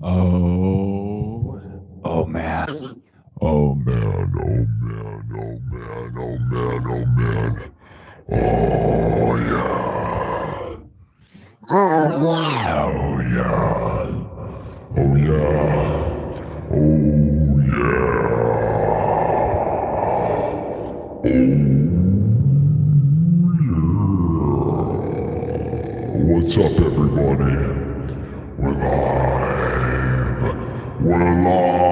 Oh man. Oh man, oh man, oh man, oh man, oh man. Oh yeah. Oh yeah. Oh yeah. Oh yeah. Oh yeah. What's up, everybody? We're live. We're live.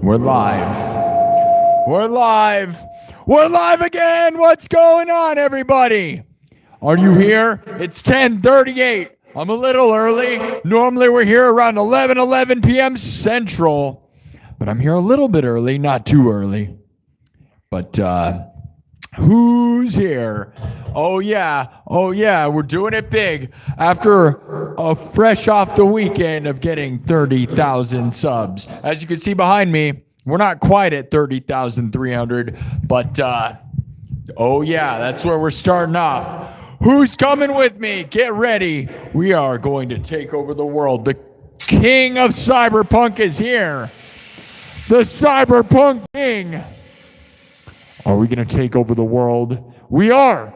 We're live. We're live. We're live again. What's going on, everybody? Are you here? It's 10:38. I'm a little early. Normally we're here around 11 p.m. Central. But I'm here a little bit early, not too early. But who's here? Oh yeah, we're doing it big. After a fresh off the weekend of getting 30,000 subs. As you can see behind me, we're not quite at 30,300, but oh yeah, that's where we're starting off. Who's coming with me? Get ready. We are going to take over the world. The king of Cyberpunk is here. The Cyberpunk king. Are we going to take over the world? We are.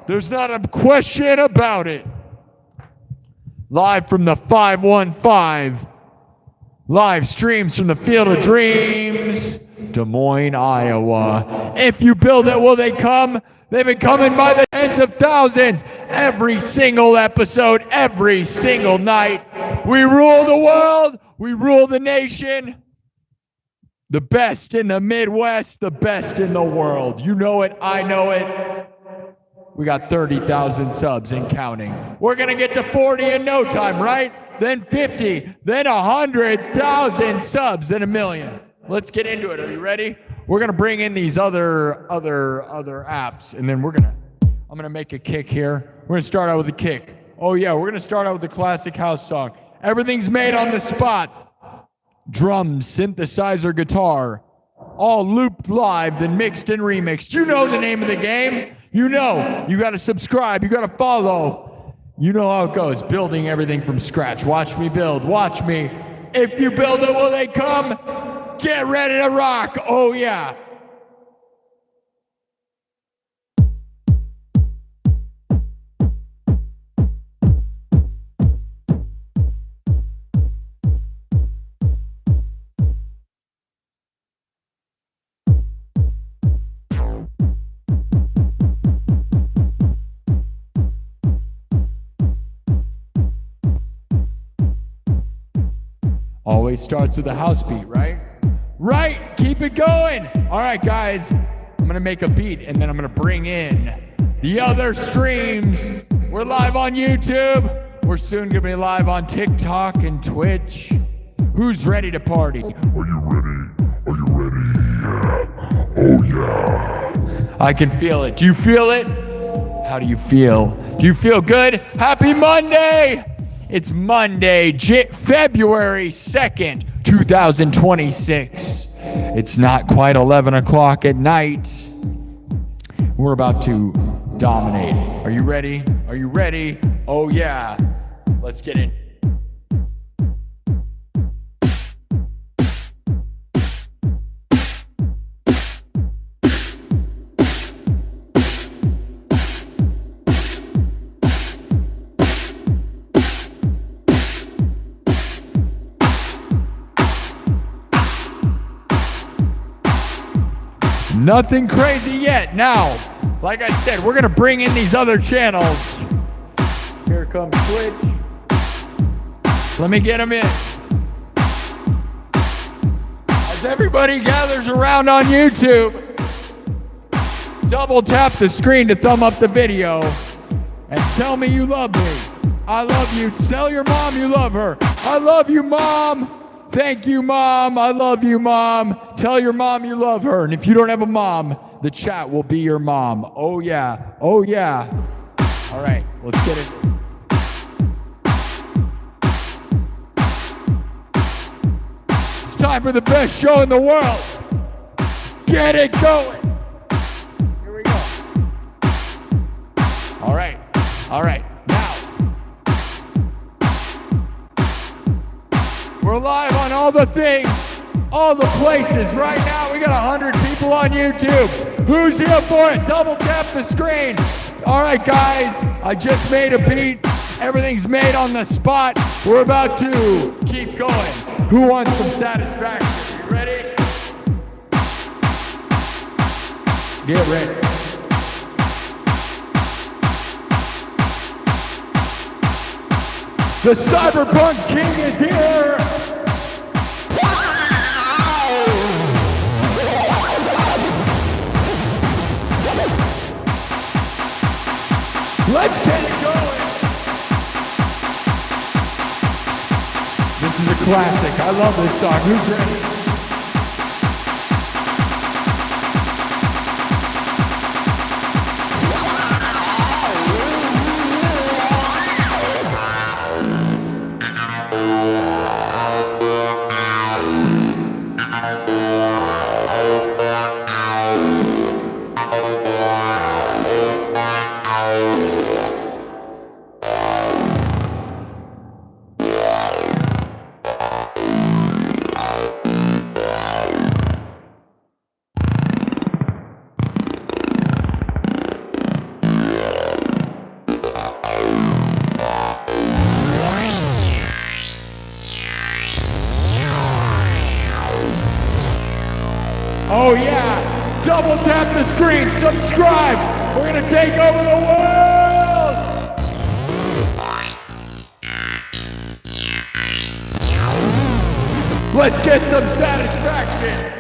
There's not a question about it. Live from the 515. Live streams from the Field of Dreams, Des Moines, Iowa. If you build it, will they come? They've been coming by the tens of thousands. Every single episode, every single night. We rule the world. We rule the nation. The best in the Midwest, the best in the world. You know it, I know it. We got 30,000 subs and counting. We're going to get to 40 in no time, right? Then 50, then 100,000 subs, then 1 million. Let's get into it. Are you ready? We're going to bring in these other apps, and then I'm going to make a kick here. We're going to start out with a kick. Oh yeah, we're going to start out with a classic house song. Everything's made on the spot. Drums, synthesizer, guitar, all looped live, then mixed and remixed. You know the name of the game. You know. You got to subscribe. You got to follow. You know how it goes. Building everything from scratch. Watch me build. Watch me. If you build it, will they come? Get ready to rock. Oh, yeah. Always starts with a house beat, right? Right, keep it going. All right, guys, I'm gonna make a beat and then I'm gonna bring in the other streams. We're live on YouTube. We're soon gonna be live on TikTok and Twitch. Who's ready to party? Are you ready? Are you ready? Oh yeah. I can feel it. Do you feel it? How do you feel? Do you feel good? Happy Monday! It's Monday, February 2nd, 2026. It's not quite 11 o'clock at night. We're about to dominate. Are you ready? Are you ready? Oh yeah. Let's get in. Nothing crazy yet. Now, like I said, we're going to bring in these other channels. Here comes Twitch. Let me get them in. As everybody gathers around on YouTube, double tap the screen to thumb up the video and tell me you love me. I love you. Tell your mom you love her. I love you, Mom. Thank you, Mom. I love you, Mom. Tell your mom you love her. And if you don't have a mom, the chat will be your mom. Oh, yeah. Oh, yeah. All right, let's get it. It's time for the best show in the world. Get it going. Here we go. All right. Now. We're live on all the things, all the places. Right now, we got 100 people on YouTube. Who's here for it? Double tap the screen. All right, guys, I just made a beat. Everything's made on the spot. We're about to keep going. Who wants some satisfaction? You ready? Get ready. The Cyberpunk King is here! Let's get it going! This is a classic. I love this song. Who's ready? Oh yeah, double tap the screen, subscribe. We're gonna take over the world. Let's get some satisfaction.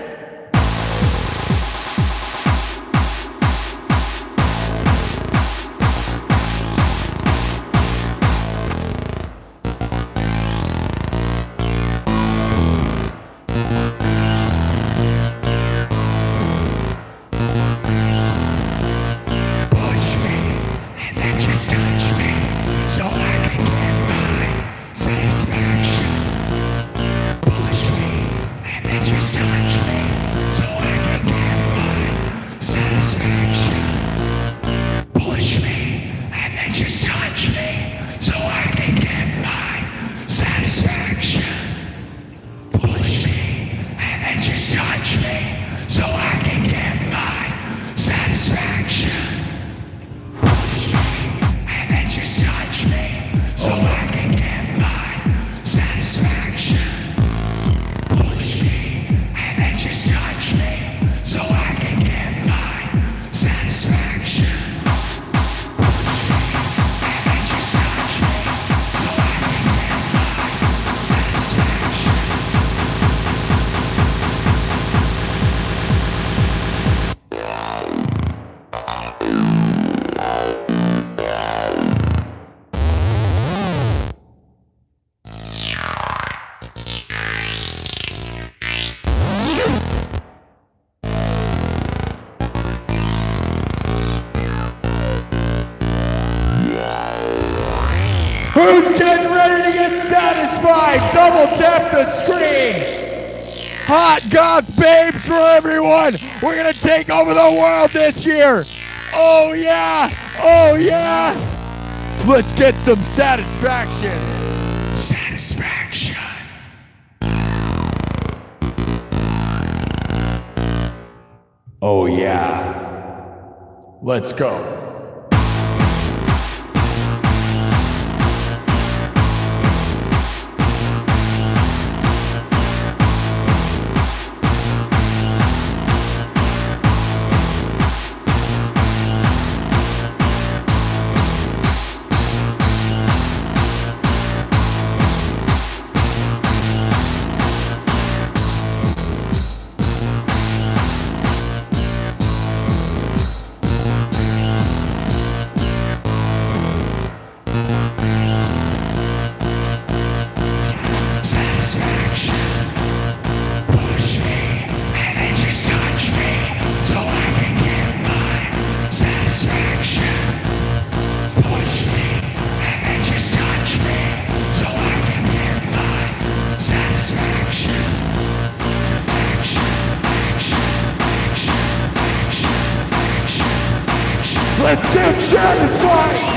Who's getting ready to get satisfied? Double tap the screen. Hot goth babes for everyone. We're gonna take over the world this year. Oh yeah, oh yeah. Let's get some satisfaction. Satisfaction. Oh yeah. Let's go. Let's get satisfied!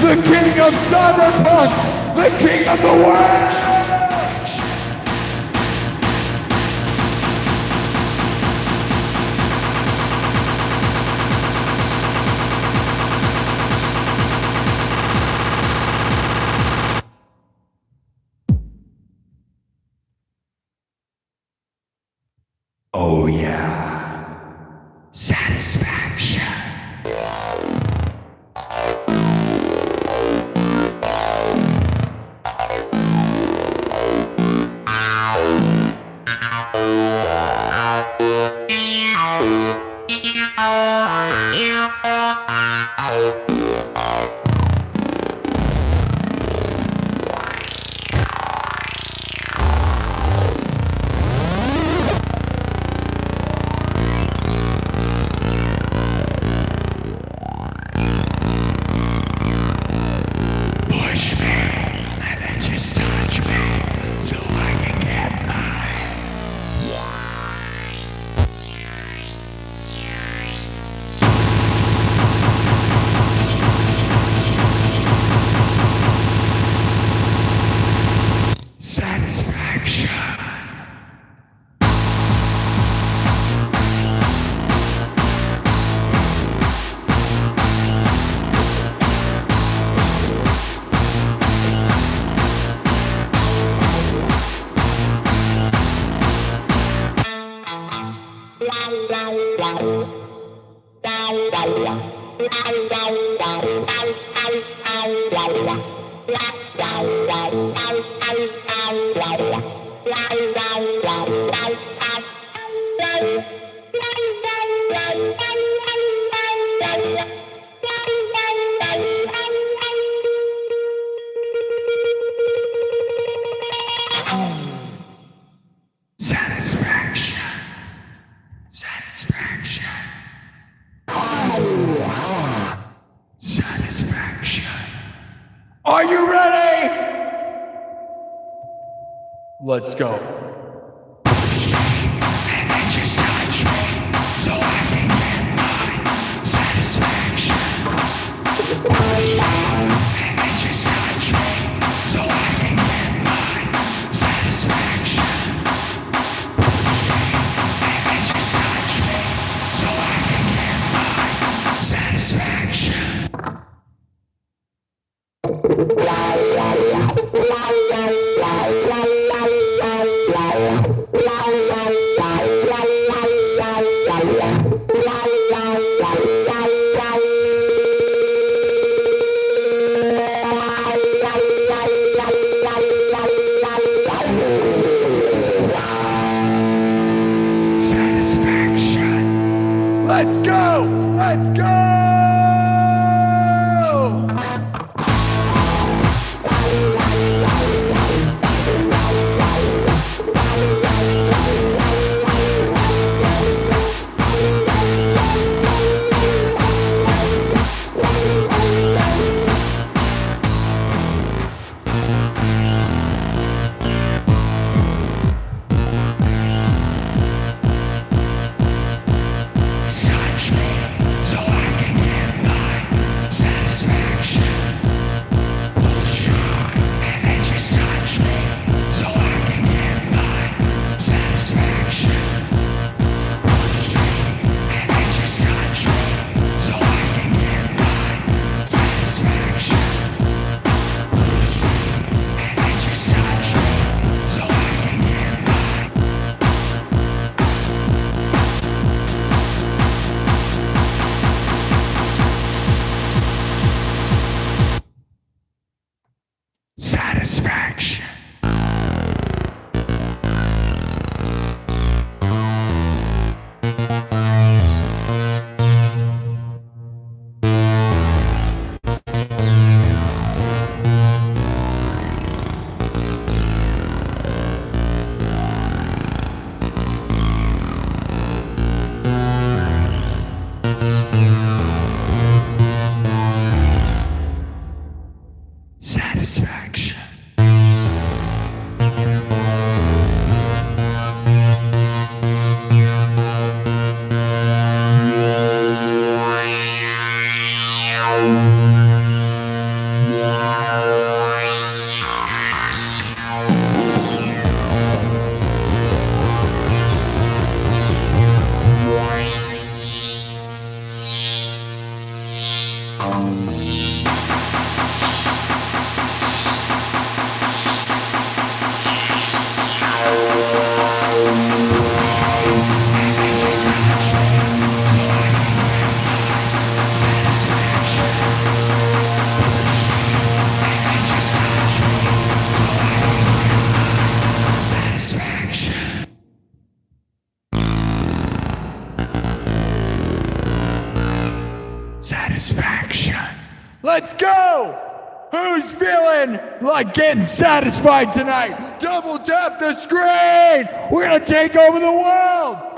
the king of Cyberpunk, the king of the world! Oh yeah, satisfaction. Are you ready? Let's go. And then just touch me so I can get my satisfaction. And then just touch me so I can get my satisfaction. And then just touch me so I can get my satisfaction. Satisfaction. Let's go! Who's feeling like getting satisfied tonight? Double tap the screen! We're gonna take over the world!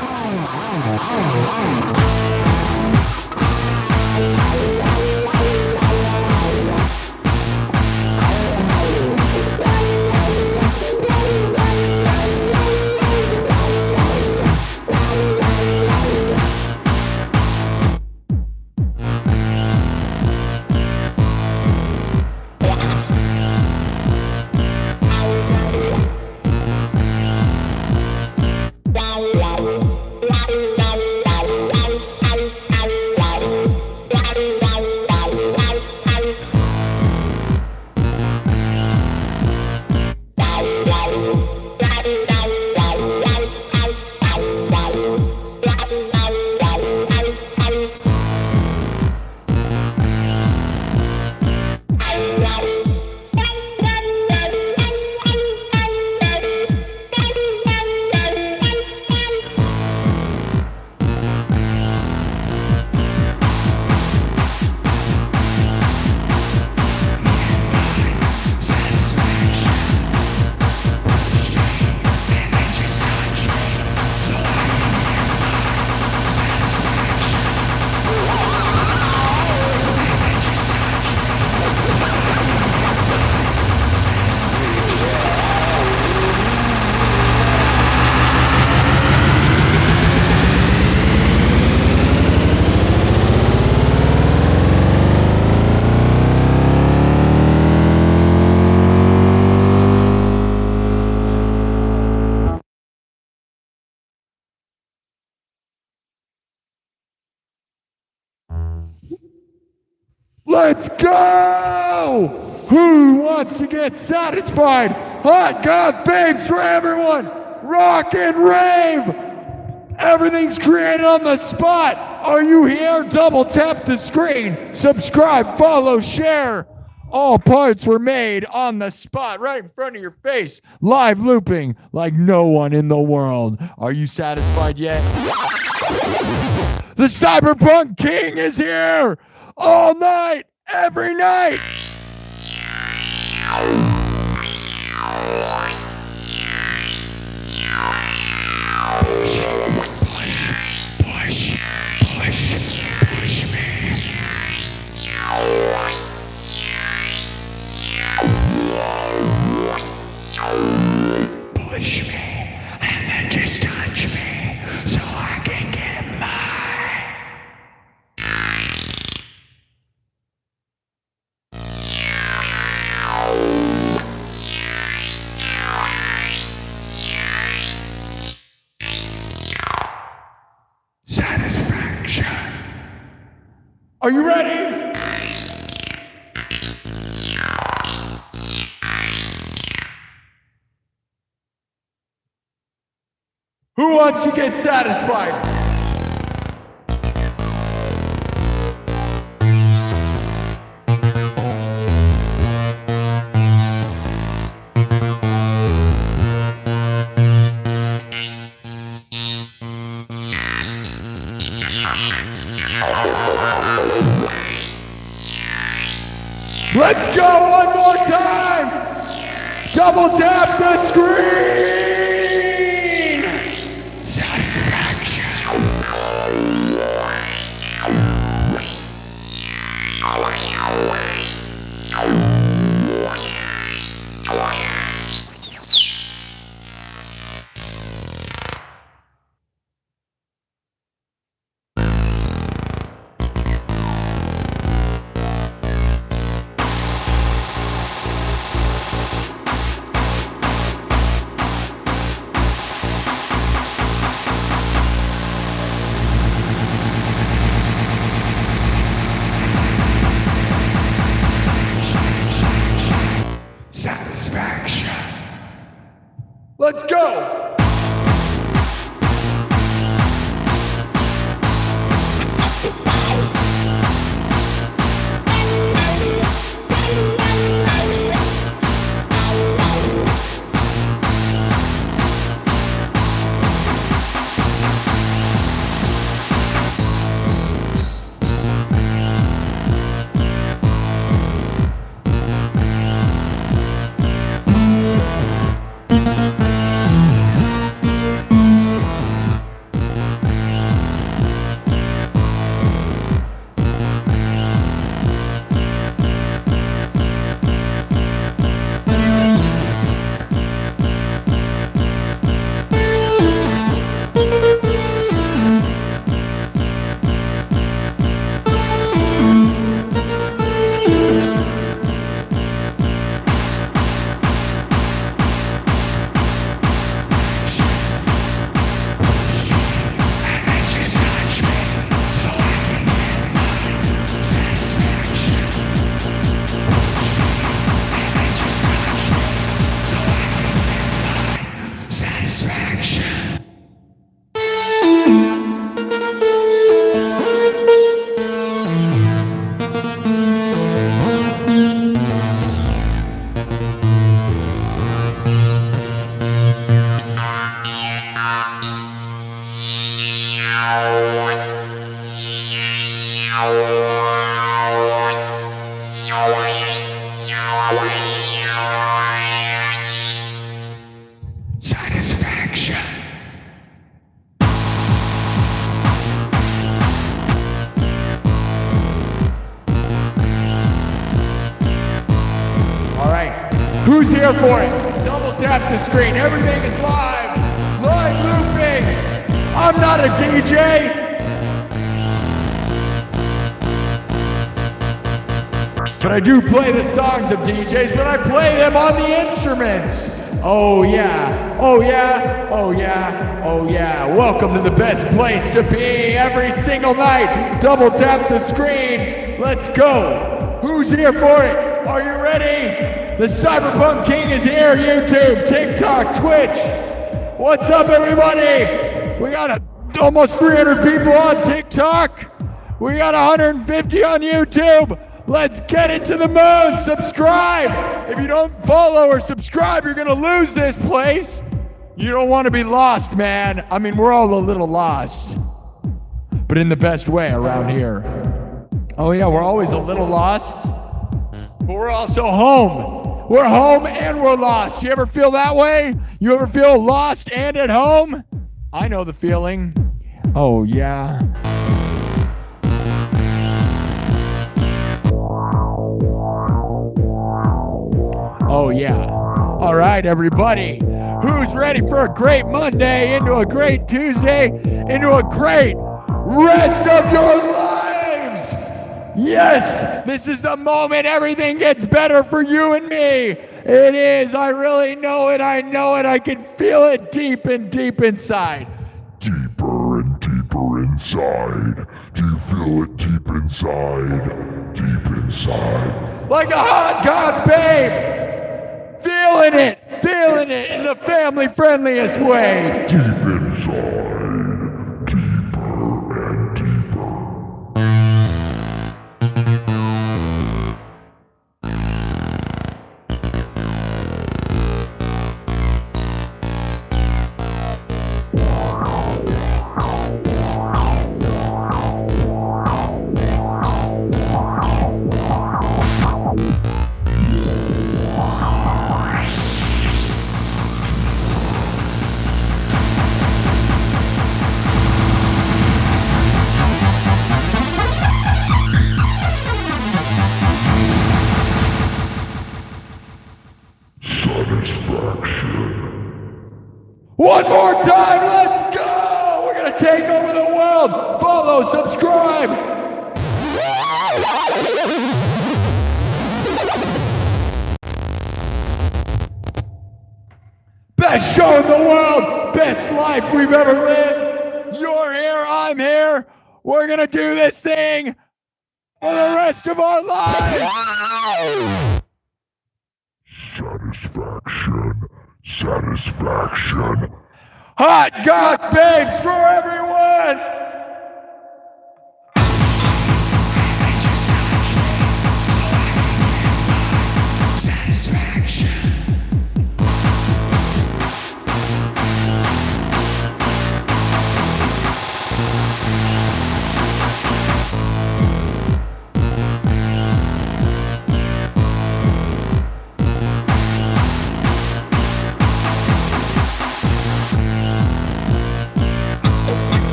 Let's go! Who wants to get satisfied? Hot God babes for everyone! Rock and rave! Everything's created on the spot! Are you here? Double tap the screen. Subscribe, follow, share. All parts were made on the spot, right in front of your face. Live looping like no one in the world. Are you satisfied yet? The Cyberpunk King is here! All night, every night. Push me, and then just touch me, so I can get mine. Satisfaction. Are you ready? Who wants to get satisfied? Let's go one more time! Double tap the screen! Let's go! Satisfaction. All right, who's here for it? Double tap the screen. Everything is live. Live looping. I'm not a DJ. But I do play the songs of DJs, but I play them on the instruments. Oh yeah, oh yeah, oh yeah, oh yeah. Welcome to the best place to be every single night. Double tap the screen. Let's go. Who's here for it? Are you ready? The Cyberpunk King is here. YouTube, TikTok, Twitch. What's up, everybody? We got almost 300 people on TikTok. We got 150 on YouTube. Let's get it to the moon. Subscribe. If you don't follow or subscribe, you're going to lose this place. You don't want to be lost, man. I mean, we're all a little lost, but in the best way around here. Oh, yeah, we're always a little lost, but we're also home. We're home and we're lost. You ever feel that way? You ever feel lost and at home? I know the feeling. Oh, yeah. Oh, yeah. All right, everybody. Who's ready for a great Monday, into a great Tuesday, into a great rest of your lives? Yes, this is the moment everything gets better for you and me. It is. I really know it. I know it. I can feel it deep and deep inside. Deeper and deeper inside. Do you feel it deep inside? Deep inside. Like a hot god babe. Feeling it in the family-friendliest way. Deep inside, deeper and deeper. One more time, let's go! We're gonna take over the world! Follow, subscribe! Best show in the world! Best life we've ever lived! You're here, I'm here! We're gonna do this thing for the rest of our lives! Satisfaction. satisfaction. Hot goth babes for everyone!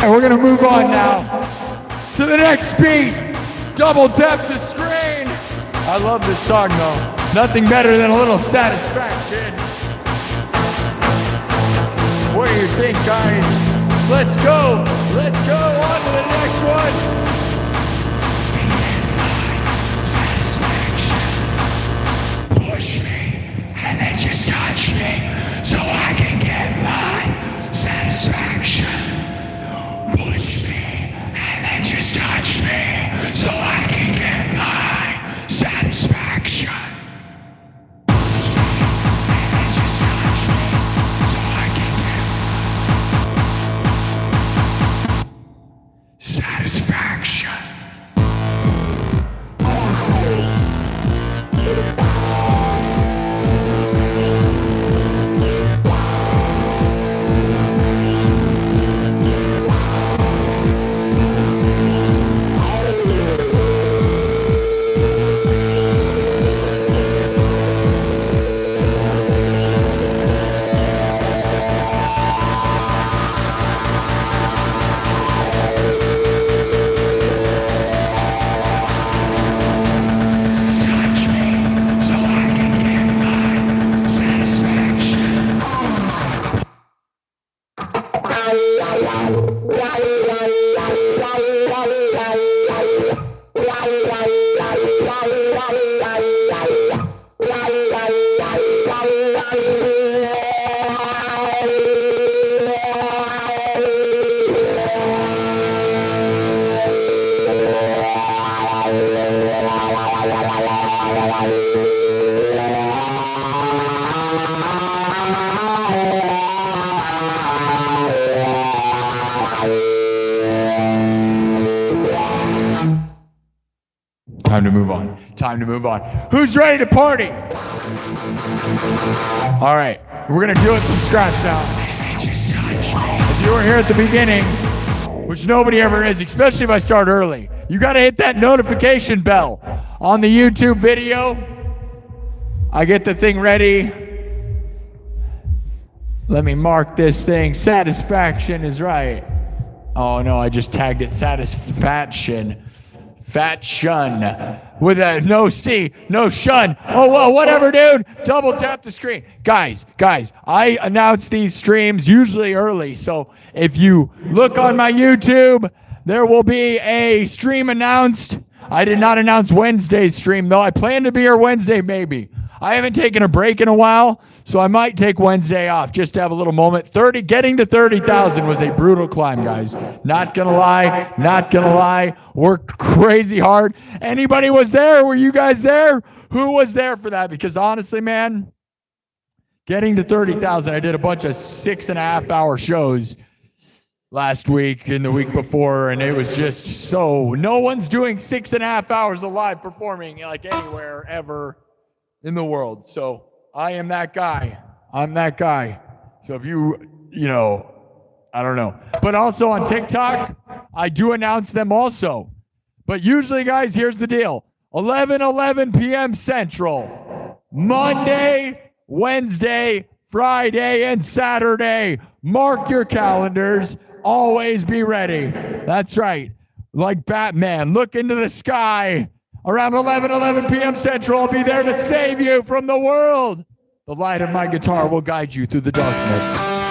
And we're gonna move on now to the next beat. Double tap the screen. I love this song though. Nothing better than a little satisfaction. What do you think, guys? Let's go. Let's go on to the next one. Push me and then just touch me so I can get my satisfaction. Push me and then just touch me so I can get my satisfaction. Satisfaction. Time to move on. Time to move on. Who's ready to party? All right, we're gonna do it from scratch now. If you were here at the beginning, which nobody ever is, especially if I start early, you gotta hit that notification bell on the YouTube video. I get the thing ready. Let me mark this thing. Satisfaction is right. Oh no, I just tagged it satisfaction. Fat shun with a no C, no shun. Oh, well, whatever, dude. Double tap the screen. Guys, I announce these streams usually early. So if you look on my YouTube, there will be a stream announced. I did not announce Wednesday's stream, though. I plan to be here Wednesday, maybe. I haven't taken a break in a while, so I might take Wednesday off just to have a little moment. Getting to 30,000 was a brutal climb, guys. Not gonna lie. Worked crazy hard. Anybody was there? Were you guys there? Who was there for that? Because honestly, man, getting to 30,000, I did a bunch of 6.5-hour shows. last week and the week before, and it was just so, no one's doing 6.5 hours of live performing like anywhere ever in the world. So I am that guy. I'm that guy. So if I don't know. But also on TikTok, I do announce them also. But usually, guys, here's the deal. 11 p.m. Central, Monday, Wednesday, Friday, and Saturday. Mark your calendars. Always be ready. That's right. Like Batman, look into the sky. Around 11 p.m. Central, I'll be there to save you from the world. The light of my guitar will guide you through the darkness.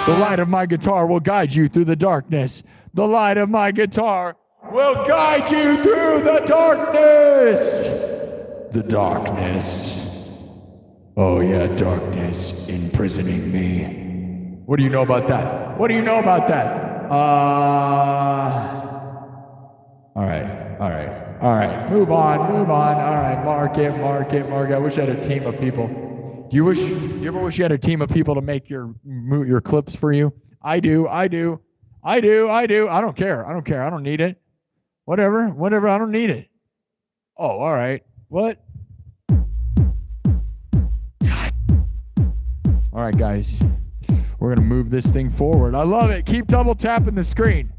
The light of my guitar will guide you through the darkness. The light of my guitar will guide you through the darkness. The darkness. Oh yeah, darkness imprisoning me. What do you know about that? What do you know about that? All right. Move on. All right, mark it. I wish I had a team of people. Do you ever wish you had a team of people to make your clips for you? I do. I don't care. I don't need it. Whatever. I don't need it. Oh, all right. What? All right, guys. We're going to move this thing forward. I love it. Keep double tapping the screen.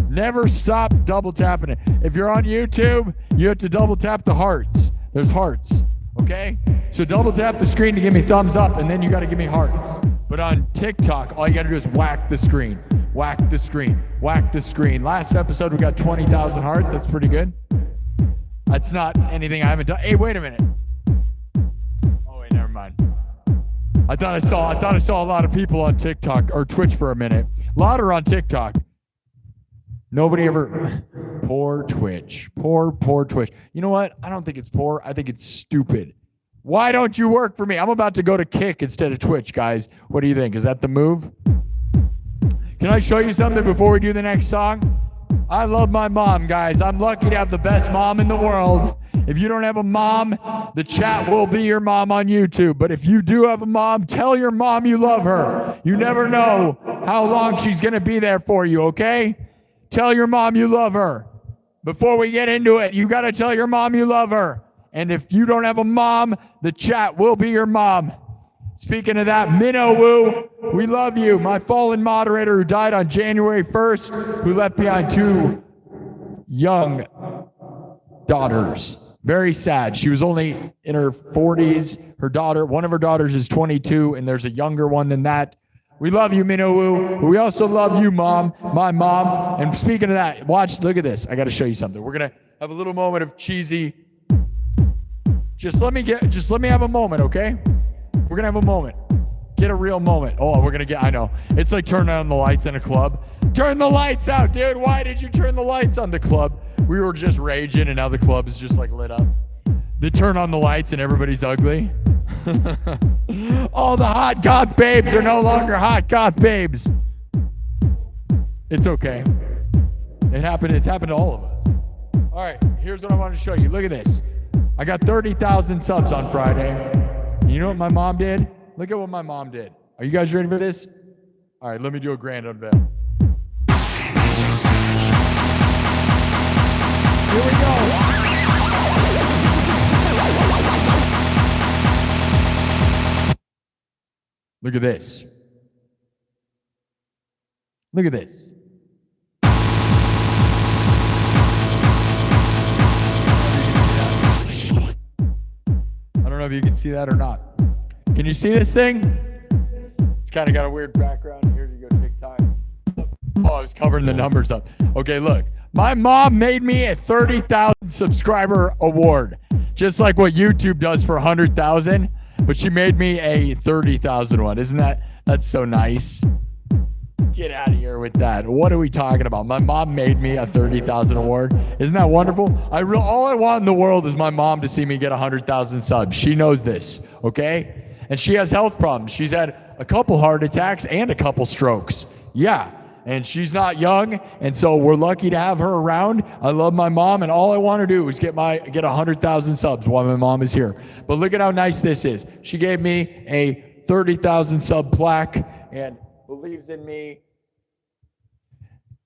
Never stop double tapping it. If you're on YouTube, you have to double tap the hearts. There's hearts. Okay? So double tap the screen to give me thumbs up, and then you got to give me hearts. But on TikTok, all you got to do is whack the screen. Whack the screen. Whack the screen. Last episode, we got 20,000 hearts. That's pretty good. That's not anything I haven't done. Hey, wait a minute. Oh, wait, never mind. I thought I saw a lot of people on TikTok or Twitch for a minute. A lot are on TikTok. Nobody ever. Poor Twitch. Poor Twitch. You know what? I don't think it's poor. I think it's stupid. Why don't you work for me? I'm about to go to Kick instead of Twitch, guys. What do you think? Is that the move? Can I show you something before we do the next song? I love my mom, guys. I'm lucky to have the best mom in the world. If you don't have a mom, the chat will be your mom on YouTube. But if you do have a mom, tell your mom you love her. You never know how long she's going to be there for you, okay? Tell your mom you love her. Before we get into it, you got to tell your mom you love her. And if you don't have a mom, the chat will be your mom. Speaking of that, Minnow Woo, we love you. My fallen moderator who died on January 1st, who left behind 2 young daughters. Very sad. She was only in her 40s. One of her daughters is 22, and there's a younger one than that. We love you, Minnow Woo. We also love you, Mom, my mom. And speaking of that, look at this. I got to show you something. We're going to have a little moment of cheesy. Just let me have a moment, okay? We're going to have a moment. Get a real moment. Oh, I know. It's like turning on the lights in a club. Turn the lights out, dude. Why did you turn the lights on the club? We were just raging, and now the club is just like lit up. They turn on the lights, and everybody's ugly. All the hot goth babes are no longer hot goth babes. It's okay. It's happened to all of us. All right, here's what I want to show you. Look at this. I got 30,000 subs on Friday. And you know what my mom did? Look at what my mom did. Are you guys ready for this? All right, let me do a grand unveil. Here we go. Look at this. Look at this. I don't know if you can see that or not. Can you see this thing? It's kind of got a weird background. Here you go, TikTok. Oh, I was covering the numbers up. Okay, look. My mom made me a 30,000 subscriber award, just like what YouTube does for 100,000, but she made me a 30,000 one. That's so nice? Get out of here with that. What are we talking about? My mom made me a 30,000 award. Isn't that wonderful? All I want in the world is my mom to see me get 100,000 subs. She knows this, okay? And she has health problems. She's had a couple heart attacks and a couple strokes. Yeah. And she's not young, and so we're lucky to have her around. I love my mom, and all I want to do is get 100,000 subs while my mom is here. But look at how nice this is. She gave me a 30,000 sub plaque and believes in me.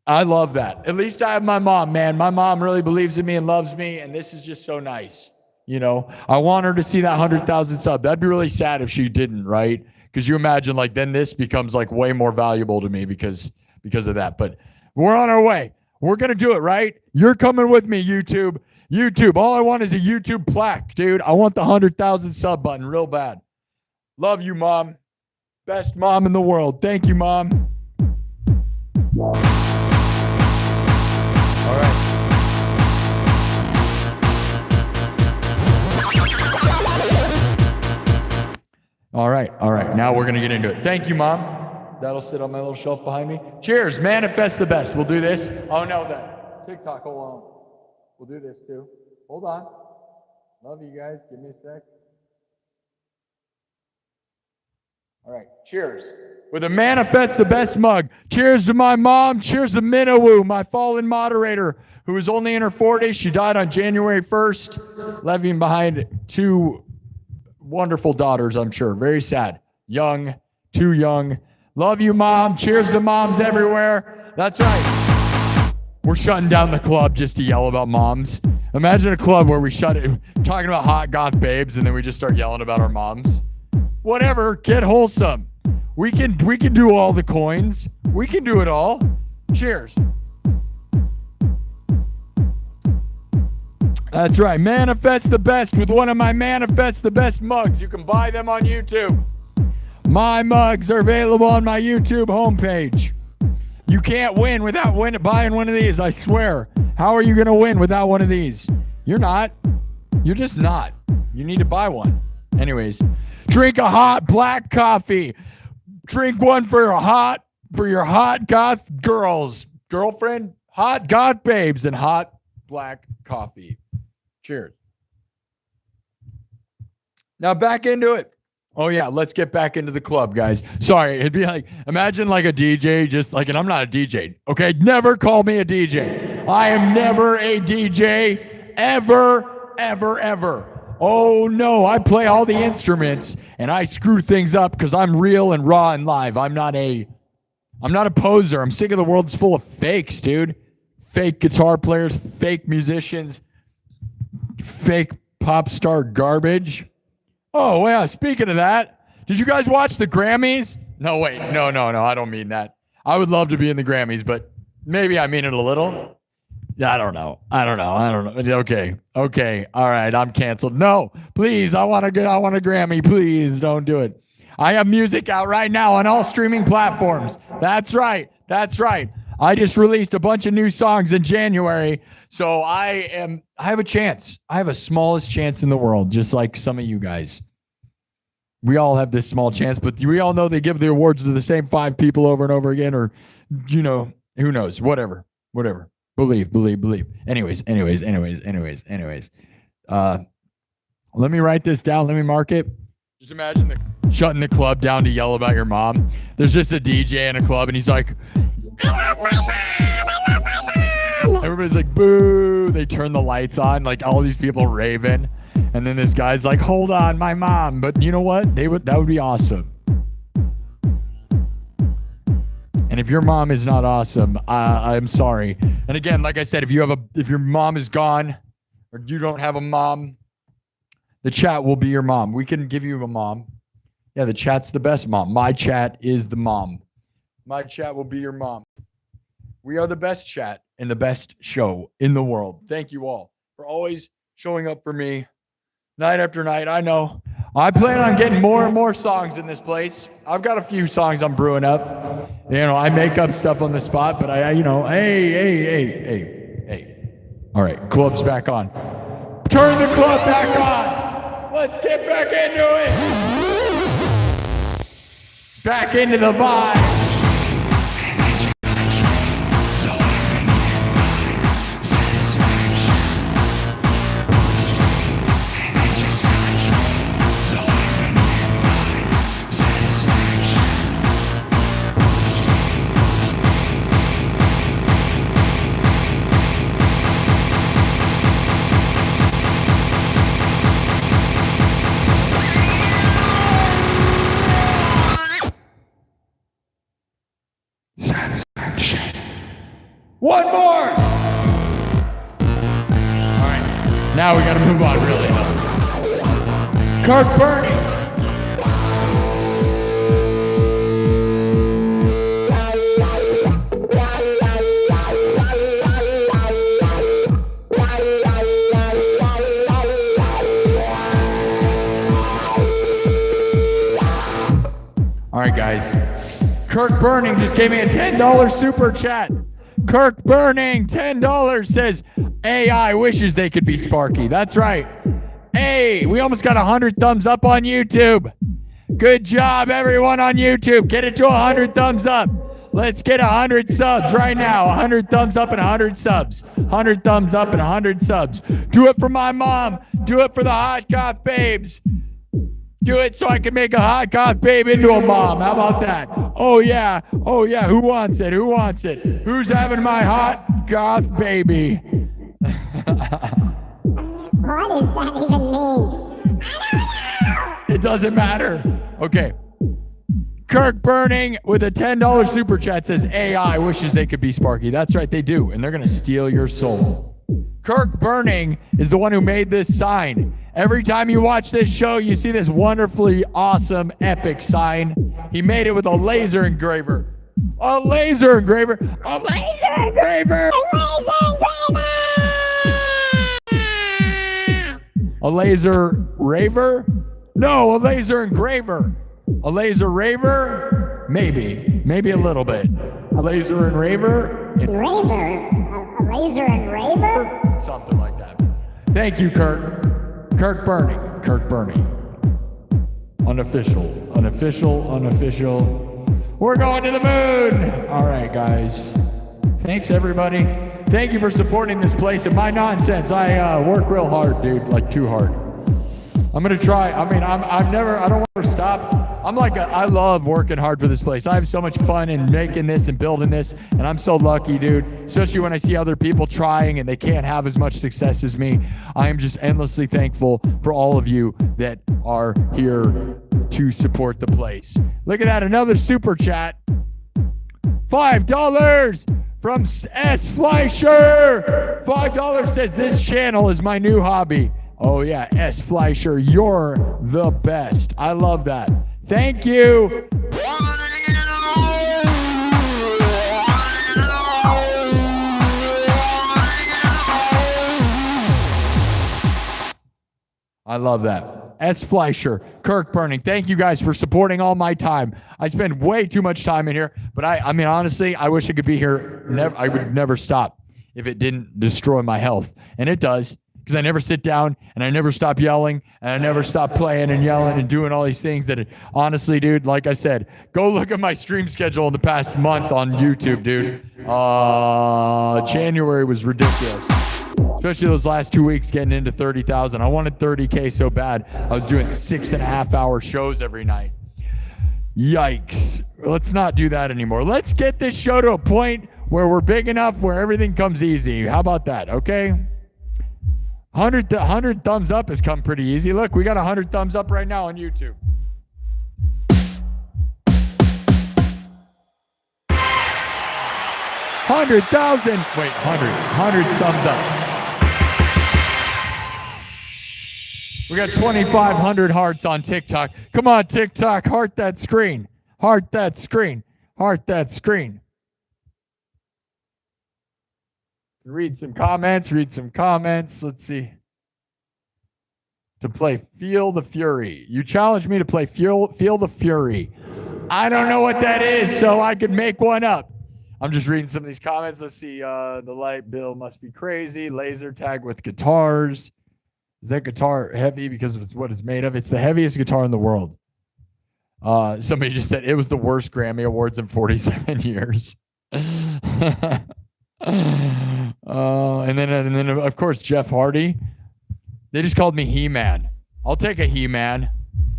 I love that. At least I have my mom, man. My mom really believes in me and loves me, and this is just so nice. You know, I want her to see that 100,000 sub. That'd be really sad if she didn't, right? Because you imagine like then this becomes like way more valuable to me because of that. But we're on our way. We're gonna do it, right? You're coming with me, YouTube. YouTube. All I want is a YouTube plaque, dude. I want the 100,000 sub button real bad. Love you, Mom. Best mom in the world. Thank you, Mom. All right. All right. All right. Now we're going to get into it. Thank you, Mom. That'll sit on my little shelf behind me. Cheers. Manifest the best. We'll do this. Oh, no, that TikTok. Hold on. We'll do this too. Hold on. Love you guys. Give me a sec. All right. Cheers. With a Manifest the Best mug. Cheers to my mom. Cheers to Minawoo, my fallen moderator, who was only in her 40s. She died on January 1st, leaving behind 2 wonderful daughters, I'm sure. Very sad. Young, too young. Love you, Mom. Cheers to moms everywhere. That's right. We're shutting down the club just to yell about moms. Imagine a club where we shut it, talking about hot goth babes, and then we just start yelling about our moms. Whatever, get wholesome. We can do all the coins. We can do it all. Cheers. That's right. Manifest the Best with one of my Manifest the Best mugs. You can buy them on YouTube. My mugs are available on my YouTube homepage. You can't win without buying one of these, I swear. How are you going to win without one of these? You're not. You're just not. You need to buy one. Anyways, drink a hot black coffee. Drink one for your hot goth girlfriend, hot goth babes, and hot black coffee. Cheers. Now back into it. Oh yeah, let's get back into the club, guys. Sorry, it'd be like, imagine like a DJ, just like, and I'm not a DJ, okay? Never call me a DJ. I am never a DJ, ever, ever, ever. Oh no, I play all the instruments and I screw things up because I'm real and raw and live. I'm not a poser. I'm sick of the world's full of fakes, dude. Fake guitar players, fake musicians, fake pop star garbage. Oh yeah, speaking of that, did you guys watch the Grammys? No, wait, no, I don't mean that. I would love to be in the Grammys, but maybe I mean it a little. I don't know. Okay. All right. I'm canceled. No, please. I want a Grammy. Please don't do it. I have music out right now on all streaming platforms. That's right. I just released a bunch of new songs in January. So I have a chance. I have a smallest chance in the world, just like some of you guys. We all have this small chance, but we all know they give the awards to the same 5 people over and over again, or, you know, who knows, whatever. Believe. Anyways. Let me write this down. Let me mark it. Just imagine shutting the club down to yell about your mom. There's just a DJ in a club and he's like, everybody's like, boo. They turn the lights on, like all these people raving. And then this guy's like, hold on, my mom. But you know what? That would be awesome. And if your mom is not awesome, I'm sorry. And again, like I said, if your mom is gone or you don't have a mom, the chat will be your mom. We can give you a mom. Yeah, the chat's the best mom. My chat is the mom. My chat will be your mom. We are the best chat and the best show in the world. Thank you all for always showing up for me night after night. I know. I plan on getting more and more songs in this place. I've got a few songs I'm brewing up. You know, I make up stuff on the spot, but hey. All right, club's back on. Turn the club back on. Let's get back into it. Back into the vibe. One more. All right. Now we got to move on really. Kirk Burney. All right, guys. Kirk Burning just gave me a $10 super chat. Kirk Burning, $10 says, AI wishes they could be Sparky. That's right. Hey, we almost got 100 thumbs up on YouTube. Good job, everyone on YouTube. Get it to 100 thumbs up. Let's get 100 subs right now. 100 thumbs up and 100 subs. 100 thumbs up and 100 subs. Do it for my mom. Do it for the hot cop babes. Do it so I can make a hot goth babe into a mom. How about that? Oh yeah. Oh yeah. Who wants it? Who wants it? Who's having my hot goth baby? What does that even mean? It doesn't matter. Okay. Kirk Burning with a $10 super chat says AI wishes they could be Sparky. That's right, they do. And they're going to steal your soul. Kirk Burning is the one who made this sign. Every time you watch this show, you see this wonderfully awesome, epic sign. He made it with a laser engraver. A laser engraver. A laser engraver. A laser raver? No, a laser engraver. A laser raver? Maybe. Maybe a little bit. A laser engraver? Raver? A laser engraver? Something like that. Thank you, Kirk. Kirk Burning. Kirk Burning. Unofficial. Unofficial. Unofficial. We're going to the moon. All right, guys. Thanks, everybody. Thank you for supporting this place and my nonsense. I work real hard, dude. Like, too hard. I'm going to try. I mean, I don't want to stop. I love working hard for this place. I have so much fun in making this and building this, and I'm so lucky, dude. Especially when I see other people trying and they can't have as much success as me. I am just endlessly thankful for all of you that are here to support the place. Look at that, another super chat. $5 from S. Fleischer. $5 says, this channel is my new hobby. Oh yeah, S. Fleischer, you're the best. I love that. Thank you. I love that. S. Fleischer, Kirk Burning, thank you guys for supporting all my time. I spend way too much time in here, but I mean, honestly, I wish I could be here. I would never stop if it didn't destroy my health. And it does. Because I never sit down and I never stop yelling and I never stop playing and yelling and doing all these things that honestly, dude, like I said, go look at my stream schedule in the past month on YouTube, dude. January was ridiculous. Especially those last 2 weeks getting into 30,000. I wanted 30K so bad. I was doing 6.5-hour shows every night. Yikes. Let's not do that anymore. Let's get this show to a point where we're big enough where everything comes easy. How about that? Okay. 100 thumbs up has come pretty easy. Look, we got 100 thumbs up right now on YouTube. $100,000 thumbs up. We got 2,500 hearts on TikTok. Come on, TikTok, heart that screen. Heart that screen. Heart that screen. Read some comments. Let's see. To play Feel the Fury. You challenged me to play Feel the Fury. I don't know what that is, so I could make one up. I'm just reading some of these comments. Let's see. The light bill must be crazy. Laser tag with guitars. Is that guitar heavy because of what it's made of? It's the heaviest guitar in the world. Somebody just said it was the worst Grammy Awards in 47 years. And then of course Jeff Hardy. They just called me He-Man. I'll take a He-Man.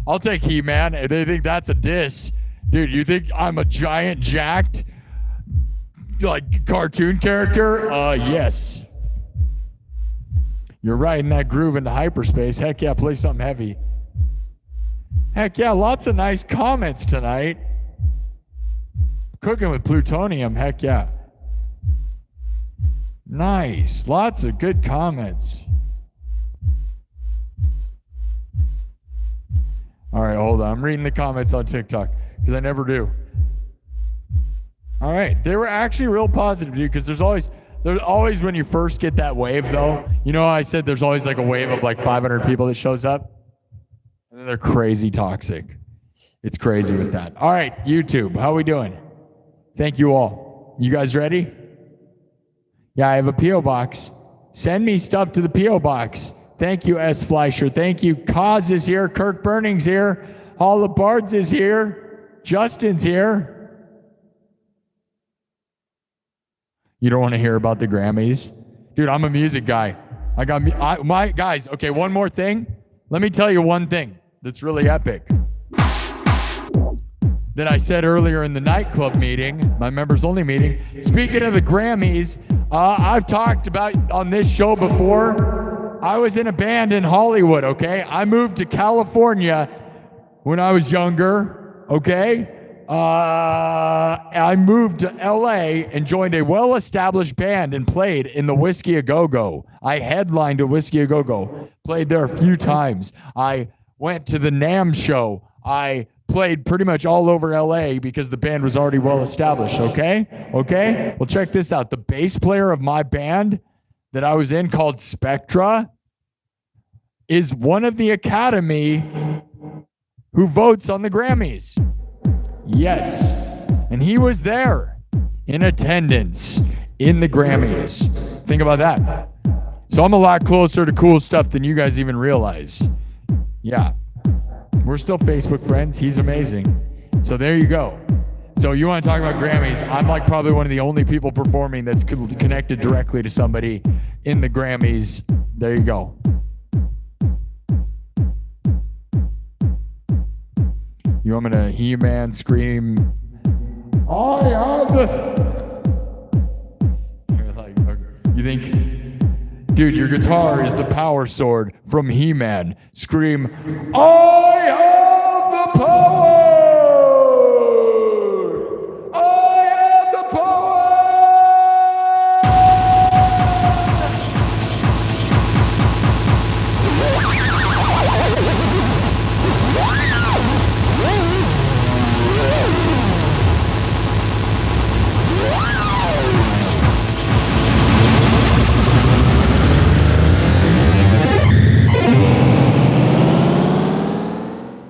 I'll take He-Man. They think that's a diss. Dude, you think I'm a giant jacked like cartoon character? Yes. You're riding that groove into hyperspace. Heck yeah, play something heavy. Heck yeah, lots of nice comments tonight. Cooking with plutonium, heck yeah. Nice. Lots of good comments. All right, hold on. I'm reading the comments on TikTok because I never do. All right, they were actually real positive, dude, because there's always when you first get that wave, though, you know how I said there's always like a wave of like 500 people that shows up? And then they're crazy toxic. It's crazy with that. All right, YouTube, how we doing? Thank you all. You guys ready? Yeah, I have a P.O. box. Send me stuff to the P.O. box. Thank you, S. Fleischer. Thank you. Kaz is here. Kirk Burning's here. Hall of Bards is here. Justin's here. You don't want to hear about the Grammys? Dude, I'm a music guy. My guys, okay, one more thing. Let me tell you one thing that's really epic. That I said earlier in the nightclub meeting, my members only meeting. Speaking of the Grammys, I've talked about on this show before. I was in a band in Hollywood, okay? I moved to California when I was younger, okay? I moved to LA and joined a well-established band and played in the Whiskey A Go-Go. I headlined at Whiskey A Go-Go, played there a few times. I went to the NAMM show. I played pretty much all over LA because the band was already well-established, okay? Okay? Well, check this out. The bass player of my band that I was in called Spectra is one of the Academy who votes on the Grammys. Yes, and he was there in attendance in the Grammys. Think about that. So I'm a lot closer to cool stuff than you guys even realize. Yeah, we're still Facebook friends. He's amazing. So there you go. So you want to talk about Grammys? I'm like probably one of the only people performing that's connected directly to somebody in the Grammys. There you go. You want me to He-Man scream, I have the... You think, dude, your guitar is the power sword from He-Man. Scream, I have the power! I have the power!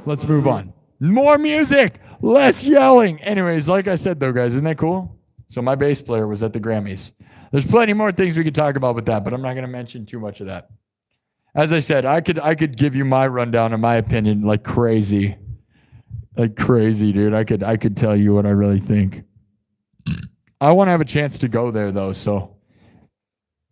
Let's move on. More music, less yelling. Anyways, like I said though, guys, isn't that cool? So my bass player was at the Grammys. There's plenty more things we could talk about with that, but I'm not going to mention too much of that. As I said, I could give you my rundown and my opinion like crazy. Like crazy, dude. I could tell you what I really think. I want to have a chance to go there though, so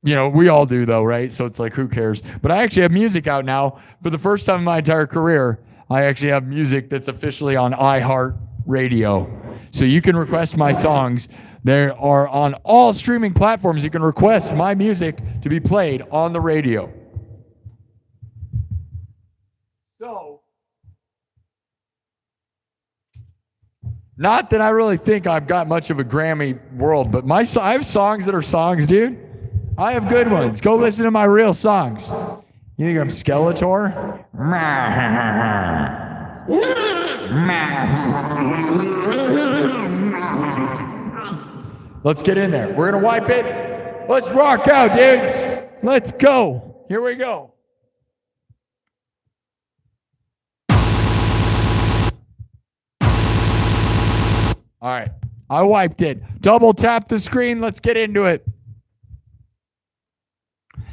you know, we all do though, right? So it's like, who cares? But I actually have music out now. For the first time in my entire career, I actually have music that's officially on iHeartRadio. So you can request my songs. They are on all streaming platforms. You can request my music to be played on the radio. So, not that I really think I've got much of a Grammy world, but I have songs that are songs, dude. I have good ones. Go listen to my real songs. You think I'm Skeletor? Let's get in there. We're going to wipe it. Let's rock out, dudes. Let's go. Here we go. All right. I wiped it. Double tap the screen. Let's get into it.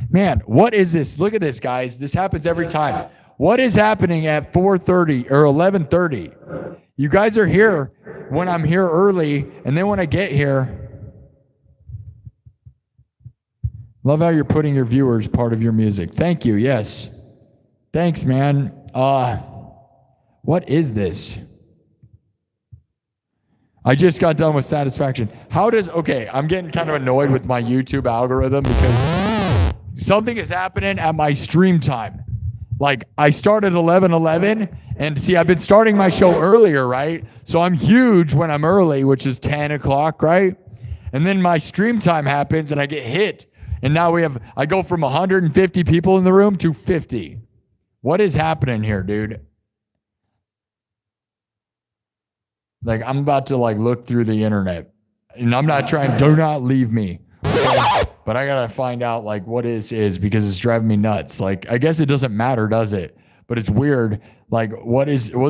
Man, what is this? Look at this, guys. This happens every time. What is happening at 4:30 or 11:30? You guys are here when I'm here early, and then when I get here, love how you're putting your viewers part of your music. Thank you. Yes. Thanks, man. What is this? I just got done with Satisfaction. Okay, I'm getting kind of annoyed with my YouTube algorithm because something is happening at my stream time. Like, I start at 11:11, and see, I've been starting my show earlier, right? So I'm huge when I'm early, which is 10 o'clock, right? And then my stream time happens, and I get hit And now I go from 150 people in the room to 50. What is happening here, dude? Like, I'm about to like look through the internet, and I'm not trying, do not leave me. But I gotta find out like what is because it's driving me nuts. Like, I guess it doesn't matter, does it? But it's weird. Like, what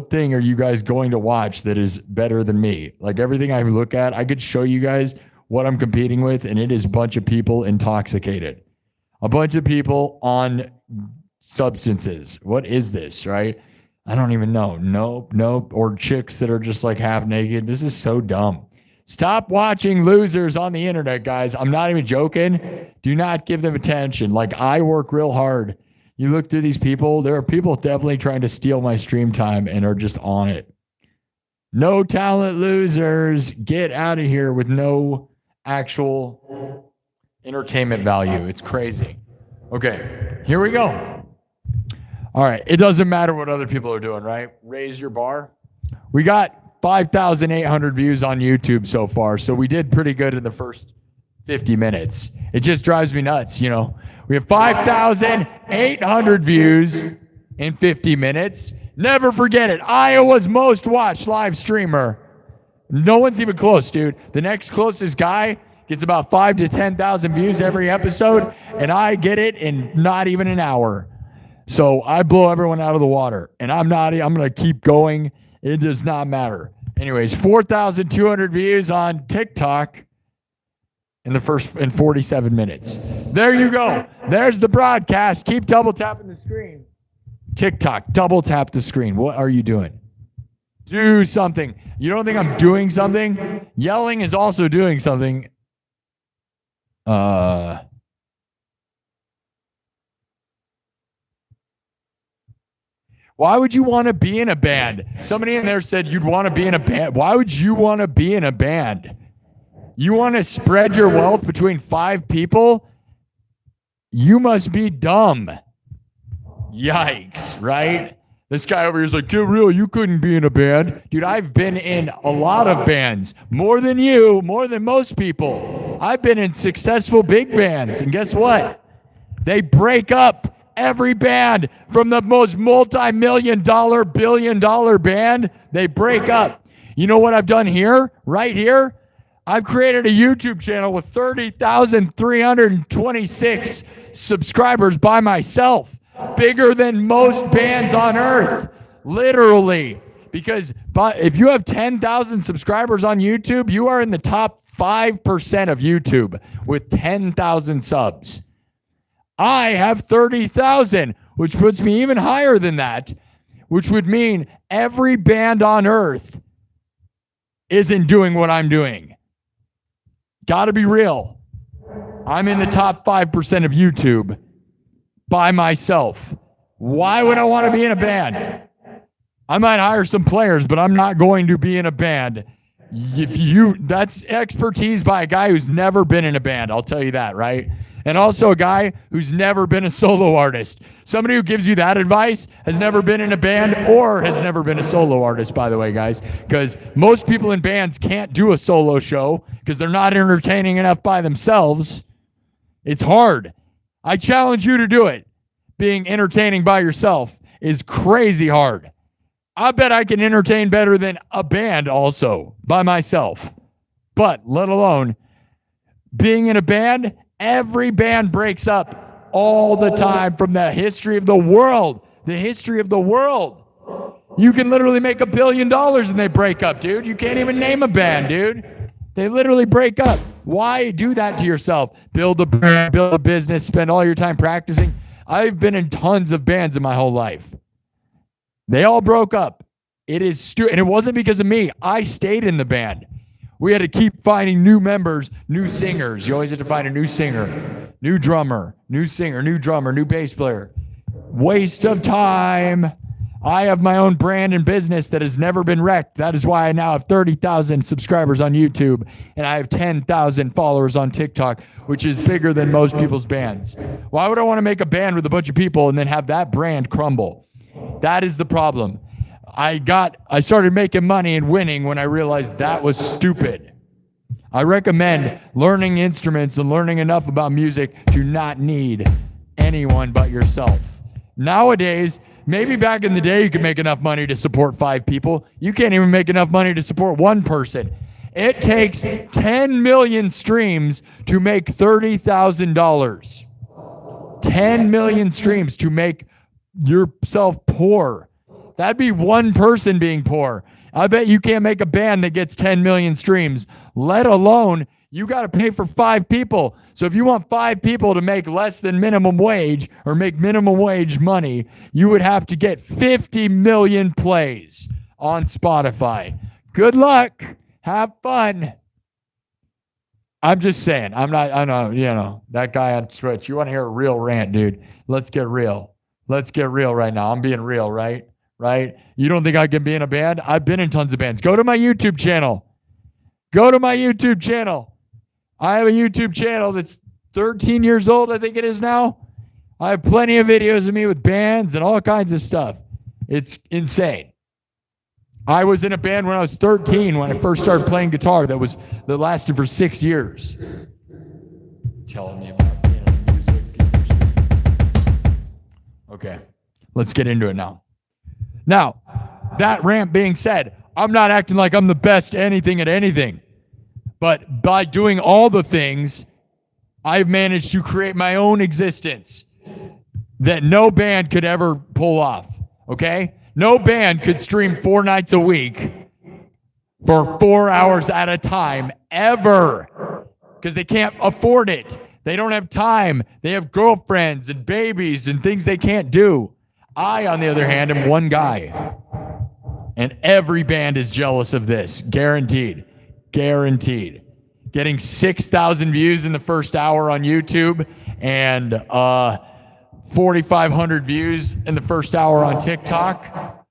thing are you guys going to watch that is better than me? Like, everything I look at, I could show you guys what I'm competing with, and it is a bunch of people intoxicated. A bunch of people on substances. What is this, right? I don't even know. Nope. Or chicks that are just like half naked. This is so dumb. Stop watching losers on the internet, guys. I'm not even joking. Do not give them attention. Like, I work real hard. You look through these people, there are people definitely trying to steal my stream time and are just on it. No talent losers. Get out of here with no actual entertainment value. It's crazy. Okay, here we go. All right, it doesn't matter what other people are doing, right? Raise your bar. We got 5,800 views on YouTube so far, so we did pretty good in the first 50 minutes. It just drives me nuts, you know. We have 5,800 views in 50 minutes. Never forget it. Iowa's most watched live streamer. No one's even close, dude. The next closest guy gets about 5,000 to 10,000 views every episode, and I get it in not even an hour. So I blow everyone out of the water, and I'm going to keep going. It does not matter. Anyways, 4,200 views on TikTok in 47 minutes. There you go. There's the broadcast. Keep double tapping the screen. TikTok, double tap the screen. What are you doing? Do something. You don't think I'm doing something? Yelling is also doing something. Why would you want to be in a band? Somebody in there said you'd want to be in a band. Why would you want to be in a band? You want to spread your wealth between 5 people? You must be dumb. Yikes, right? This guy over here is like, get real, you couldn't be in a band. Dude, I've been in a lot of bands. More than you, more than most people. I've been in successful big bands. And guess what? They break up. Every band, from the most multi-million-dollar, billion-dollar band, they break up. You know what I've done here? Right here? I've created a YouTube channel with 30,326 subscribers by myself. Bigger than most bands on earth. Literally. Because if you have 10,000 subscribers on YouTube, you are in the top 5% of YouTube with 10,000 subs. I have 30,000, which puts me even higher than that, which would mean every band on earth isn't doing what I'm doing. Gotta be real. I'm in the top 5% of YouTube by myself. Why would I want to be in a band? I might hire some players, but I'm not going to be in a band. That's expertise by a guy who's never been in a band. I'll tell you that, right? And also a guy who's never been a solo artist. Somebody who gives you that advice has never been in a band or has never been a solo artist, by the way, guys. Because most people in bands can't do a solo show because they're not entertaining enough by themselves. It's hard. I challenge you to do it. Being entertaining by yourself is crazy hard. I bet I can entertain better than a band also by myself. But let alone being in a band, every band breaks up all the time from the history of the world. The history of the world. You can literally make $1 billion and they break up, dude. You can't even name a band, dude. They literally break up. Why do that to yourself? Build a brand, build a business, spend all your time practicing. I've been in tons of bands in my whole life. They all broke up. It is stupid. And it wasn't because of me. I stayed in the band. We had to keep finding new members, new singers. You always had to find a new singer, new drummer, new singer, new drummer, new bass player. Waste of time. I have my own brand and business that has never been wrecked. That is why I now have 30,000 subscribers on YouTube and I have 10,000 followers on TikTok, which is bigger than most people's bands. Why would I want to make a band with a bunch of people and then have that brand crumble? That is the problem. I started making money and winning when I realized that was stupid. I recommend learning instruments and learning enough about music to not need anyone but yourself. Nowadays, maybe back in the day you could make enough money to support 5 people. You can't even make enough money to support one person. It takes 10 million streams to make $30,000. 10 million streams to make yourself poor. That'd be one person being poor. I bet you can't make a band that gets 10 million streams, let alone you got to pay for 5 people. So if you want 5 people to make less than minimum wage or make minimum wage money, you would have to get 50 million plays on Spotify. Good luck. Have fun. I'm just saying. I know, that guy on Twitch. You want to hear a real rant, dude? Let's get real. Let's get real right now. I'm being real, right? Right? You don't think I can be in a band? I've been in tons of bands. Go to my YouTube channel. Go to my YouTube channel. I have a YouTube channel that's 13 years old, I think it is now. I have plenty of videos of me with bands and all kinds of stuff. It's insane. I was in a band when I was 13 when I first started playing guitar that lasted for 6 years. Telling me about music. Okay, let's get into it now. Now, that rant being said, I'm not acting like I'm the best anything at anything. But by doing all the things, I've managed to create my own existence that no band could ever pull off, okay? No band could stream 4 nights a week for 4 hours at a time, ever, because they can't afford it. They don't have time. They have girlfriends and babies and things they can't do. I, on the other hand, am one guy. And every band is jealous of this. Guaranteed. Guaranteed. Getting 6,000 views in the first hour on YouTube and 4,500 views in the first hour on TikTok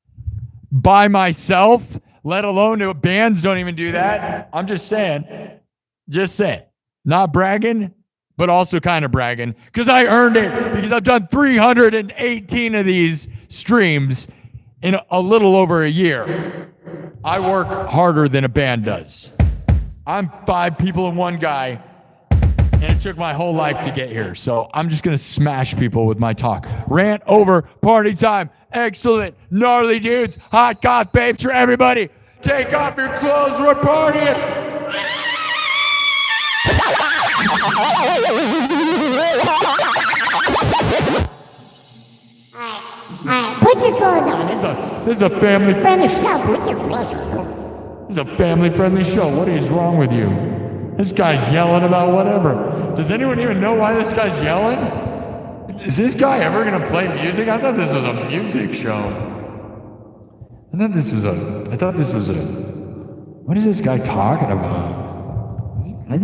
by myself, let alone to bands don't even do that. I'm just saying. Just saying. Not bragging, but also kind of bragging because I earned it because I've done 318 of these streams in a little over a year. I work harder than a band does. I'm 5 people and 1 guy, and it took my whole life to get here. So I'm just going to smash people with my talk. Rant over, party time. Excellent. Gnarly dudes. Hot goth babes for everybody. Take off your clothes. We're partying. Alright, put your clothes on. This is a family-friendly show. Put your clothes on. This is a family-friendly show. What is wrong with you? This guy's yelling about whatever. Does anyone even know why this guy's yelling? Is this guy ever going to play music? I thought this was a music show. I thought this was a... What is this guy talking about? What's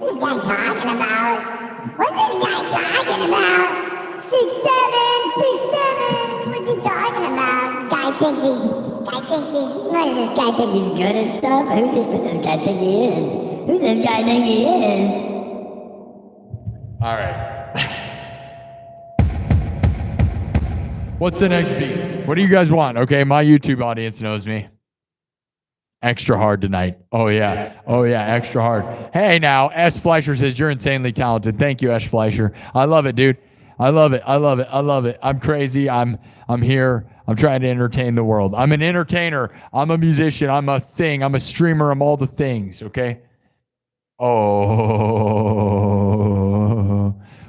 this guy talking about? What's this guy talking about? 6'7", 6'7". What's he talking about? Guy thinks he's. What does this guy think he's good and stuff? Who's this guy think he is? Who's this guy think he is? All right. What's the next beat? What do you guys want? Okay, my YouTube audience knows me. Extra hard tonight. Oh yeah, extra hard. Hey now, S. Fleischer says you're insanely talented. Thank you, S. Fleischer. I love it, dude. I love it. I'm crazy. I'm here. I'm trying to entertain the world. I'm an entertainer. I'm a musician. I'm a thing. I'm a streamer. I'm all the things, okay? Oh.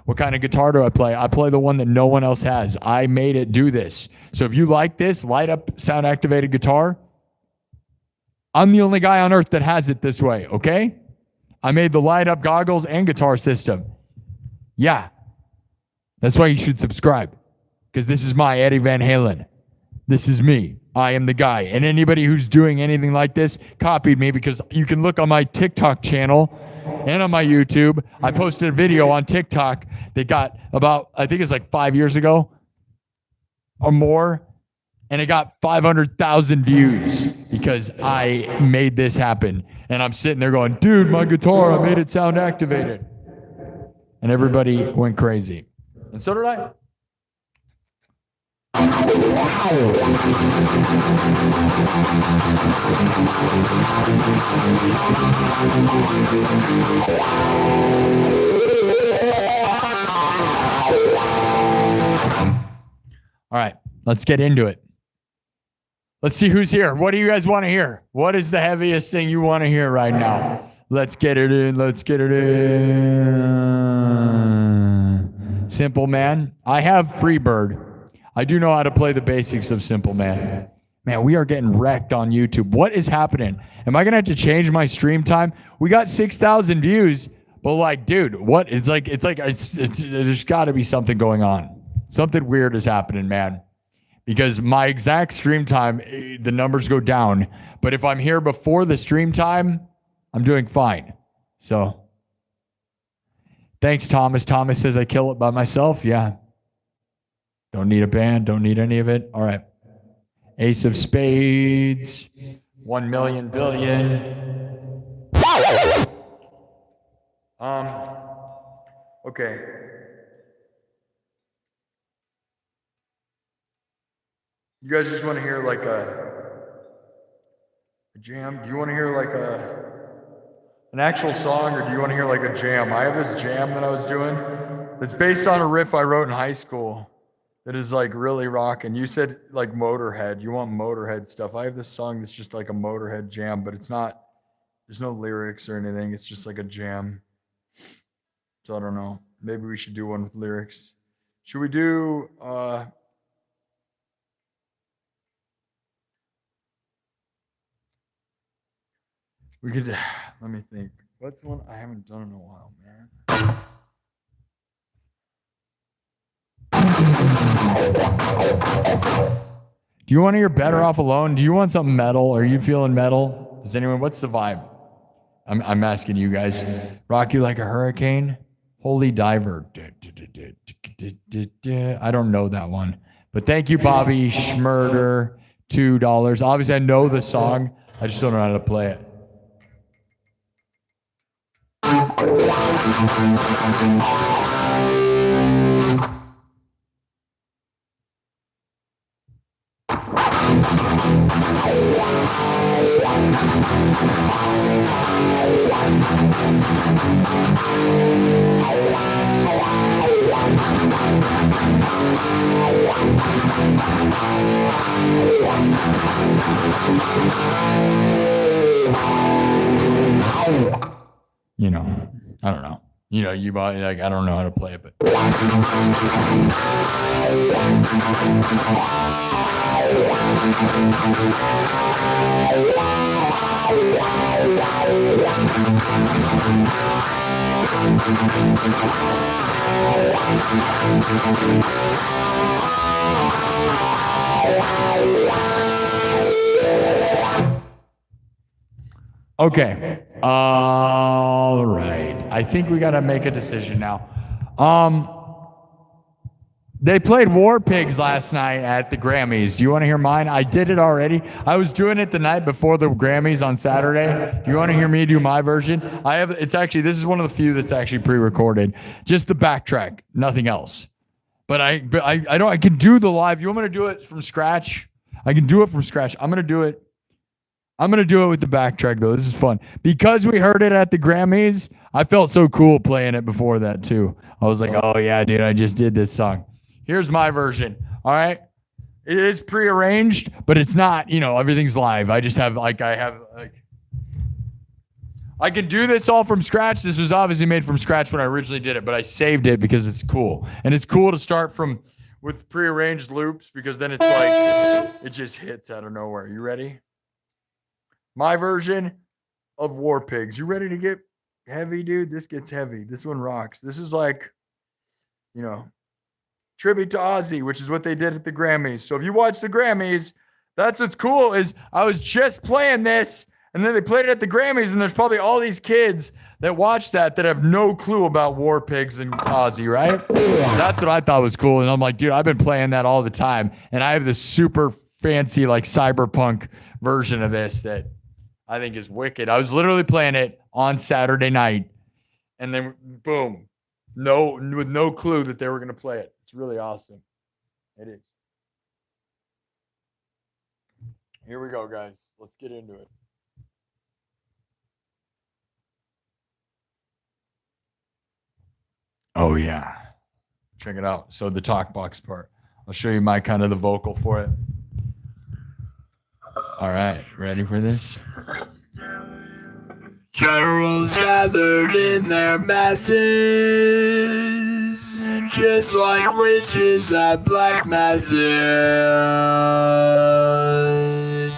What kind of guitar do I play? I play the one that no one else has. I made it do this. So if you like this, light up sound activated guitar. I'm the only guy on earth that has it this way, okay? I made the light up goggles and guitar system. Yeah. That's why you should subscribe. Because this is my Eddie Van Halen. This is me. I am the guy. And anybody who's doing anything like this copied me because you can look on my TikTok channel and on my YouTube. I posted a video on TikTok that got about, I think it's like 5 years ago or more. And it got 500,000 views because I made this happen. And I'm sitting there going, dude, my guitar, I made it sound activated. And everybody went crazy. And so did I. All right, let's get into it. Let's see who's here. What do you guys want to hear? What is the heaviest thing you want to hear right now? Let's get it in. Let's get it in. Simple Man. I have Freebird. I do know how to play the basics of Simple Man. Man, we are getting wrecked on YouTube. What is happening? Am I going to have to change my stream time? We got 6,000 views, but like, dude, what? It's there's got to be something going on. Something weird is happening, man. Because my exact stream time, the numbers go down. But if I'm here before the stream time, I'm doing fine. So, thanks, Thomas. Thomas says I kill it by myself. Yeah. Don't need a band. Don't need any of it. All right. Ace of Spades. 1 million billion. Okay. You guys just want to hear like a jam? Do you want to hear like an actual song, or do you want to hear like a jam? I have this jam that I was doing that's based on a riff I wrote in high school that is like really rocking. You said like Motorhead. You want Motorhead stuff. I have this song that's just like a Motorhead jam, but it's not, there's no lyrics or anything. It's just like a jam. So I don't know. Maybe we should do one with lyrics. Should we do we could, let me think. What's one I haven't done in a while, man? Do you want to hear Better Off Alone? Do you want something metal? Are you feeling metal? Does anyone, what's the vibe? I'm asking you guys. Rock You Like a Hurricane? Holy Diver. I don't know that one. But thank you, Bobby Schmurder. $2. Obviously, I know the song. I just don't know how to play it. You know, I don't know. You know, you might like, I don't know how to play it, but okay. All right. I think we got to make a decision now. They played War Pigs last night at the Grammys. Do you want to hear mine? I did it already. I was doing it the night before the Grammys on Saturday. Do you want to hear me do my version? It's actually, this is one of the few that's actually pre-recorded. Just the backtrack, nothing else. But I can do the live. You want me to do it from scratch? I can do it from scratch. I'm going to do it with the backtrack, though. This is fun. Because we heard it at the Grammys, I felt so cool playing it before that, too. I was like, oh, yeah, dude, I just did this song. Here's my version, all right? It is prearranged, but it's not, you know, everything's live. I just have, I can do this all from scratch. This was obviously made from scratch when I originally did it, but I saved it because it's cool. And it's cool to start with prearranged loops because then it's like, it just hits out of nowhere. You ready? My version of War Pigs. You ready to get heavy, dude? This gets heavy. This one rocks. This is like, you know, tribute to Ozzy, which is what they did at the Grammys. So if you watch the Grammys, that's what's cool is I was just playing this, and then they played it at the Grammys, and there's probably all these kids that watch that have no clue about War Pigs and Ozzy, right? That's what I thought was cool. And I'm like, dude, I've been playing that all the time. And I have this super fancy, like, cyberpunk version of this that I think is wicked. I was literally playing it on Saturday night, and then boom, with no clue that they were going to play it. It's really awesome. It is. Here we go, guys. Let's get into it. Oh yeah. Check it out. So the talk box part. I'll show you my kind of the vocal for it. All right, ready for this? Generals gathered in their masses, just like witches at black masses.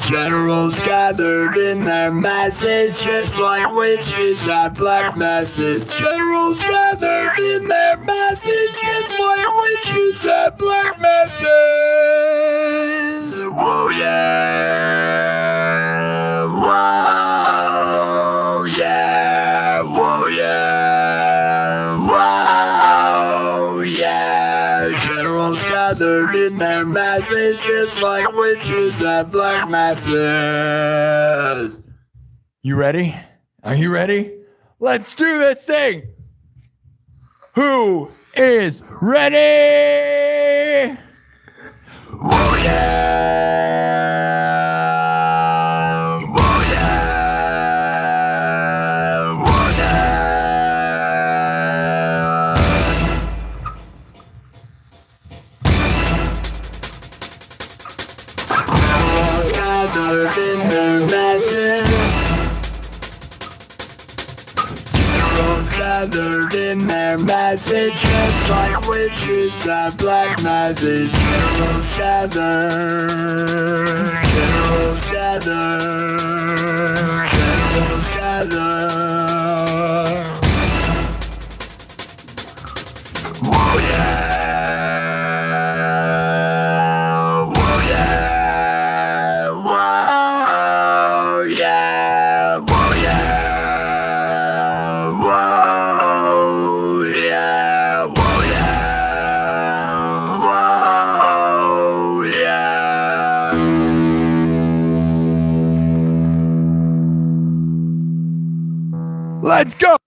Generals gathered in their masses, just like witches at black masses. Generals gathered in their masses, just like witches at black masses. Whoa, yeah. Whoa, yeah. Whoa, yeah. Whoa, yeah. Generals gathered in their masses, just like witches at black masses. You ready? Are you ready? Let's do this thing. Who is ready? Whoa, yeah. Whoa, yeah. Whoa, yeah. Generals gathered in their masses. Generals gathered in their masses, just like witches at black masses. Generals gather. Generals gather. Generals gather. Whoa, yeah. Whoa, yeah. Whoa, yeah. Whoa, yeah. Whoa, yeah. Whoa, yeah. Whoa, yeah. Let's go.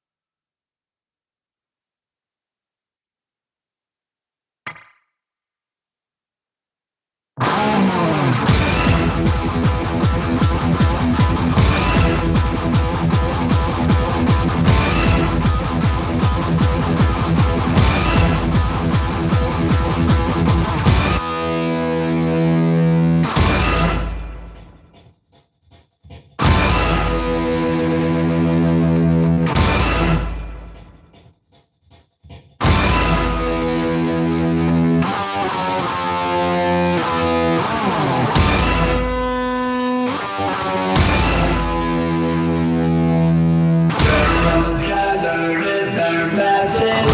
Generals gathered in their masses,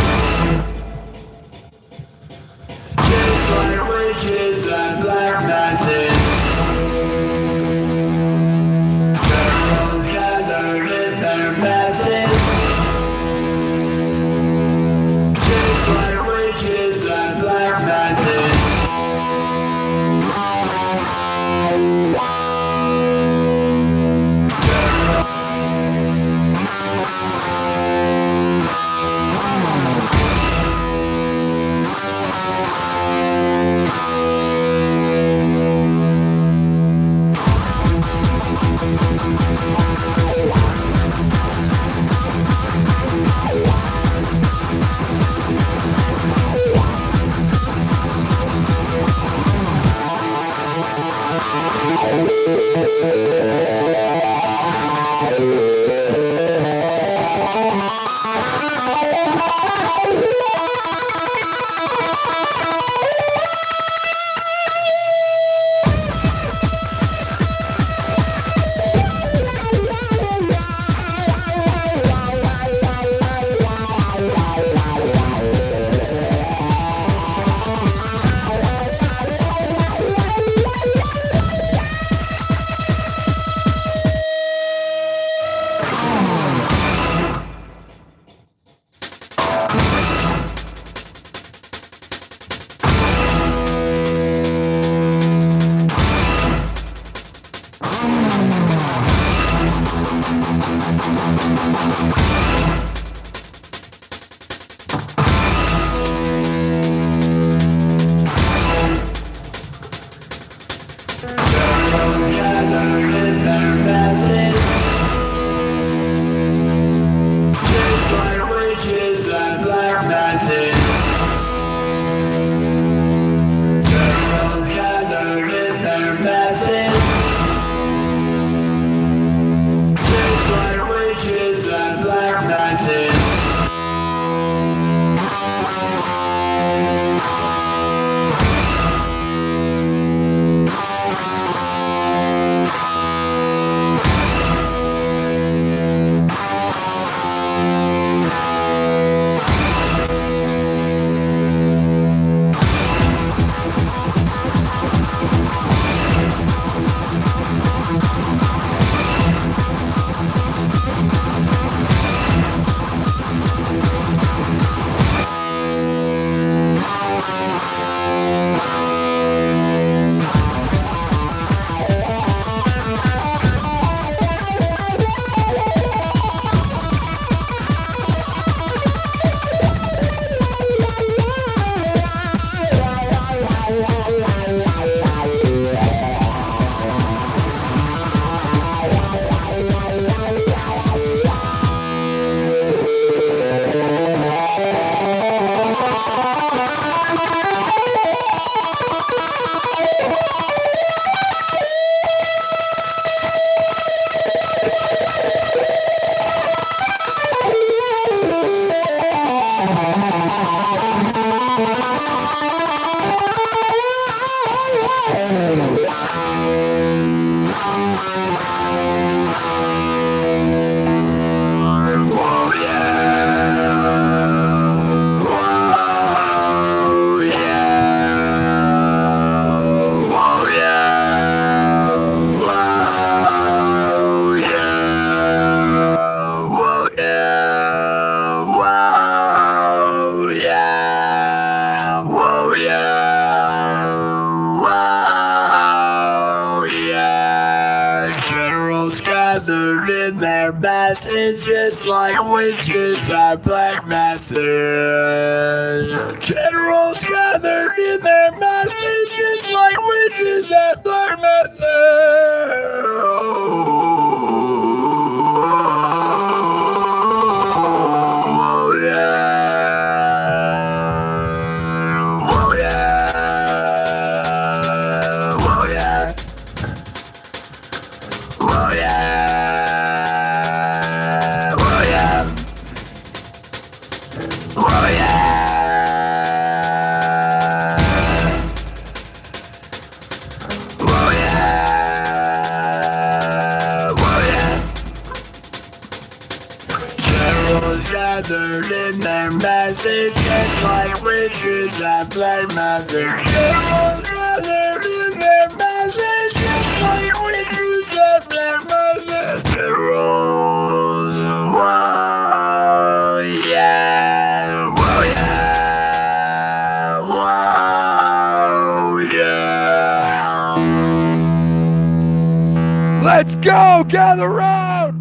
just like witches and black masses. Generals gathered in their masses, just like witches and black masses. Generals gathered in their masses, in their masses, just like witches and black masses. Generals gathered in their masses, just like witches and black masses. Oh yeah. Oh yeah. Oh yeah. Oh yeah. Oh yeah. Oh yeah. Oh yeah. Oh yeah. Generals gathered in their masses, just like witches and black masses. Generals gathered in their masses, just like witches and black masses. Generals, whoa, yeah, whoa, yeah, whoa, yeah. Let's go, gather round!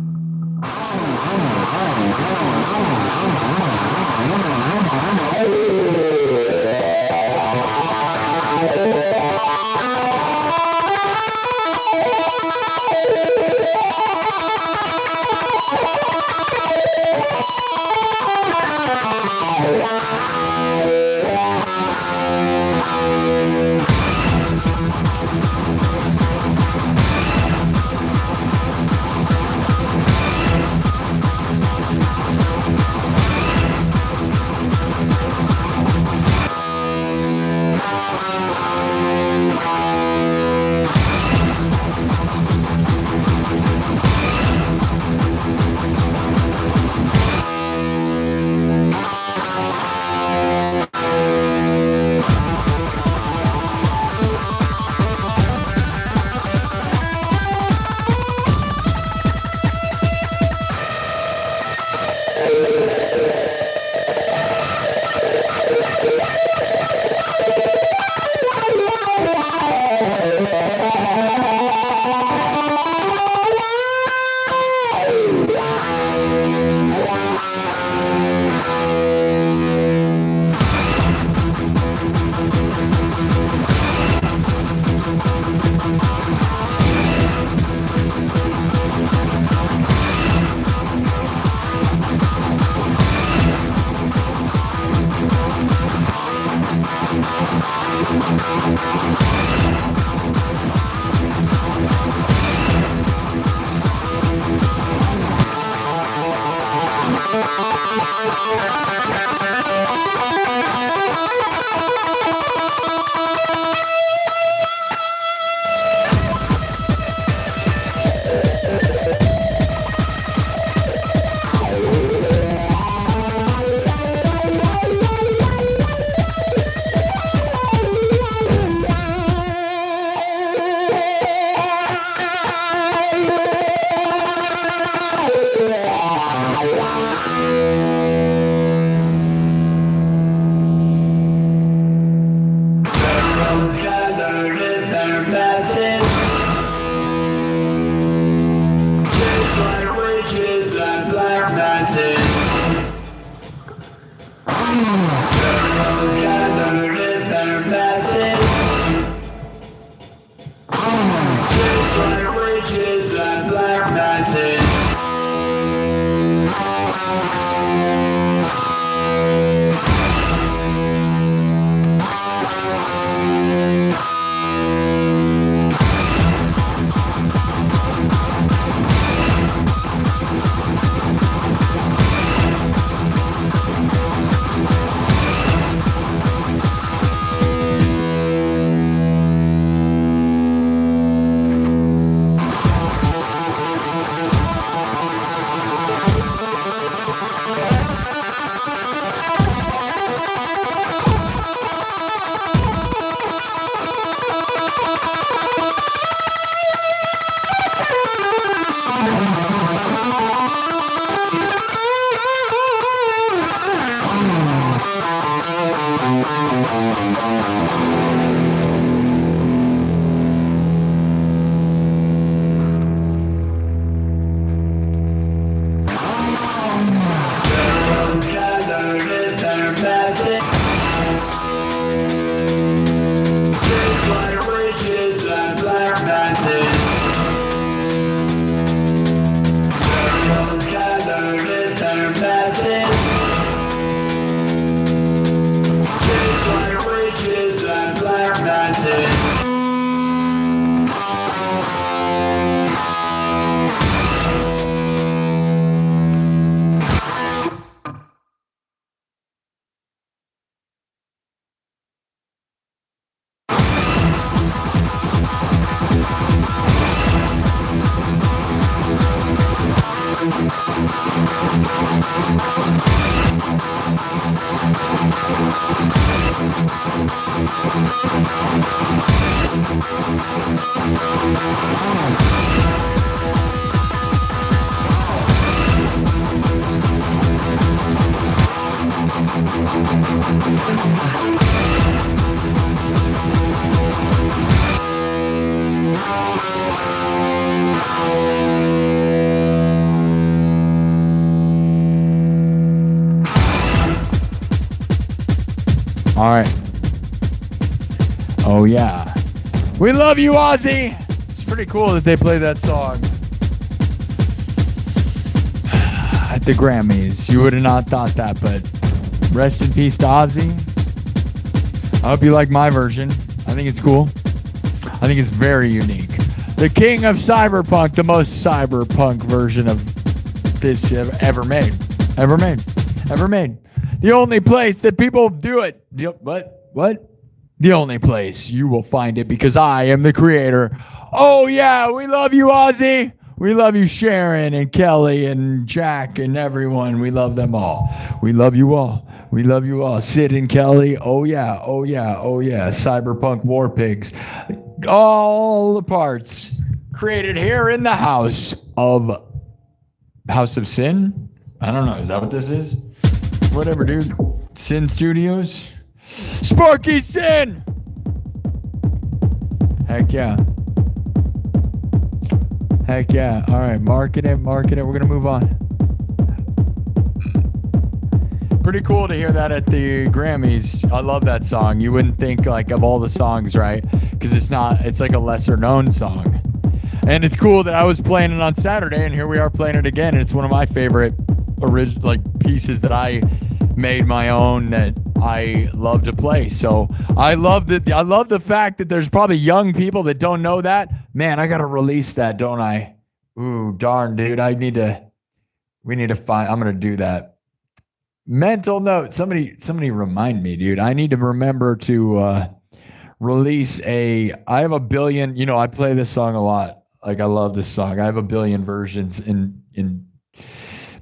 All right. Oh, yeah. We love you, Ozzy. It's pretty cool that they play that song at the Grammys. You would have not thought that, but rest in peace to Ozzy. I hope you like my version. I think it's cool. I think it's very unique. The king of cyberpunk, the most cyberpunk version of this ever made. Ever made. Ever made. The only place that people do it. What? The only place you will find it, because I am the creator. Oh yeah, we love you, Ozzy. We love you, Sharon and Kelly and Jack and everyone. We love them all. We love you all. We love you all. Sid and Kelly. Oh yeah, oh yeah, oh yeah. Cyberpunk War Pigs. All the parts created here in the House of Sin. I don't know. Is that what this is? Whatever, dude. Sin Studios. Sparky SINN. Heck yeah. Heck yeah. All right. Market it. We're going to move on. Pretty cool to hear that at the Grammys. I love that song. You wouldn't think like of all the songs, right? Because it's like a lesser known song. And it's cool that I was playing it on Saturday and here we are playing it again. And it's one of my favorite pieces that I made my own that I love to play. So I love the fact that there's probably young people that don't know that. Man, I gotta release that, don't I? Ooh, darn, dude. We need to find. I'm gonna do that. Mental note. Somebody remind me, dude. I need to remember to release I have a billion. You know, I play this song a lot. Like I love this song. I have a billion versions in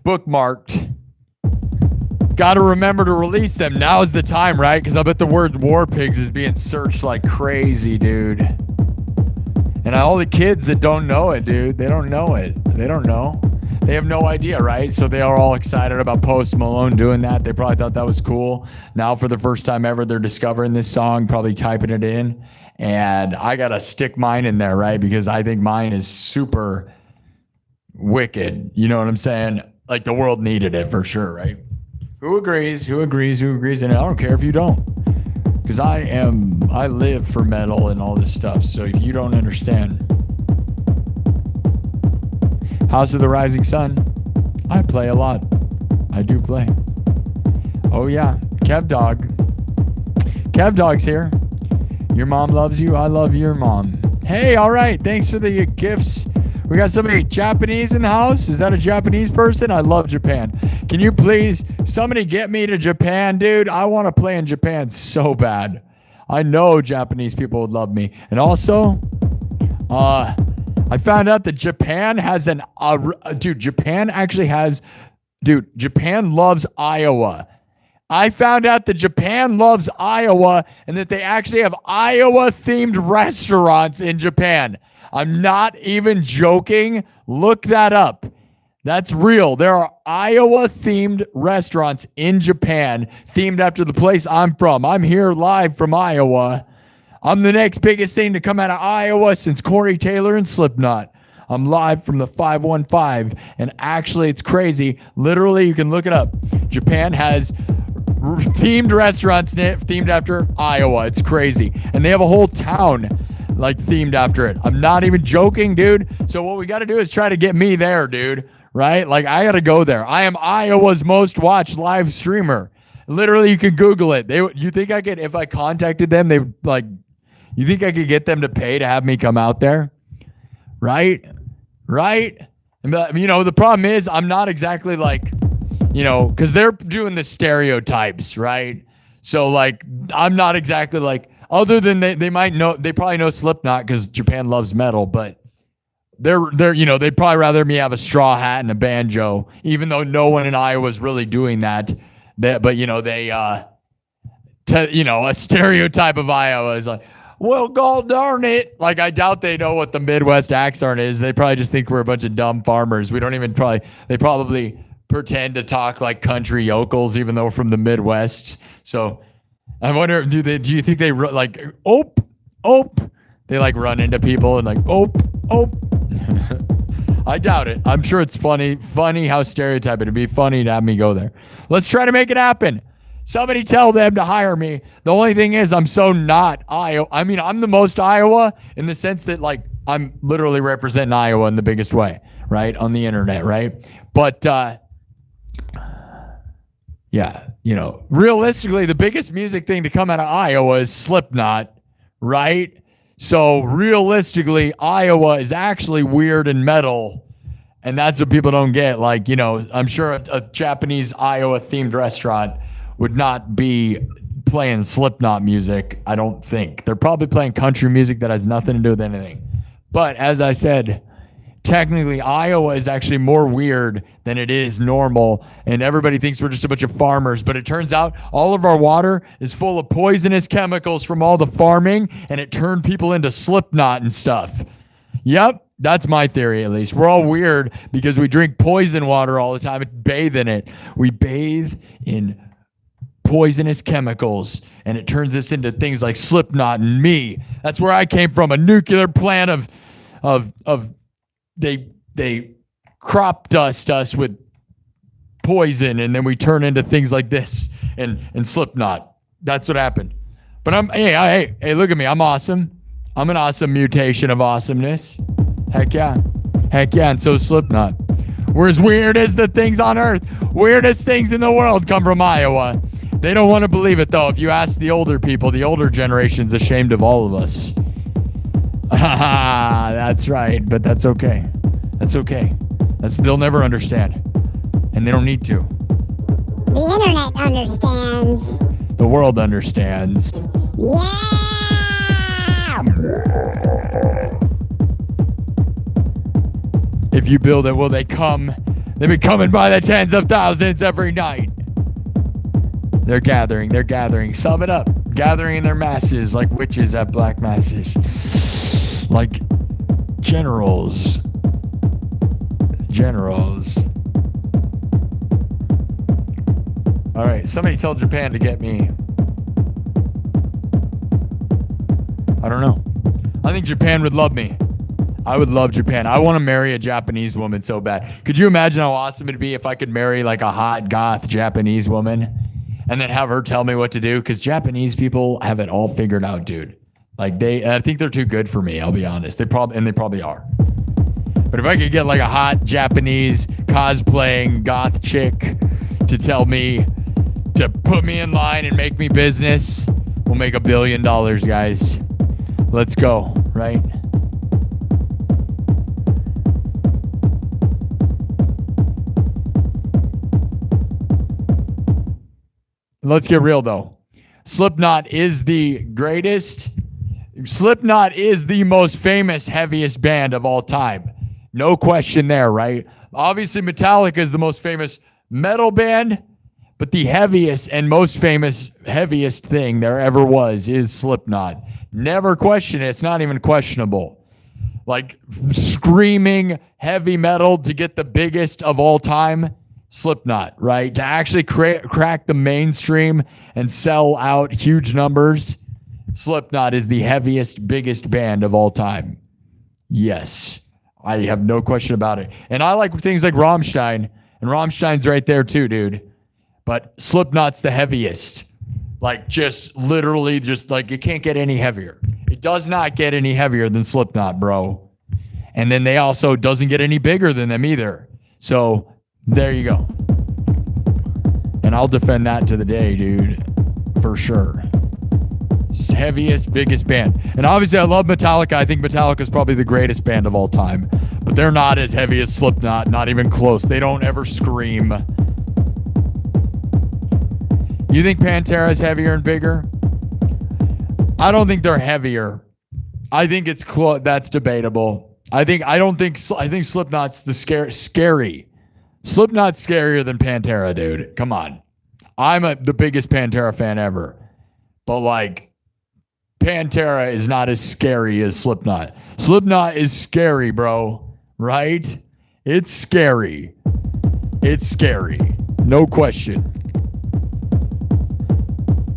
bookmarked. Got to remember to release them. Now's the time, right? Because I bet the word War Pigs is being searched like crazy, dude. And all the kids that don't know it, dude, they don't know it. They don't know. They have no idea, right? So they are all excited about Post Malone doing that. They probably thought that was cool. Now, for the first time ever, they're discovering this song, probably typing it in. And I got to stick mine in there, right? Because I think mine is super wicked. You know what I'm saying? Like the world needed it for sure, right? Who agrees? And I don't care if you don't. Because I live for metal and all this stuff. So if you don't understand. House of the Rising Sun. I play a lot. I do play. Oh yeah. Kev Dog's here. Your mom loves you. I love your mom. Hey, all right. Thanks for the gifts. We got somebody Japanese in the house. Is that a Japanese person? I love Japan. Can you please, somebody get me to Japan, dude? I want to play in Japan so bad. I know Japanese people would love me. And also, I found out that Japan has Japan loves Iowa. I found out that Japan loves Iowa and that they actually have Iowa-themed restaurants in Japan. I'm not even joking. Look that up. That's real. There are Iowa-themed restaurants in Japan themed after the place I'm from. I'm here live from Iowa. I'm the next biggest thing to come out of Iowa since Corey Taylor and Slipknot. I'm live from the 515, and actually it's crazy. Literally, you can look it up. Japan has themed restaurants themed after Iowa. It's crazy. And they have a whole town like themed after it. I'm not even joking, dude. So what we got to do is try to get me there, dude. Right? Like I got to go there. I am Iowa's most watched live streamer. Literally, you can Google it. You think I could, if I contacted them, they like, you think I could get them to pay to have me come out there? Right? And, you know, the problem is I'm not exactly like, you know, because they're doing the stereotypes, right? So like, I'm not exactly like, other than they might know, they probably know Slipknot because Japan loves metal, but they're you know, they'd probably rather me have a straw hat and a banjo, even though no one in Iowa is really doing that. But you know, you know, a stereotype of Iowa is like, well, god darn it. Like, I doubt they know what the Midwest accent is. They probably just think we're a bunch of dumb farmers. We don't even they probably pretend to talk like country yokels, even though we're from the Midwest. So I wonder, do you think they like, ope, they like run into people and like, ope. I doubt it. I'm sure it's funny how stereotyping. It'd be funny to have me go there. Let's try to make it happen. Somebody tell them to hire me. The only thing is I'm so not Iowa. I mean, I'm the most Iowa in the sense that like I'm literally representing Iowa in the biggest way, right? On the internet, right? But yeah, you know, realistically, the biggest music thing to come out of Iowa is Slipknot, right? So realistically, Iowa is actually weird and metal. And that's what people don't get. Like, you know, I'm sure a Japanese Iowa themed restaurant would not be playing Slipknot music, I don't think. They're probably playing country music that has nothing to do with anything. But as I said, technically Iowa is actually more weird than it is normal. And everybody thinks we're just a bunch of farmers. But it turns out all of our water is full of poisonous chemicals from all the farming. And it turned people into Slipknot and stuff. Yep. That's my theory, at least. We're all weird because we drink poison water all the time and bathe in it. We bathe in poisonous chemicals, and it turns us into things like Slipknot and me. That's where I came from, a nuclear plant of they crop dust us with poison, and then we turn into things like this and Slipknot. That's what happened. But hey, look at me. I'm awesome. I'm an awesome mutation of awesomeness. Heck yeah, and so Slipknot. We're as weird as the things on Earth. Weirdest things in the world come from Iowa. They don't want to believe it, though. If you ask the older people, the older generation's ashamed of all of us. That's right, but that's okay. That's okay. They'll never understand, and they don't need to. The internet understands. The world understands. Yeah! If you build it, will they come? They've been coming by the tens of thousands every night. They're gathering. Sum it up. Gathering in their masses like witches at black masses. Like generals. All right, somebody tell Japan to get me. I don't know. I think Japan would love me. I would love Japan. I want to marry a Japanese woman so bad. Could you imagine how awesome it'd be if I could marry like a hot goth Japanese woman and then have her tell me what to do? Because Japanese people have it all figured out, dude. Like I think they're too good for me. I'll be honest. They probably are. But if I could get like a hot Japanese cosplaying goth chick to tell me to put me in line and make me business, we'll make $1 billion, guys. Let's go, right? Let's get real, though. Slipknot is the greatest. Slipknot is the most famous, heaviest band of all time. No question there, right? Obviously, Metallica is the most famous metal band, but the heaviest and most famous, heaviest thing there ever was is Slipknot. Never question it. It's not even questionable. Like screaming heavy metal to get the biggest of all time, Slipknot, right? To actually crack the mainstream and sell out huge numbers, Slipknot is the heaviest, biggest band of all time. Yes, I have no question about it. And I like things like Rammstein, and Rammstein's right there too, dude. But Slipknot's the heaviest. Like just literally just like it can't get any heavier. It does not get any heavier than Slipknot, bro. And then they also doesn't get any bigger than them either. So there you go. And I'll defend that to the day, dude. For sure. Heaviest, biggest band. And obviously I love Metallica. I think Metallica is probably the greatest band of all time. But they're not as heavy as Slipknot. Not even close. They don't ever scream. You think Pantera is heavier and bigger? I don't think they're heavier. I think it's that's debatable. I think Slipknot's the scary. Slipknot's scarier than Pantera, dude. Come on. I'm the biggest Pantera fan ever. But like Pantera is not as scary as Slipknot. Slipknot is scary, bro. Right? It's scary. It's scary. No question.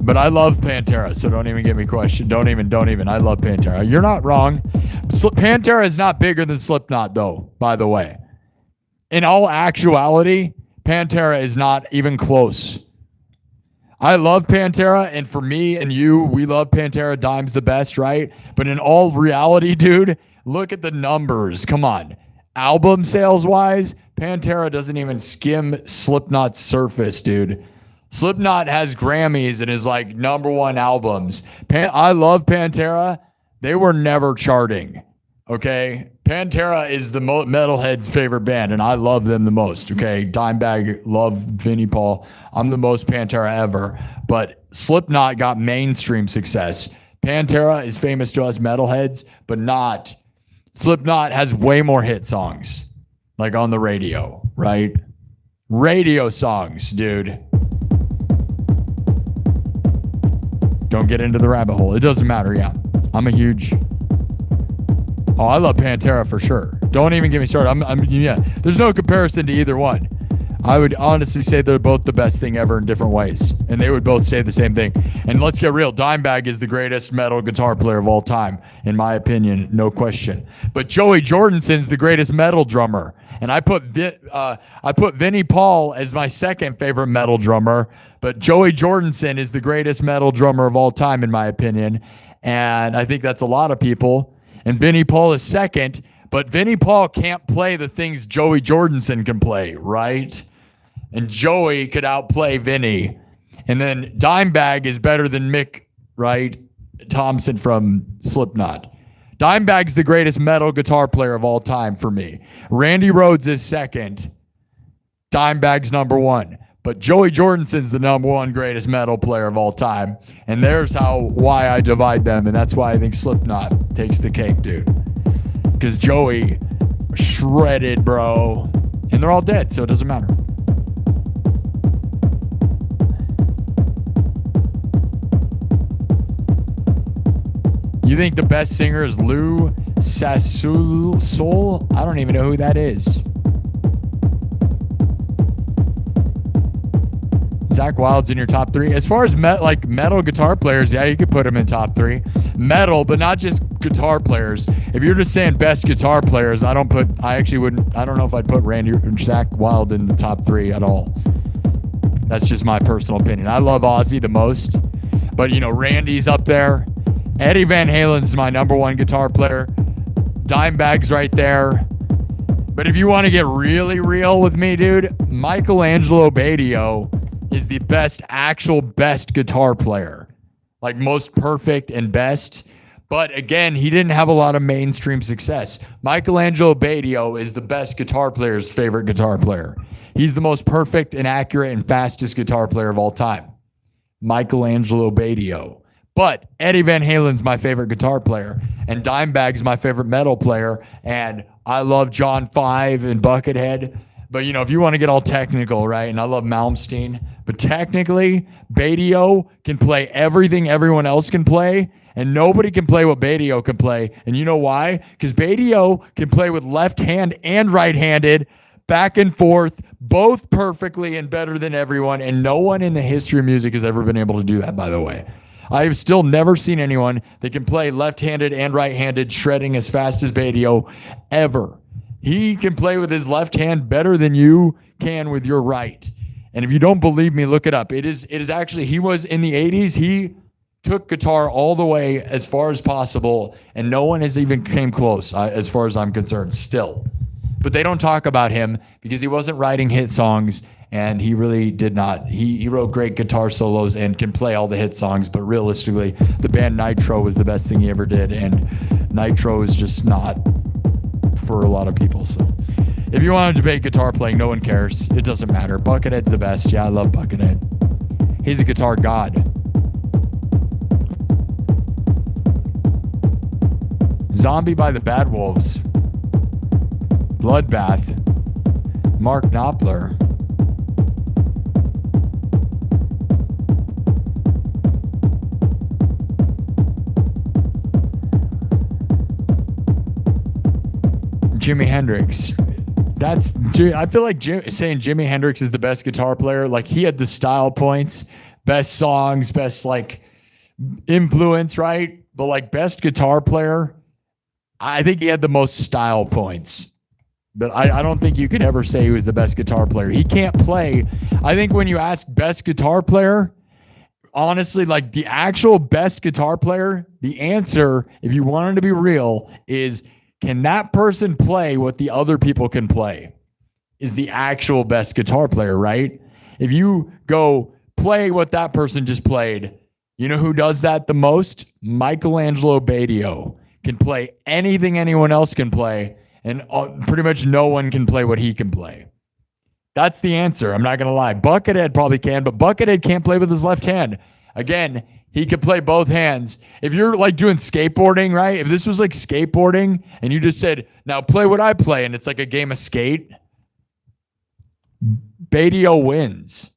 But I love Pantera, so don't even get me questioned. Don't even. I love Pantera. You're not wrong. Pantera is not bigger than Slipknot, though, by the way. In all actuality, Pantera is not even close. I love Pantera, and for me and you, we love Pantera. Dime's the best, right? But in all reality, dude, look at the numbers. Come on. Album sales wise, Pantera doesn't even skim Slipknot's surface, dude. Slipknot has Grammys and is like #1 albums. I love Pantera. They were never charting. Okay, Pantera is the metalhead's favorite band, and I love them the most. Okay, Dimebag, love Vinnie Paul. I'm the most Pantera ever, but Slipknot got mainstream success. Pantera is famous to us metalheads, but not. Slipknot has way more hit songs, like on the radio, right? Radio songs, dude. Don't get into the rabbit hole. It doesn't matter. Yeah, I'm a huge. Oh, I love Pantera for sure. Don't even get me started. Yeah. There's no comparison to either one. I would honestly say they're both the best thing ever in different ways, and they would both say the same thing. And let's get real. Dimebag is the greatest metal guitar player of all time, in my opinion, no question. But Joey Jordison's the greatest metal drummer, and I put Vinnie Paul as my second favorite metal drummer. But Joey Jordison is the greatest metal drummer of all time, in my opinion, and I think that's a lot of people. And Vinnie Paul is second, but Vinnie Paul can't play the things Joey Jordison can play, right? And Joey could outplay Vinnie. And then Dimebag is better than Mick, right? Thompson from Slipknot. Dimebag's the greatest metal guitar player of all time for me. Randy Rhoads is second. Dimebag's #1. But Joey Jordison's the #1 greatest metal player of all time. And there's why I divide them. And that's why I think Slipknot takes the cake, dude. Because Joey shredded, bro. And they're all dead, so it doesn't matter. You think the best singer is Lou Sassoul? I don't even know who that is. Zach Wild's in your top 3. As far as metal guitar players, yeah, you could put him in top 3. Metal, but not just guitar players. If you're just saying best guitar players, I don't know if I'd put Randy or Zach Wild in the top 3 at all. That's just my personal opinion. I love Ozzy the most, but Randy's up there. Eddie Van Halen's my #1 guitar player. Dimebag's right there. But if you want to get really real with me, dude, Michelangelo Badio is the best guitar player. Like most perfect and best. But again, he didn't have a lot of mainstream success. Michelangelo Badio is the best guitar player's favorite guitar player. He's the most perfect and accurate and fastest guitar player of all time. Michelangelo Badio. But Eddie Van Halen's my favorite guitar player. And Dimebag's my favorite metal player. And I love John 5 and Buckethead. But, if you want to get all technical, right? And I love Malmsteen. But technically, Badio can play everything everyone else can play. And nobody can play what Badio can play. And you know why? Because Badio can play with left hand and right-handed, back and forth, both perfectly and better than everyone. And no one in the history of music has ever been able to do that, by the way. I've still never seen anyone that can play left-handed and right-handed shredding as fast as Badio ever. He can play with his left hand better than you can with your right. And if you don't believe me, look it up. It is actually, he was in the 80s. He took guitar all the way as far as possible, and no one has even came close as far as I'm concerned still. But they don't talk about him because he wasn't writing hit songs, and he really did not. He wrote great guitar solos and can play all the hit songs, but realistically, the band Nitro was the best thing he ever did, and Nitro is just not for a lot of people. So if you want to debate guitar playing, no one cares. It doesn't matter. Buckethead's the best. Yeah, I love Buckethead. He's a guitar god. Zombie by the Bad Wolves. Bloodbath. Mark Knopfler. Jimi Hendrix. I feel like saying Jimi Hendrix is the best guitar player. Like, he had the style points, best songs, best influence, right? But best guitar player, I think he had the most style points. But I don't think you could ever say he was the best guitar player. He can't play. I think when you ask best guitar player, honestly, like the actual best guitar player, the answer, if you wanted to be real, is can that person play what the other people can play? Is the actual best guitar player, right? If you go play what that person just played, you know who does that the most? Michelangelo Badio can play anything anyone else can play, and pretty much no one can play what he can play. That's the answer. I'm not going to lie. Buckethead probably can, but Buckethead can't play with his left hand. Again, he could play both hands. If you're like doing skateboarding, right? If this was like skateboarding and you just said, now play what I play, and it's like a game of skate, Badio wins.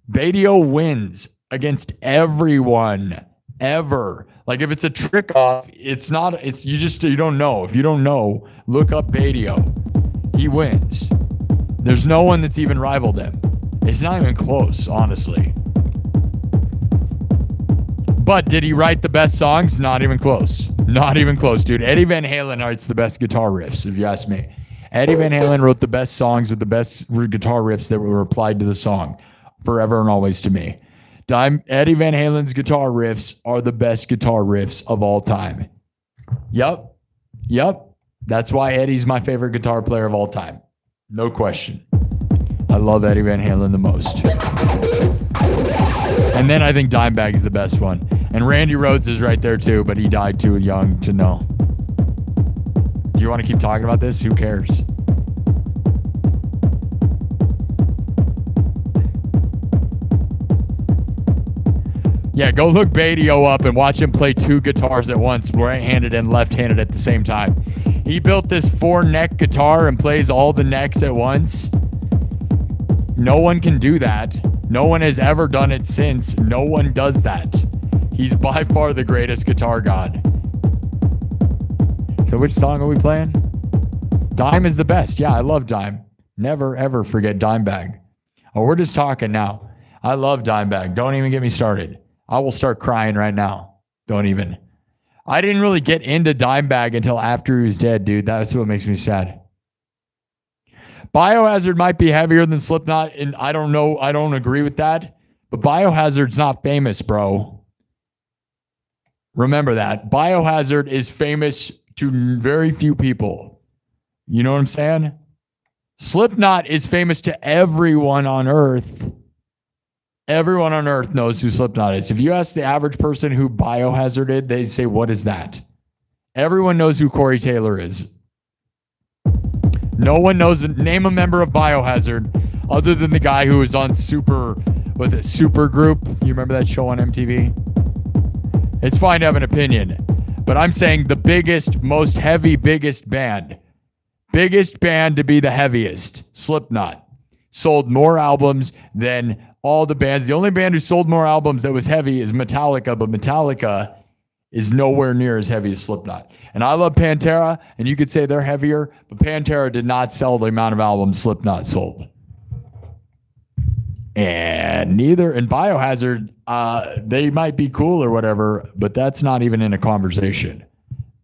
Badio wins against everyone ever. Like if it's a trick off, it's not, it's, you don't know. If you don't know, look up Badio. He wins. There's no one that's even rivaled him. It's not even close, honestly. But did he write the best songs? Not even close. Not even close, dude. Eddie Van Halen writes the best guitar riffs, if you ask me. Eddie Van Halen wrote the best songs with the best guitar riffs that were applied to the song. Forever and always to me. Eddie Van Halen's guitar riffs are the best guitar riffs of all time. Yep. That's why Eddie's my favorite guitar player of all time. No question. I love Eddie Van Halen the most. And then I think Dimebag is the best one. And Randy Rhoads is right there too, but he died too young to know. Do you want to keep talking about this? Who cares? Yeah, go look Badio up and watch him play two guitars at once, right-handed and left-handed at the same time. He built this 4-neck guitar and plays all the necks at once. No one can do that. No one has ever done it since. No one does that. He's by far the greatest guitar god. So which song are we playing? Dime is the best. Yeah, I love Dime. Never, ever forget Dimebag. Oh, we're just talking now. I love Dimebag. Don't even get me started. I will start crying right now. Don't even. I didn't really get into Dimebag until after he was dead, dude. That's what makes me sad. Biohazard might be heavier than Slipknot, and I don't know. I don't agree with that. But Biohazard's not famous, bro. Remember that. Biohazard is famous to very few people. You know what I'm saying? Slipknot is famous to everyone on Earth. Everyone on Earth knows who Slipknot is. If you ask the average person who Biohazarded, they say, what is that? Everyone knows who Corey Taylor is. No one knows. Name a member of Biohazard other than the guy who was on Super Group. You remember that show on MTV? It's fine to have an opinion, but I'm saying the biggest, most heavy, biggest band to be the heaviest, Slipknot, sold more albums than all the bands. The only band who sold more albums that was heavy is Metallica, but Metallica is nowhere near as heavy as Slipknot. And I love Pantera, and you could say they're heavier, but Pantera did not sell the amount of albums Slipknot sold. And Biohazard, they might be cool or whatever, but that's not even in a conversation.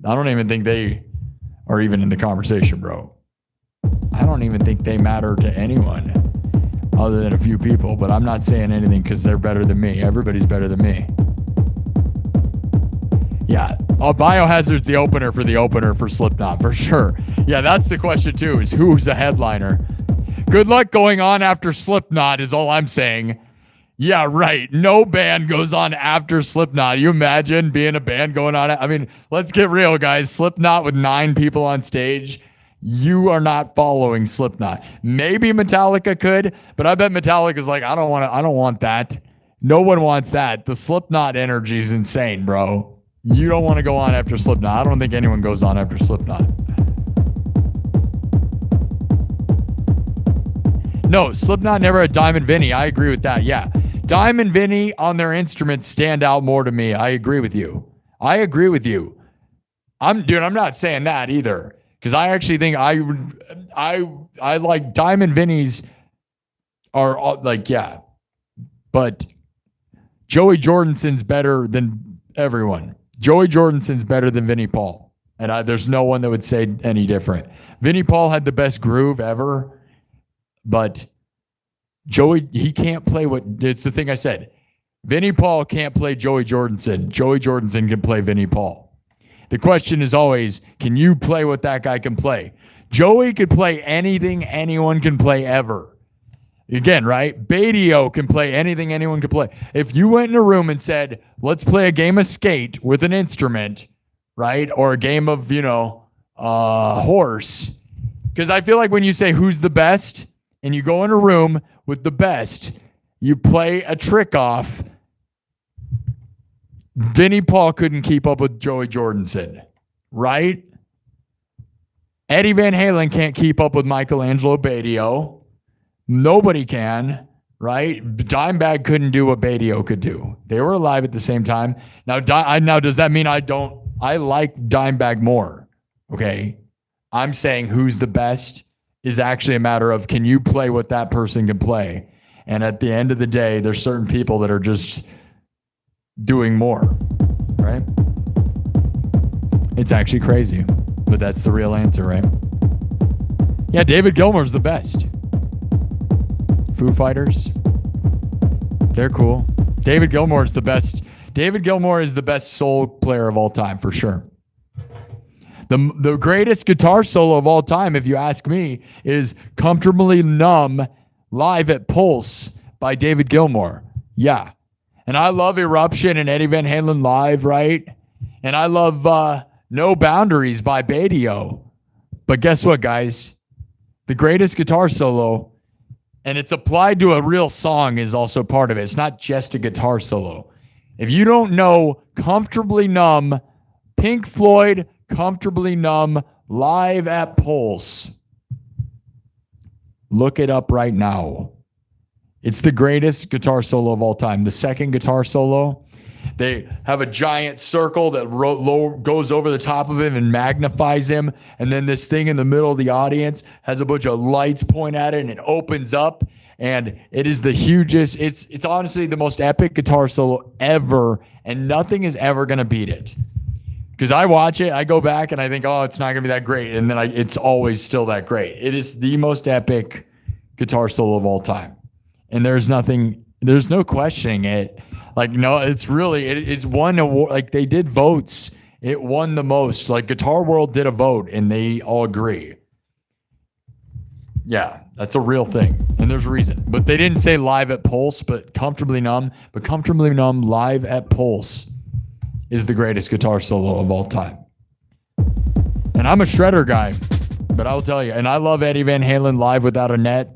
I don't even think they are even in the conversation, bro. I don't even think they matter to anyone other than a few people, but I'm not saying anything because they're better than me. Everybody's better than me. Yeah, Biohazard's the opener for Slipknot, for sure. Yeah, that's the question too, is who's the headliner? Good luck going on after Slipknot is all I'm saying. Yeah, right. No band goes on after Slipknot. You imagine being a band going on? I mean, let's get real, guys. Slipknot with 9 people on stage. You are not following Slipknot. Maybe Metallica could, but I bet Metallica's like, I don't want that. No one wants that. The Slipknot energy is insane, bro. You don't want to go on after Slipknot. I don't think anyone goes on after Slipknot. No, Slipknot never had Dime and Vinny. I agree with that. Yeah. Dime and Vinny on their instruments stand out more to me. I agree with you. I'm not saying that either. Because I actually think I like Dime and Vinny's are like, yeah. But Joey Jordison's better than everyone. Joey Jordison's better than Vinnie Paul. And there's no one that would say any different. Vinnie Paul had the best groove ever. But Joey, he can't play it's the thing I said. Vinnie Paul can't play Joey Jordison. Joey Jordison can play Vinnie Paul. The question is always, can you play what that guy can play? Joey could play anything anyone can play ever. Again, right? Badio can play anything anyone can play. If you went in a room and said, let's play a game of skate with an instrument, right? Or a game of, horse. Because I feel like when you say who's the best and you go in a room with the best, you play a trick off. Vinnie Paul couldn't keep up with Joey Jordison, right? Eddie Van Halen can't keep up with Michelangelo Badio. Nobody can, right? Dimebag couldn't do what Badio could do. They were alive at the same time. Now, does that mean I like Dimebag more? Okay. I'm saying who's the best is actually a matter of, can you play what that person can play? And at the end of the day, there's certain people that are just doing more, right? It's actually crazy, but that's the real answer, right? Yeah, David Gilmour's the best. Foo Fighters, they're cool. David Gilmour is the best. David Gilmour is the best soul player of all time, for sure. The greatest guitar solo of all time, if you ask me, is Comfortably Numb live at Pulse by David Gilmour. Yeah. And I love Eruption and Eddie Van Halen live, right? And I love No Boundaries by Badio. But guess what, guys? The greatest guitar solo, and it's applied to a real song, is also part of it. It's not just a guitar solo. If you don't know Comfortably Numb, Pink Floyd, Comfortably Numb, live at Pulse, look it up right now. It's the greatest guitar solo of all time. The second guitar solo, they have a giant circle that goes over the top of him and magnifies him. And then this thing in the middle of the audience has a bunch of lights point at it, and it opens up. And it is the hugest. It's honestly the most epic guitar solo ever. And nothing is ever going to beat it. Because I watch it, I go back and I think, oh, it's not going to be that great. And then it's always still that great. It is the most epic guitar solo of all time. And there's no questioning it. Like, no, it's really, it's won award. Like, they did votes. It won the most. Like, Guitar World did a vote and they all agree. Yeah, that's a real thing. And there's a reason. But they didn't say live at Pulse, but Comfortably Numb. But Comfortably Numb live at Pulse is the greatest guitar solo of all time. And I'm a shredder guy, but I'll tell you, and I love Eddie Van Halen live without a net,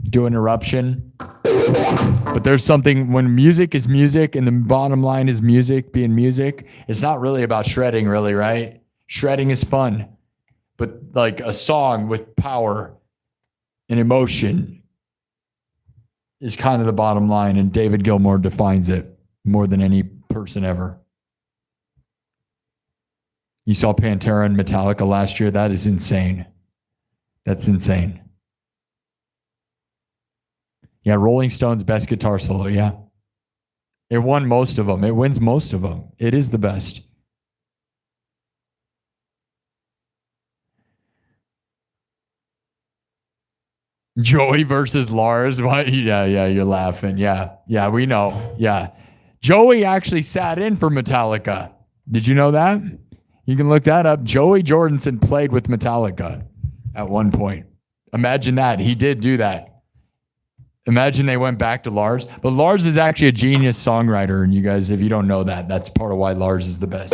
doing Eruption. But there's something, when music is music and the bottom line is music being music, it's not really about shredding, really, right? Shredding is fun. But like a song with power and emotion is kind of the bottom line, and David Gilmour defines it more than any person ever. You saw Pantera and Metallica last year. That is insane. That's insane. Yeah, Rolling Stones' best guitar solo, yeah. It won most of them. It wins most of them. It is the best. Joey versus Lars. What? Yeah, you're laughing. Yeah, we know. Yeah. Joey actually sat in for Metallica. Did you know that? You can look that up. Joey Jordison played with Metallica at one point. Imagine that. He did do that. Imagine they went back to Lars. But Lars is actually a genius songwriter. And you guys, if you don't know that, that's part of why Lars is the best.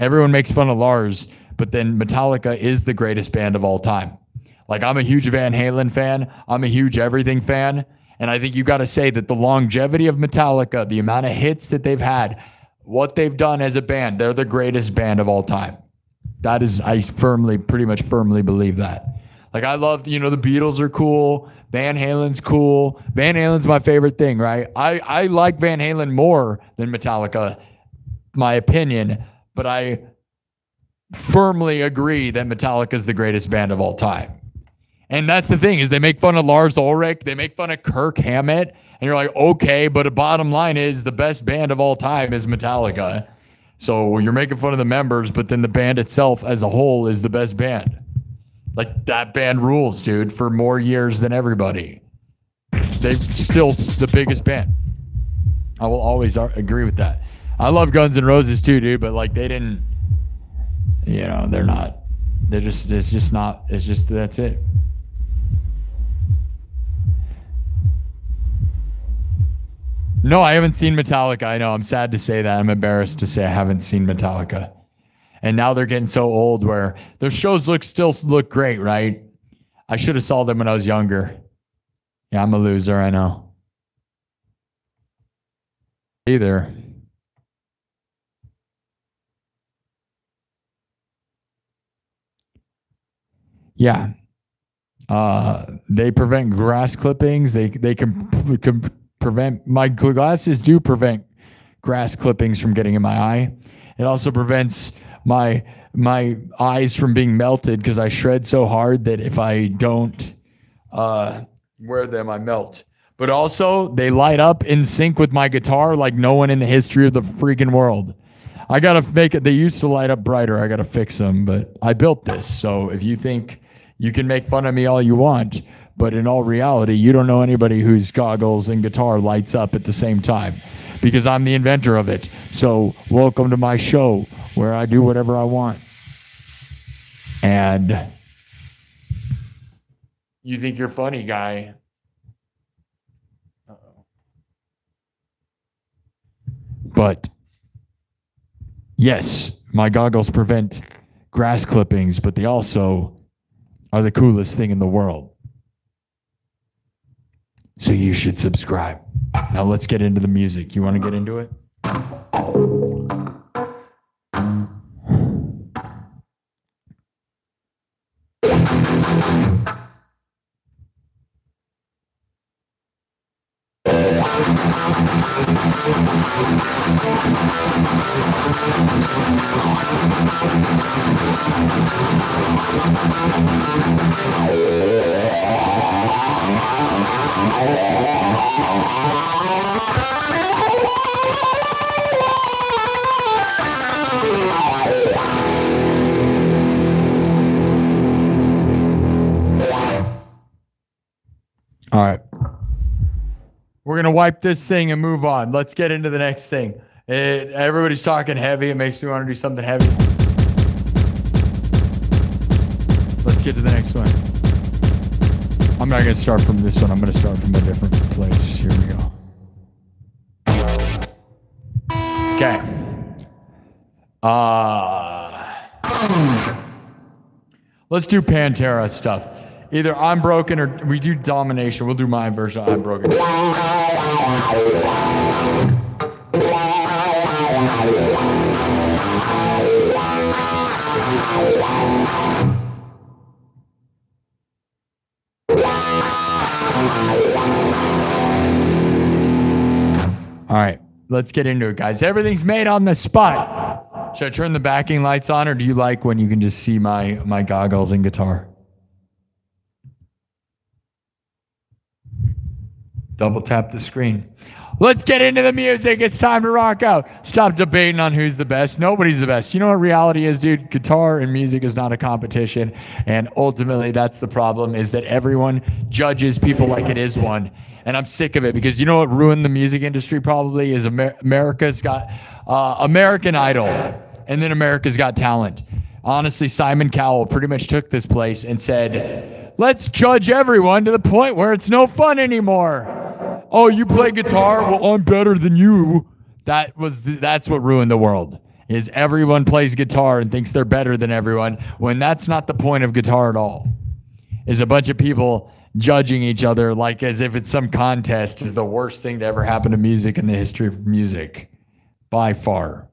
Everyone makes fun of Lars, but then Metallica is the greatest band of all time. Like, I'm a huge Van Halen fan. I'm a huge everything fan. And I think you got to say that the longevity of Metallica, the amount of hits that they've had, what they've done as a band, they're the greatest band of all time. That is, I pretty much firmly believe that. Like, I love, the Beatles are cool. Van Halen's cool. Van Halen's my favorite thing, right? I like Van Halen more than Metallica, my opinion, but I firmly agree that Metallica is the greatest band of all time. And that's the thing, is they make fun of Lars Ulrich, they make fun of Kirk Hammett, and you're like, okay, but the bottom line is the best band of all time is Metallica. So you're making fun of the members, but then the band itself as a whole is the best band. Like, that band rules, dude, for more years than everybody. They're still the biggest band. I will always agree with that. I love Guns N' Roses too, dude, but like they didn't, you know, they're not. They're just, it's just not, it's just, that's it. No, I haven't seen Metallica. I know, I'm sad to say that. I'm embarrassed to say I haven't seen Metallica. And now they're getting so old where their shows still look great, right? I should have saw them when I was younger. Yeah, I'm a loser, I know. Either. Yeah. They prevent grass clippings. They can prevent, my glasses do prevent grass clippings from getting in my eye. It also prevents my eyes from being melted because I shred so hard that if I don't wear them, I melt. But also, they light up in sync with my guitar like no one in the history of the freaking world. I gotta make it. They used to light up brighter. I gotta fix them, but I built this. So if you think you can make fun of me all you want, but in all reality, you don't know anybody whose goggles and guitar lights up at the same time, because I'm the inventor of it. So welcome to my show where I do whatever I want. And you think you're funny, guy. Uh-oh. But yes, my goggles prevent grass clippings, but they also are the coolest thing in the world. So you should subscribe. Now let's get into the music. You want to get into it? All right. We're going to wipe this thing and move on. Let's get into the next thing. Everybody's talking heavy. It makes me want to do something heavy. Let's get to the next one. I'm not going to start from this one. I'm going to start from a different place. Here we go. Okay. Let's do Pantera stuff. Either I'm broken or we do domination. We'll do my version of I'm broken. All right, let's get into it, guys. Everything's made on the spot. Should I turn the backing lights on, or do you like when you can just see my goggles and guitar? Double tap the screen. Let's get into the music. It's time to rock out. Stop debating on who's the best. Nobody's the best. You know what reality is, dude? Guitar and music is not a competition. And ultimately, that's the problem, is that everyone judges people like it is one. And I'm sick of it, because you know what ruined the music industry probably is America's got American Idol, and then America's Got Talent. Honestly, Simon Cowell pretty much took this place and said, let's judge everyone to the point where it's no fun anymore. Oh, you play guitar? Well, I'm better than you. That's what ruined the world, is everyone plays guitar and thinks they're better than everyone, when that's not the point of guitar at all. Is a bunch of people judging each other like as if it's some contest is the worst thing to ever happen to music in the history of music. By far.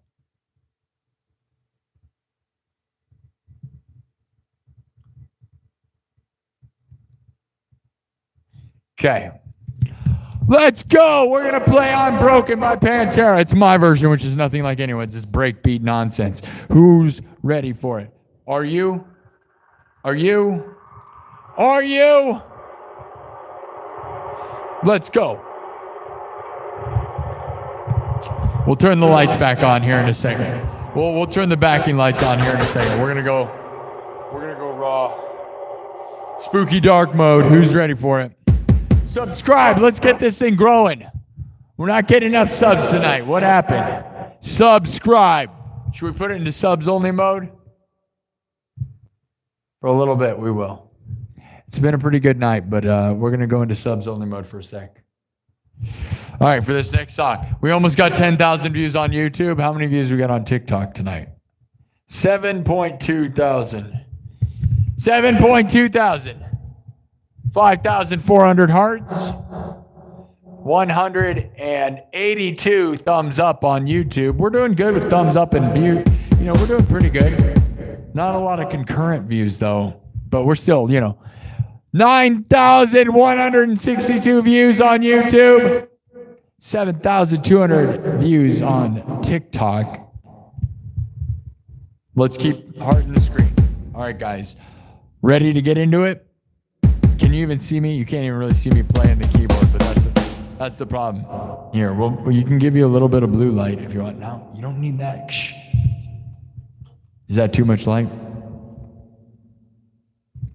Okay. Let's go. We're going to play I'm Broken by Pantera. It's my version, which is nothing like anyone's. It's breakbeat nonsense. Who's ready for it? Are you? Are you? Are you? Let's go. We'll turn the lights back on here in a second. We'll turn the backing lights on here in a second. We're gonna go raw. Spooky dark mode. Who's ready for it? Subscribe. Let's get this thing growing. We're not getting enough subs tonight. What happened? Subscribe. Should we put it into subs only mode? For a little bit, we will. It's been a pretty good night, but we're going to go into subs only mode for a sec. All right, for this next song. We almost got 10,000 views on YouTube. How many views we got on TikTok tonight? 7.2 thousand. 7.2 thousand. 5,400 hearts. 182 thumbs up on YouTube. We're doing good with thumbs up and view. You know, we're doing pretty good. Not a lot of concurrent views though, but we're still, 9,162 views on YouTube. 7,200 views on TikTok. Let's keep heart in the screen. All right, guys. Ready to get into it? Can you even see me? You can't even really see me playing the keyboard, but that's the problem. Here, well, you can give you a little bit of blue light if you want. No, you don't need that. Shh. Is that too much light?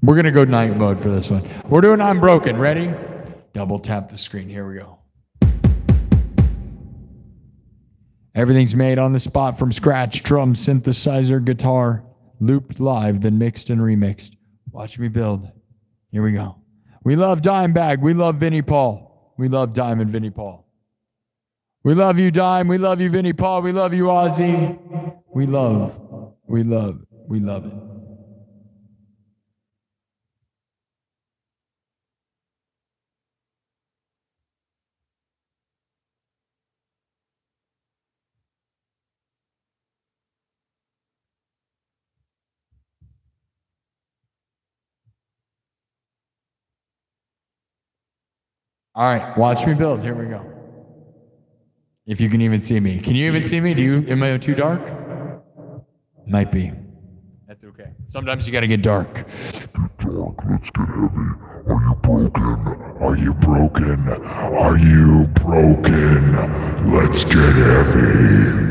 We're going to go night mode for this one. We're doing I'm Broken. Ready? Double tap the screen. Here we go. Everything's made on the spot from scratch. Drum, synthesizer, guitar. Looped live, then mixed and remixed. Watch me build. Here we go. We love Dimebag. We love Vinnie Paul. We love Dime and Vinnie Paul. We love you, Dime. We love you, Vinnie Paul. We love you, Ozzy. We love it. All right, watch me build. Here we go. If you can even see me. Can you even see me? Am I too dark? Might be. That's okay. Sometimes you gotta get dark. Dark, let's get heavy. Are you broken? Are you broken? Let's get heavy.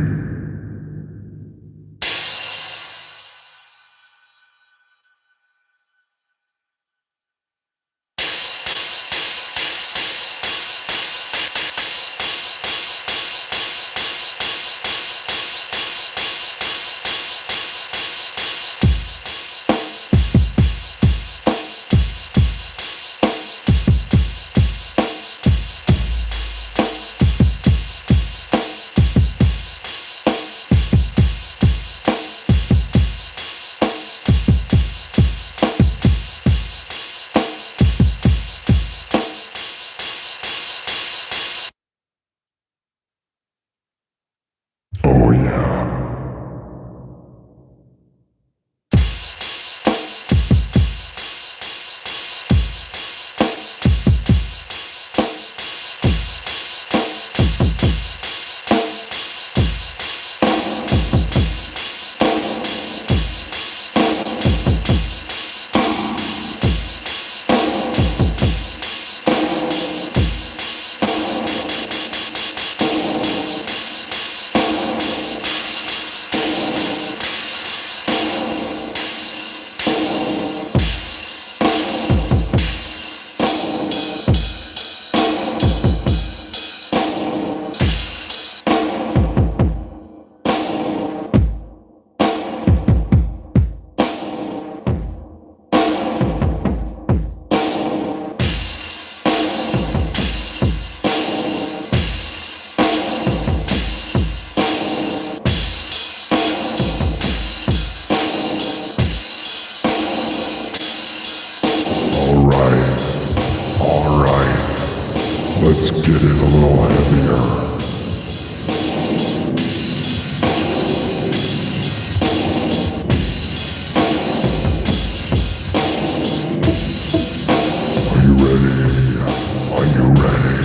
Oh yeah. Let's get it a little heavier. Are you ready? Are you ready?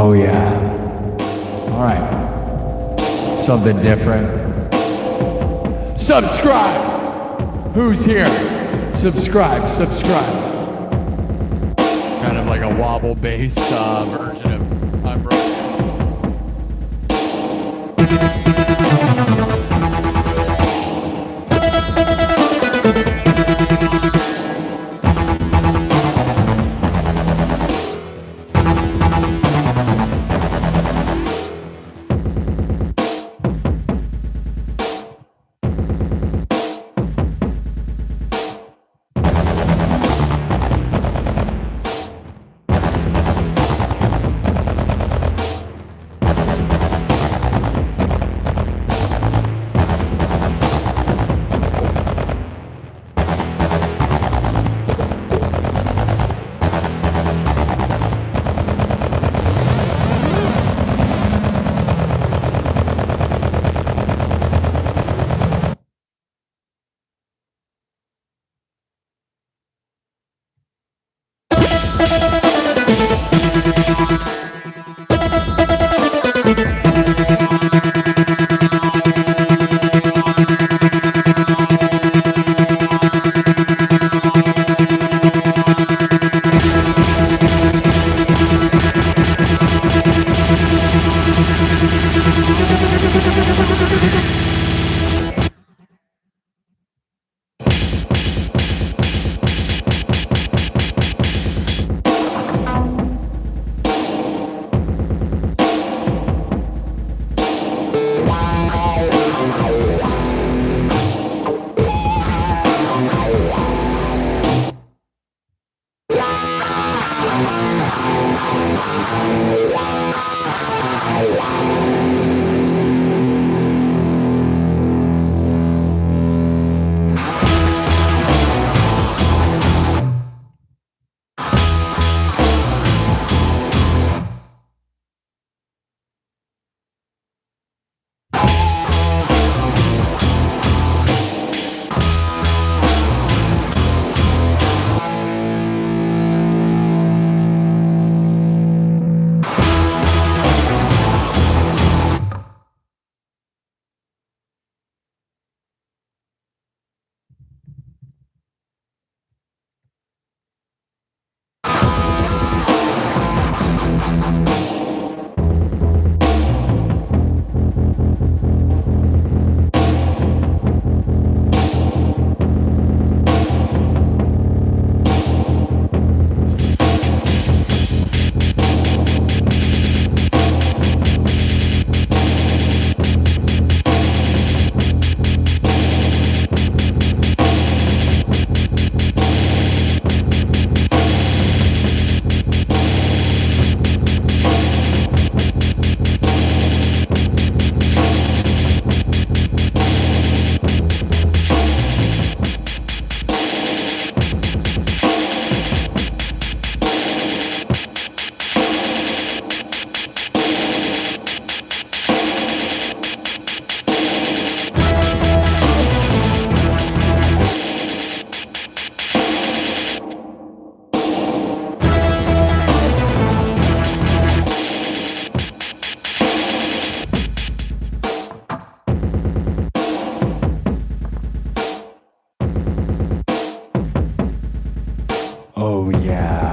Oh yeah. All right. Something different. Subscribe. Who's here? Subscribe. Kind of like a wobble bass version of IMPROV. Oh yeah.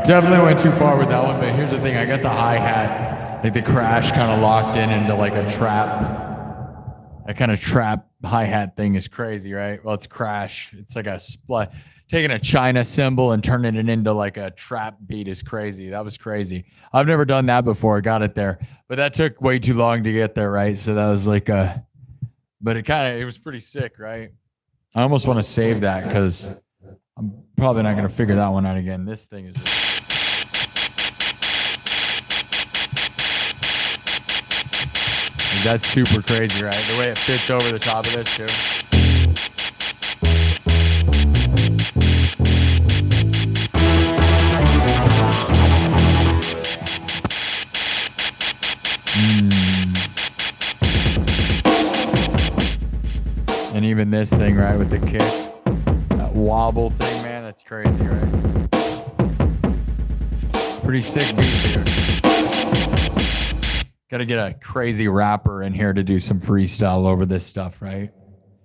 Definitely went too far with that one, but here's the thing. I got the hi-hat, like the crash kind of locked into like a trap. That kind of trap hi-hat thing is crazy, right? Well, it's crash. It's like a split. Taking a China cymbal and turning it into like a trap beat is crazy. That was crazy. I've never done that before. I got it there, but that took way too long to get there, right? So that was like but it was pretty sick, right? I almost want to save that because I'm probably not going to figure that one out again. This thing is just... That's super crazy, right? The way it fits over the top of this, too. And even this thing, right, with the kick. That wobble thing, man, that's crazy, right? Pretty sick beat, dude. Got to get a crazy rapper in here to do some freestyle over this stuff, right?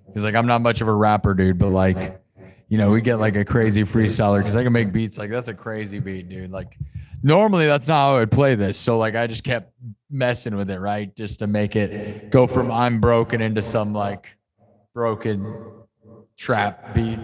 Because like I'm not much of a rapper, dude, but like, you know, we get like a crazy freestyler because I can make beats like that's a crazy beat, dude. Like normally that's not how I would play this, so like I just kept messing with it, right, just to make it go from I'm broken into some like broken trap beat.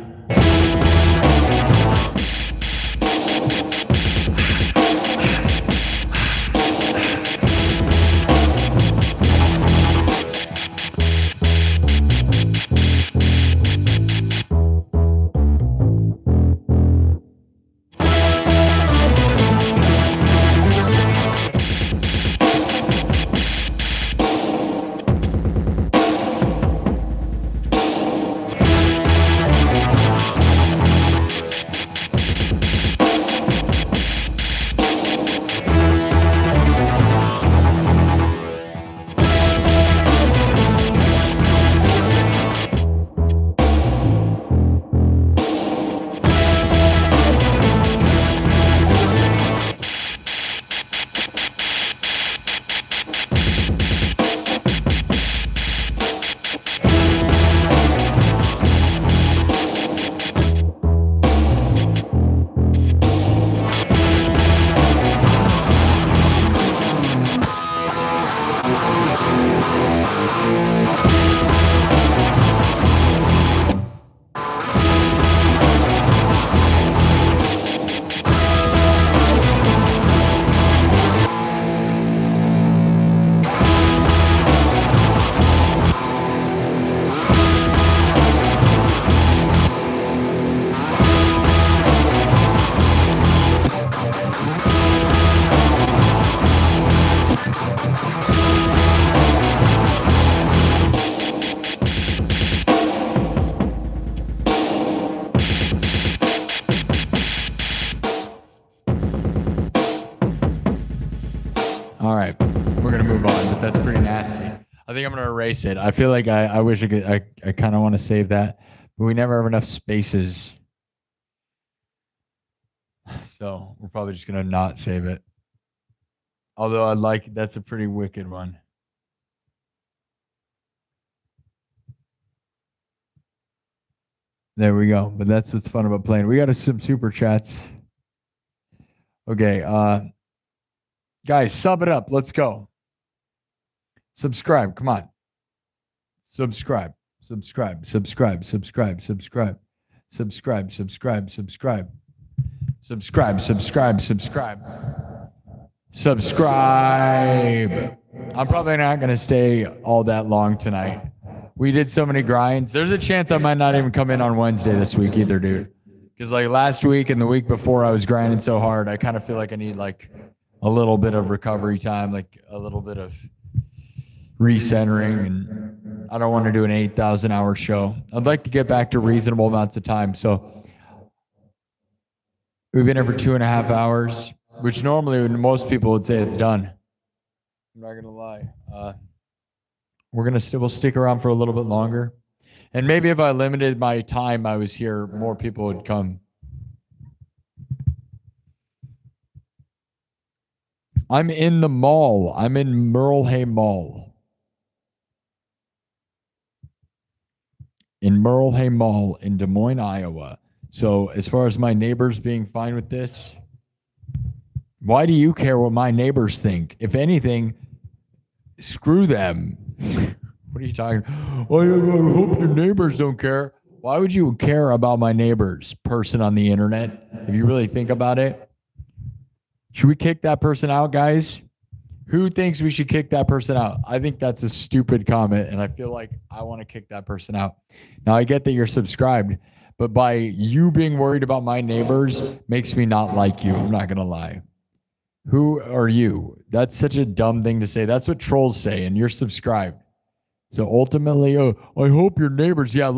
All right, we're gonna move on, but that's pretty nasty. I think I'm gonna erase it. I feel like I wish I could. I kind of want to save that, but we never have enough spaces. So we're probably just gonna not save it. Although that's a pretty wicked one. There we go. But that's what's fun about playing. We got some super chats. Okay, guys, sub it up. Let's go. Subscribe. Come on. Subscribe. Subscribe. Subscribe. Subscribe. Subscribe. Subscribe. Subscribe. Subscribe. Subscribe. Subscribe. Subscribe. Subscribe. I'm probably not going to stay all that long tonight. We did so many grinds. There's a chance I might not even come in on Wednesday this week either, dude. Because like last week and the week before I was grinding so hard, I kind of feel like I need like a little bit of recovery time, like a little bit of recentering. And I don't want to do an 8,000 hour show. I'd like to get back to reasonable amounts of time. So we've been here for 2.5 hours, which normally most people would say it's done. I'm not gonna lie. We'll stick around for a little bit longer, and maybe if I limited my time I was here, more people would come. I'm in the mall. I'm in Merle Mall. In Merle Mall in Des Moines, Iowa. So as far as my neighbors being fine with this, why do you care what my neighbors think? If anything, screw them. What are you talking? Oh, I hope your neighbors don't care. Why would you care about my neighbors, person on the internet? If you really think about it, should we kick that person out, guys? Who thinks we should kick that person out? I think that's a stupid comment, and I feel like I want to kick that person out. Now, I get that you're subscribed, but by you being worried about my neighbors makes me not like you. I'm not going to lie. Who are you? That's such a dumb thing to say. That's what trolls say, and you're subscribed. So ultimately, I hope your neighbors, we're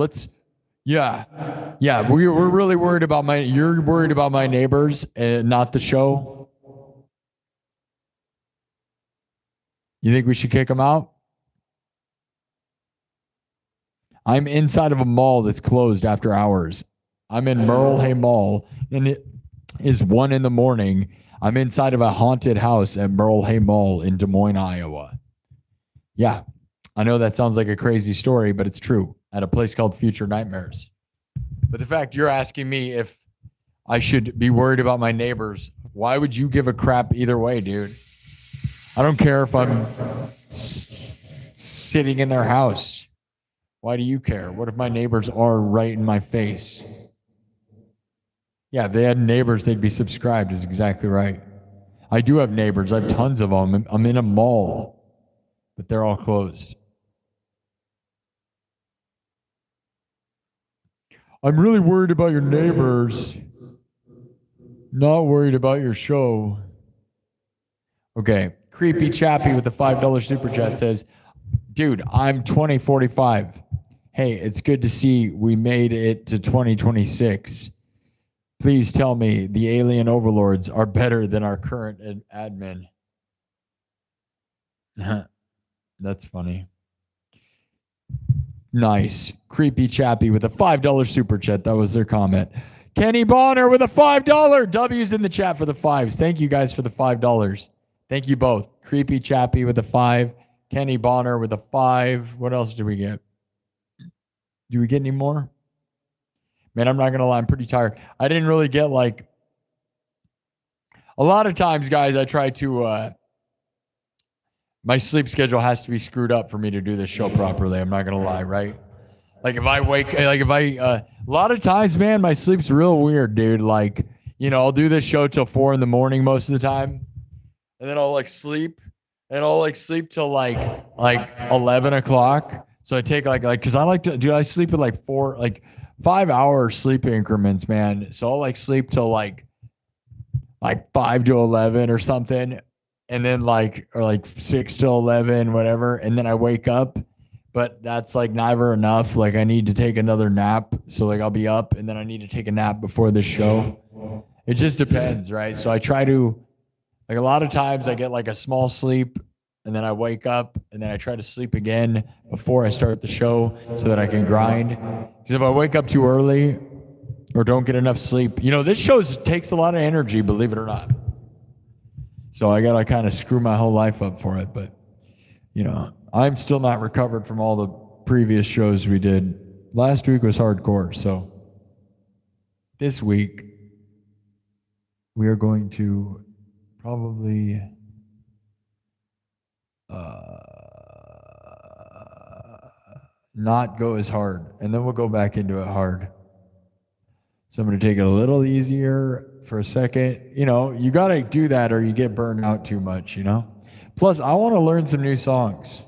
really worried about you're worried about my neighbors and not the show. You think we should kick them out? I'm inside of a mall that's closed after hours. I'm in Merle Mall, and it is 1 a.m. I'm inside of a haunted house at Merle Mall in Des Moines, Iowa. Yeah, I know that sounds like a crazy story, but it's true. At a place called Future Nightmares. But the fact you're asking me if I should be worried about my neighbors, why would you give a crap either way, dude? I don't care if I'm sitting in their house. Why do you care? What if my neighbors are right in my face? Yeah, if they had neighbors, they'd be subscribed, is exactly right. I do have neighbors. I have tons of them. I'm in a mall, but they're all closed. I'm really worried about your neighbors. Not worried about your show. Okay. Creepy Chappy with the $5 super chat says, dude, I'm 2045. Hey, it's good to see we made it to 2026. Please tell me the alien overlords are better than our current admin. That's funny. Nice. Creepy Chappy with a $5 super chat. That was their comment. Kenny Bonner with a $5. W's in the chat for the fives. Thank you guys for the $5. Thank you both. Creepy Chappy with a 5. Kenny Bonner with a 5. What else do we get? Do we get any more? Man, I'm not going to lie. I'm pretty tired. I didn't really get like... A lot of times, guys, I try to... my sleep schedule has to be screwed up for me to do this show properly. I'm not going to lie, right? Like if I a lot of times, man, my sleep's real weird, dude. Like, I'll do this show till 4 a.m. most of the time. And then I'll sleep till like 11 o'clock. So I take cause I sleep at 5 hour sleep increments, man. So I'll sleep till like 5 to 11 or something. And then or 6 to 11, whatever. And then I wake up, but that's never enough. I need to take another nap. So I'll be up and then I need to take a nap before the show. It just depends, right? So I try to, a lot of times I get a small sleep and then I wake up and then I try to sleep again before I start the show so that I can grind. Because if I wake up too early or don't get enough sleep, this show takes a lot of energy, believe it or not. So I got to kind of screw my whole life up for it. But, I'm still not recovered from all the previous shows we did. Last week was hardcore. So this week we are going to probably not go as hard. And then we'll go back into it hard. So I'm going to take it a little easier for a second. You got to do that or you get burned out too much, Plus, I want to learn some new songs.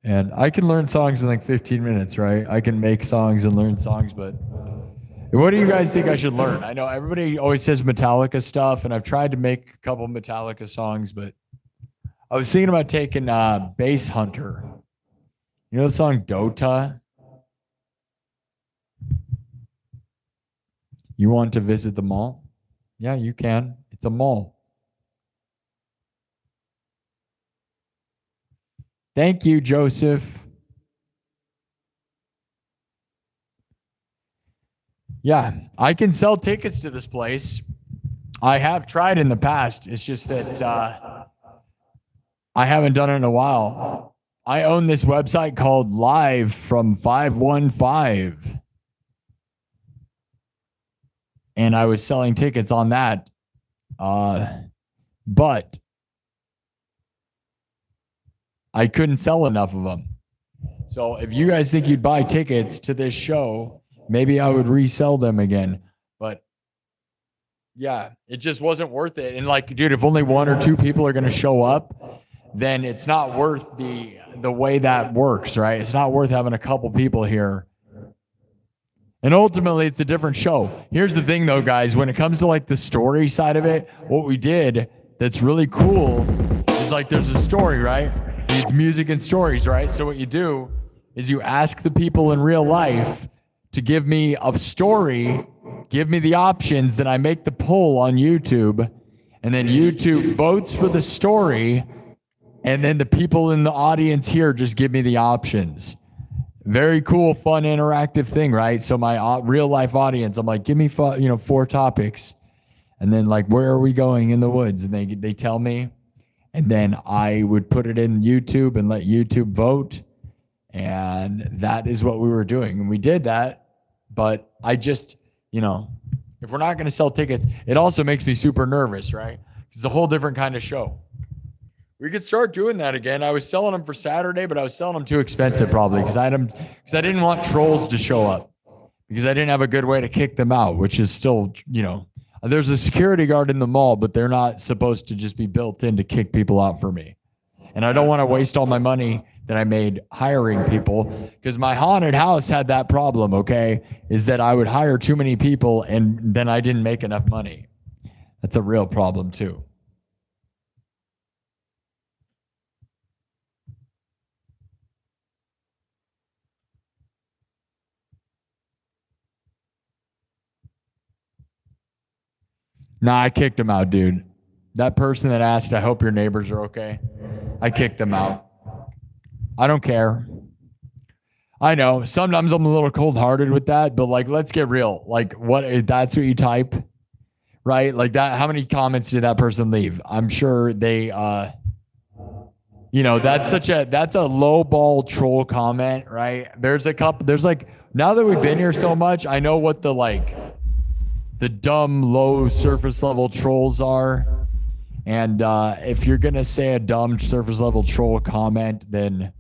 And I can learn songs in 15 minutes, right? I can make songs and learn songs, but what do you guys think I should learn? I know everybody always says Metallica stuff, and I've tried to make a couple Metallica songs, but I was thinking about taking Bass Hunter. You know the song Dota? You want to visit the mall? Yeah, you can. It's a mall. Thank you, Joseph. Yeah, I can sell tickets to this place. I have tried in the past. It's just that I haven't done it in a while. I own this website called Live from 515. And I was selling tickets on that. But I couldn't sell enough of them. So if you guys think you'd buy tickets to this show, maybe I would resell them again. But yeah, it just wasn't worth it. And like, dude, if only 1 or 2 people are going to show up, then it's not worth the way that works, right? It's not worth having a couple people here. And ultimately, it's a different show. Here's the thing, though, guys. When it comes to like the story side of it, what we did that's really cool is like there's a story, right? It's music and stories, right? So what you do is you ask the people in real life to give me a story, give me the options, then I make the poll on YouTube, and then YouTube votes for the story, and then the people in the audience here just give me the options. Very cool, fun, interactive thing, right? So my real life audience, I'm like, give me 4 topics, and then like, where are we going in the woods? And they tell me, and then I would put it in YouTube and let YouTube vote, and that is what we were doing, and we did that. But I just, if we're not going to sell tickets, it also makes me super nervous, right? It's a whole different kind of show. We could start doing that again. I was selling them for Saturday, but I was selling them too expensive probably because I didn't want trolls to show up because I didn't have a good way to kick them out, which is still, there's a security guard in the mall, but they're not supposed to just be built in to kick people out for me. And I don't want to waste all my money that I made hiring people because my haunted house had that problem, okay, is that I would hire too many people and then I didn't make enough money. That's a real problem too. Nah, I kicked him out, dude. That person that asked, I hope your neighbors are okay. I kicked them out. I don't care. I know sometimes I'm a little cold-hearted with that, but like, let's get real. Like, what? That's what you type, right? Like that. How many comments did that person leave? I'm sure they, that's a low ball troll comment, right? There's like, now that we've been here so much, I know what the dumb low surface level trolls are. And if you're going to say a dumb surface level troll comment, then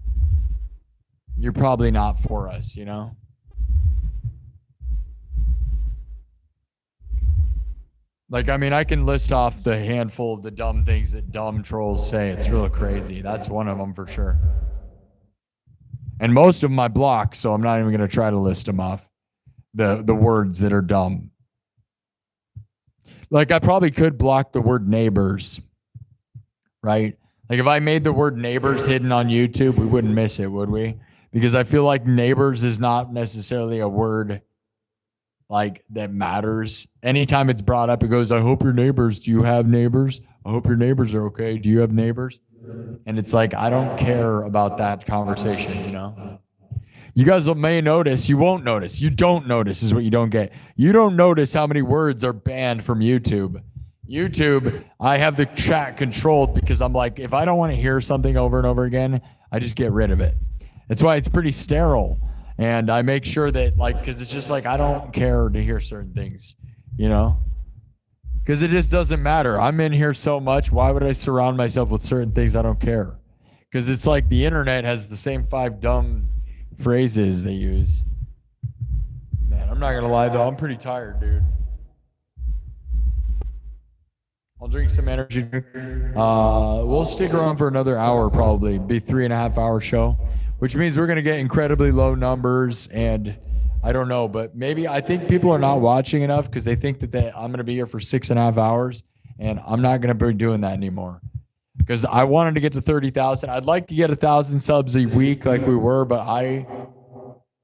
you're probably not for us, Like, I mean, I can list off the handful of the dumb things that dumb trolls say. It's real crazy. That's one of them for sure. And most of them I block, so I'm not even going to try to list them off. The words that are dumb. Like, I probably could block the word neighbors, right? Like, if I made the word neighbors hidden on YouTube, we wouldn't miss it, would we? Because I feel like neighbors is not necessarily a word like that matters. Anytime it's brought up, it goes, I hope your neighbors, do you have neighbors? I hope your neighbors are okay. Do you have neighbors? And it's like, I don't care about that conversation, You guys may notice, you won't notice. You don't notice is what you don't get. You don't notice how many words are banned from YouTube. YouTube, I have the chat controlled because I'm like, if I don't want to hear something over and over again, I just get rid of it. That's why it's pretty sterile. And I make sure that, because it's just like, I don't care to hear certain things, Because it just doesn't matter. I'm in here so much. Why would I surround myself with certain things I don't care? Because it's like the internet has the same 5 dumb phrases they use. Man, I'm not going to lie, though. I'm pretty tired, dude. I'll drink some energy drink. We'll stick around for another hour, probably. Be 3.5 hour show. Which means we're going to get incredibly low numbers, and I don't know, but maybe I think people are not watching enough because they think that I'm going to be here for 6.5 hours, and I'm not going to be doing that anymore. because I wanted to get to 30,000. I'd like to get 1,000 subs a week like we were, but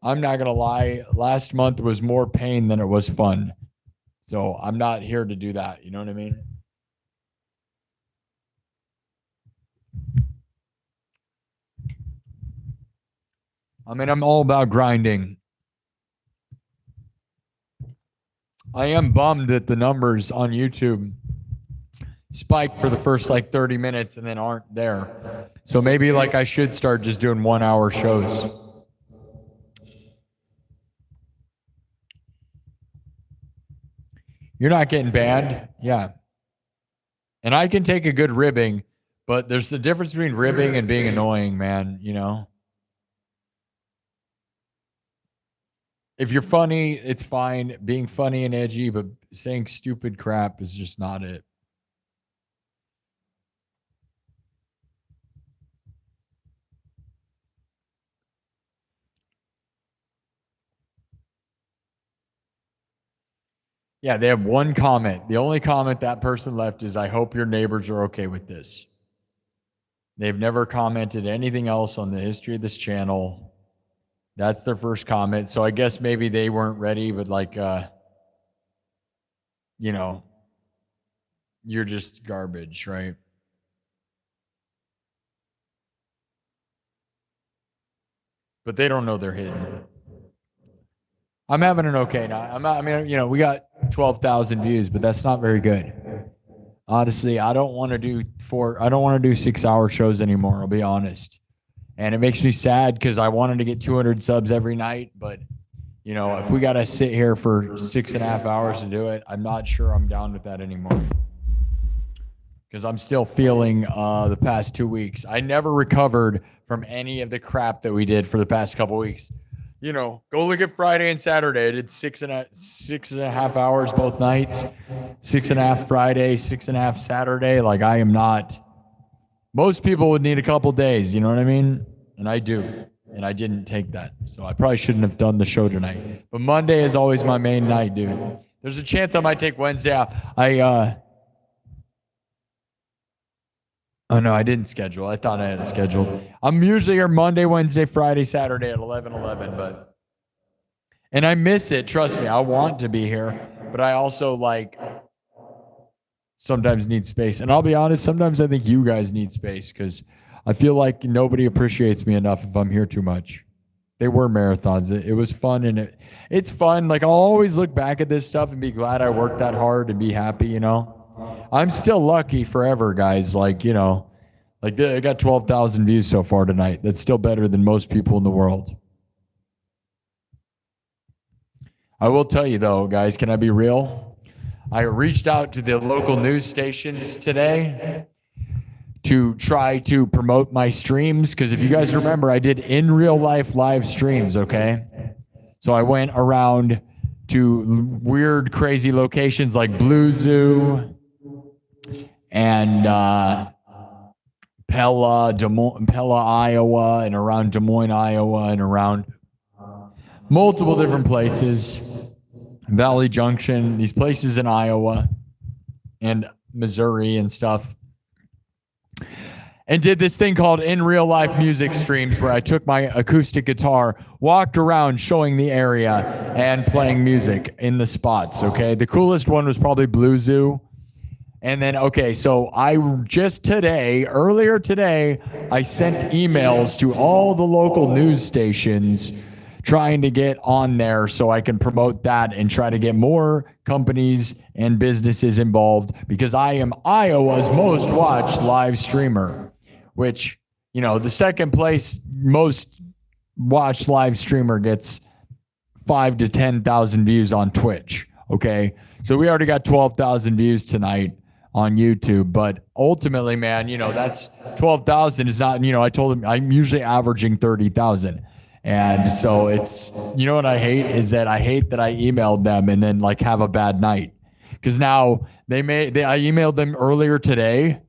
I'm not gonna lie. Last month was more pain than it was fun. So I'm not here to do that. You know what I mean? I'm all about grinding. I am bummed that the numbers on YouTube spike for the first like 30 minutes and then aren't there. So maybe like I should start just doing 1 hour shows. You're not getting banned? Yeah. And I can take a good ribbing, but there's a difference between ribbing and being annoying, man, you know? If you're funny, it's fine. Being funny and edgy, but saying stupid crap is just not it. Yeah, they have one comment. The only comment that person left is, I hope your neighbors are okay with this. They've never commented anything else on the history of this channel. That's their first comment. So I guess maybe they weren't ready, but like, you know, you're just garbage, right? But they don't know they're hidden. I'm having an okay night. I mean, you know, we got 12,000 views, but that's not very good. Honestly, I don't want to do 6 hour shows anymore. I'll be honest. And it makes me sad because I wanted to get 200 subs every night. But, you know, if we got to sit here for 6.5 hours to do it, I'm not sure I'm down with that anymore. Because I'm still feeling the past 2 weeks. I never recovered from any of the crap that we did for the past couple weeks. You know, go look at Friday and Saturday. I did 6.5 hours both nights. 6.5 Friday, 6.5 Saturday. Like, I am not. Most people would need a couple days, you know what I mean? And I do. And I didn't take that. So I probably shouldn't have done the show tonight. But Monday is always my main night, dude. There's a chance I might take Wednesday off. Oh, no, I didn't schedule. I thought I had it scheduled. I'm usually here Monday, Wednesday, Friday, Saturday at 11:11, but... And I miss it, trust me. I want to be here, but I also, like, sometimes need space. And I'll be honest, sometimes I think you guys need space because I feel like nobody appreciates me enough if I'm here too much. They were marathons. It was fun, and it's fun. Like, I'll always look back at this stuff and be glad I worked that hard and be happy, you know? I'm still lucky forever, guys. Like, you know, like I got 12,000 views so far tonight. That's still better than most people in the world. I will tell you, though, guys, can I be real? I reached out to the local news stations today to try to promote my streams. Because if you guys remember, I did in real life live streams, okay? So I went around to weird, crazy locations like Blue Zoo and Pella, Iowa, and around Des Moines, Iowa, and around multiple different places. Valley Junction, these places in Iowa and Missouri and stuff. And did this thing called in real life music streams where I took my acoustic guitar, walked around showing the area and playing music in the spots, okay? The coolest one was probably Blue Zoo. And then, okay, so I just earlier today, I sent emails to all the local news stations trying to get on there so I can promote that and try to get more companies and businesses involved because I am Iowa's most watched live streamer, which, you know, the second place most watched live streamer gets 5,000 to 10,000 views on Twitch. Okay. So we already got 12,000 views tonight on YouTube, but ultimately, man, you know, that's 12,000 is not, you know, I told him I'm usually averaging 30,000. And so it's, you know what I hate is that I hate that I emailed them and then like have a bad night. Because now I emailed them earlier today.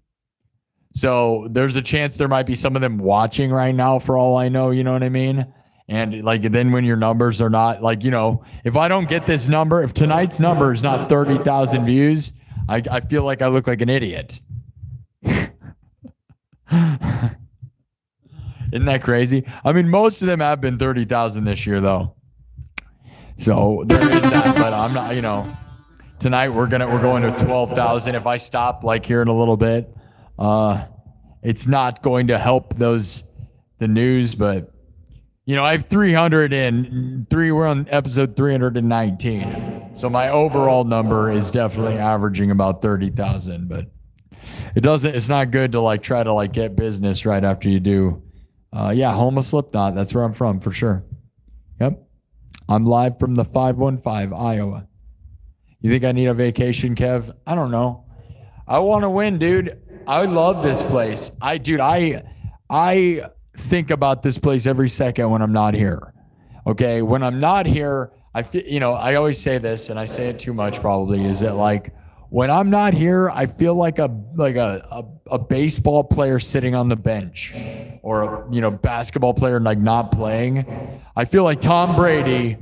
So there's a chance there might be some of them watching right now for all I know, you know what I mean? And like, then when your numbers are not like, you know, if I don't get this number, if tonight's number is not 30,000 views, I feel like I look like an idiot. Isn't that crazy? I mean, most of them have been 30,000 this year, though. So there is that, but I'm not. Tonight we're going to 12,000. If I stop like here in a little bit, it's not going to help the news, but I have 303. We're on episode 319. So my overall number is definitely averaging about 30,000, but it's not good to like try to like get business right after you do. Home of Slipknot. That's where I'm from for sure. Yep. I'm live from the 515, Iowa. You think I need a vacation, Kev? I don't know. I want to win, dude. I love this place. I think about this place every second when I'm not here. Okay, when I'm not here, I always say this, and I say it too much probably, is that like when I'm not here, I feel like a baseball player sitting on the bench, or a basketball player like not playing. I feel like Tom Brady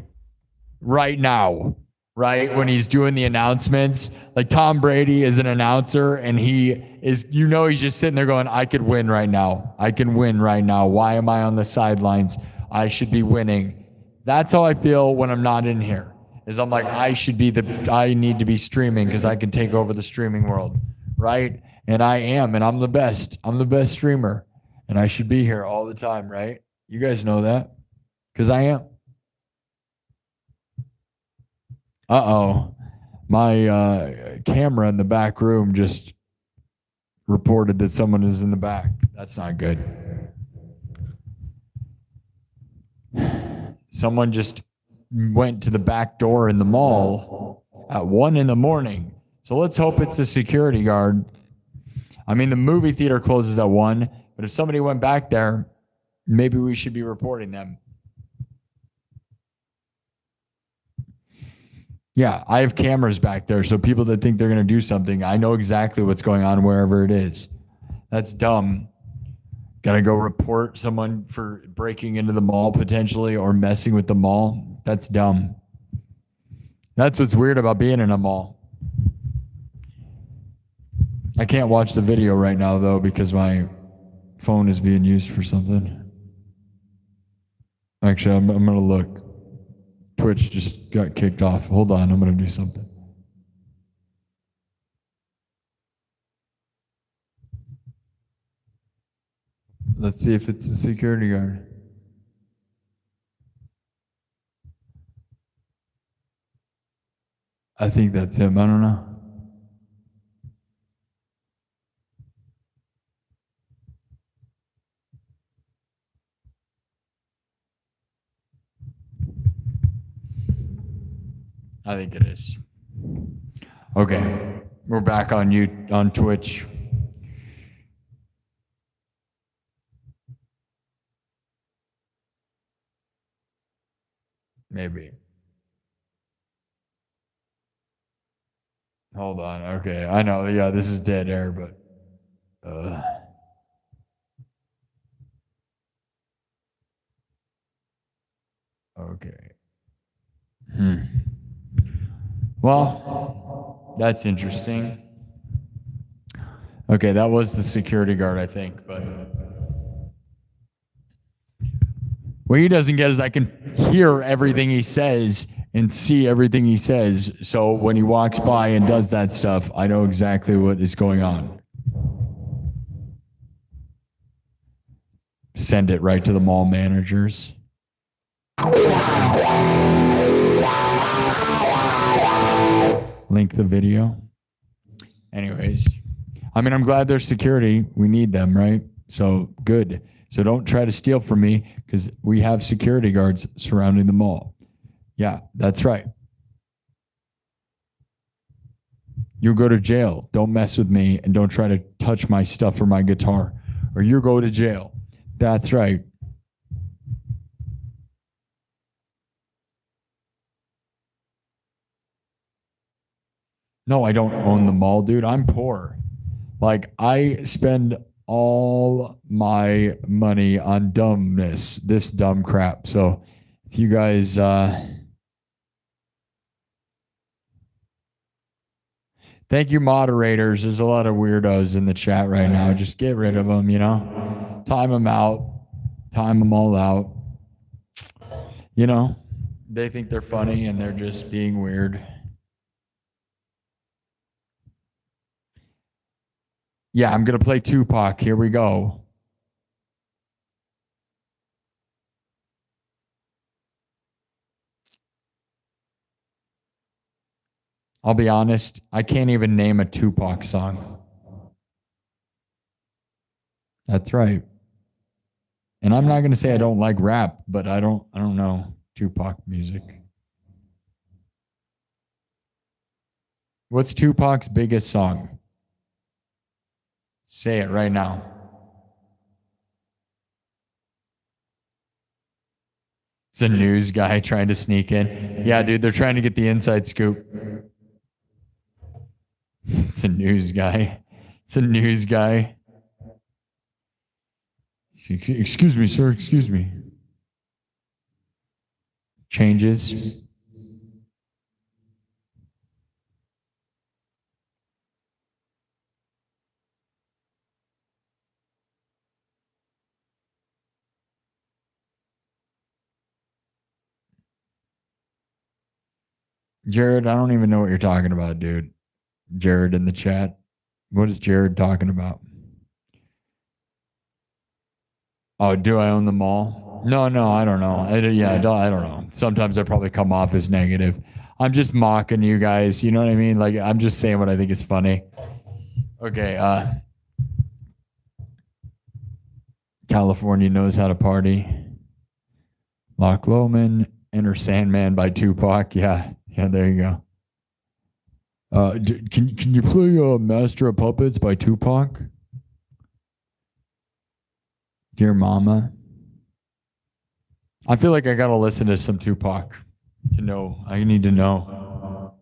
right now, right? When he's doing the announcements, like Tom Brady is an announcer and he is, he's just sitting there going, I could win right now. I can win right now. Why am I on the sidelines? I should be winning. That's how I feel when I'm not in here. Is I'm like, I need to be streaming because I can take over the streaming world, right? And I am, and I'm the best. I'm the best streamer, and I should be here all the time, right? You guys know that, because I am. My camera in the back room just reported that someone is in the back. That's not good. Someone just went to the back door in the mall at 1 a.m. So let's hope it's the security guard. I mean, the movie theater closes at 1, but if somebody went back there, maybe we should be reporting them. Yeah, I have cameras back there, so people that think they're going to do something, I know exactly what's going on wherever it is. That's dumb. Got to go report someone for breaking into the mall potentially or messing with the mall. That's dumb. That's what's weird about being in a mall. I can't watch the video right now, though, because my phone is being used for something. Actually, I'm going to look. Twitch just got kicked off. Hold on, I'm going to do something. Let's see if it's the security guard. I think that's him. I don't know. I think it is. Okay, we're back on Twitch. Maybe. Hold on. Okay, I know. Yeah, this is dead air, but. Okay. Well, that's interesting. Okay, that was the security guard, I think, but what he doesn't get is I can hear everything he says and see everything he says. So when he walks by and does that stuff, I know exactly what is going on. Send it right to the mall managers. Link the video. Anyways, I mean, I'm glad there's security. We need them, right? So good. So don't try to steal from me because we have security guards surrounding the mall. Yeah, that's right. You go to jail. Don't mess with me and don't try to touch my stuff or my guitar, or you go to jail. That's right. No, I don't own the mall, dude. I'm poor. Like, I spend all my money on dumbness, this dumb crap. So if you guys, that Thank you, moderators. There's a lot of weirdos in the chat right now. Just get rid of them, you know? Time them out. Time them all out. You know? They think they're funny and they're just being weird. Yeah, I'm going to play Tupac. Here we go. I'll be honest, I can't even name a Tupac song. That's right. And I'm not going to say I don't like rap, but I don't know Tupac music. What's Tupac's biggest song? Say it right now. It's a news guy trying to sneak in. Yeah, dude, they're trying to get the inside scoop. It's a news guy. It's a news guy. Excuse me, sir. Excuse me. Changes. Jared, I don't even know what you're talking about, dude. Jared in the chat. What is Jared talking about? Oh, do I own the mall? No, I don't know. I don't know. Sometimes I probably come off as negative. I'm just mocking you guys. You know what I mean? Like, I'm just saying what I think is funny. Okay. California knows how to party. Loch Lomond, Enter Sandman by Tupac. Yeah, there you go. Can you play Master of Puppets by Tupac? Dear Mama. I feel like I gotta listen to some Tupac to know. I need to know.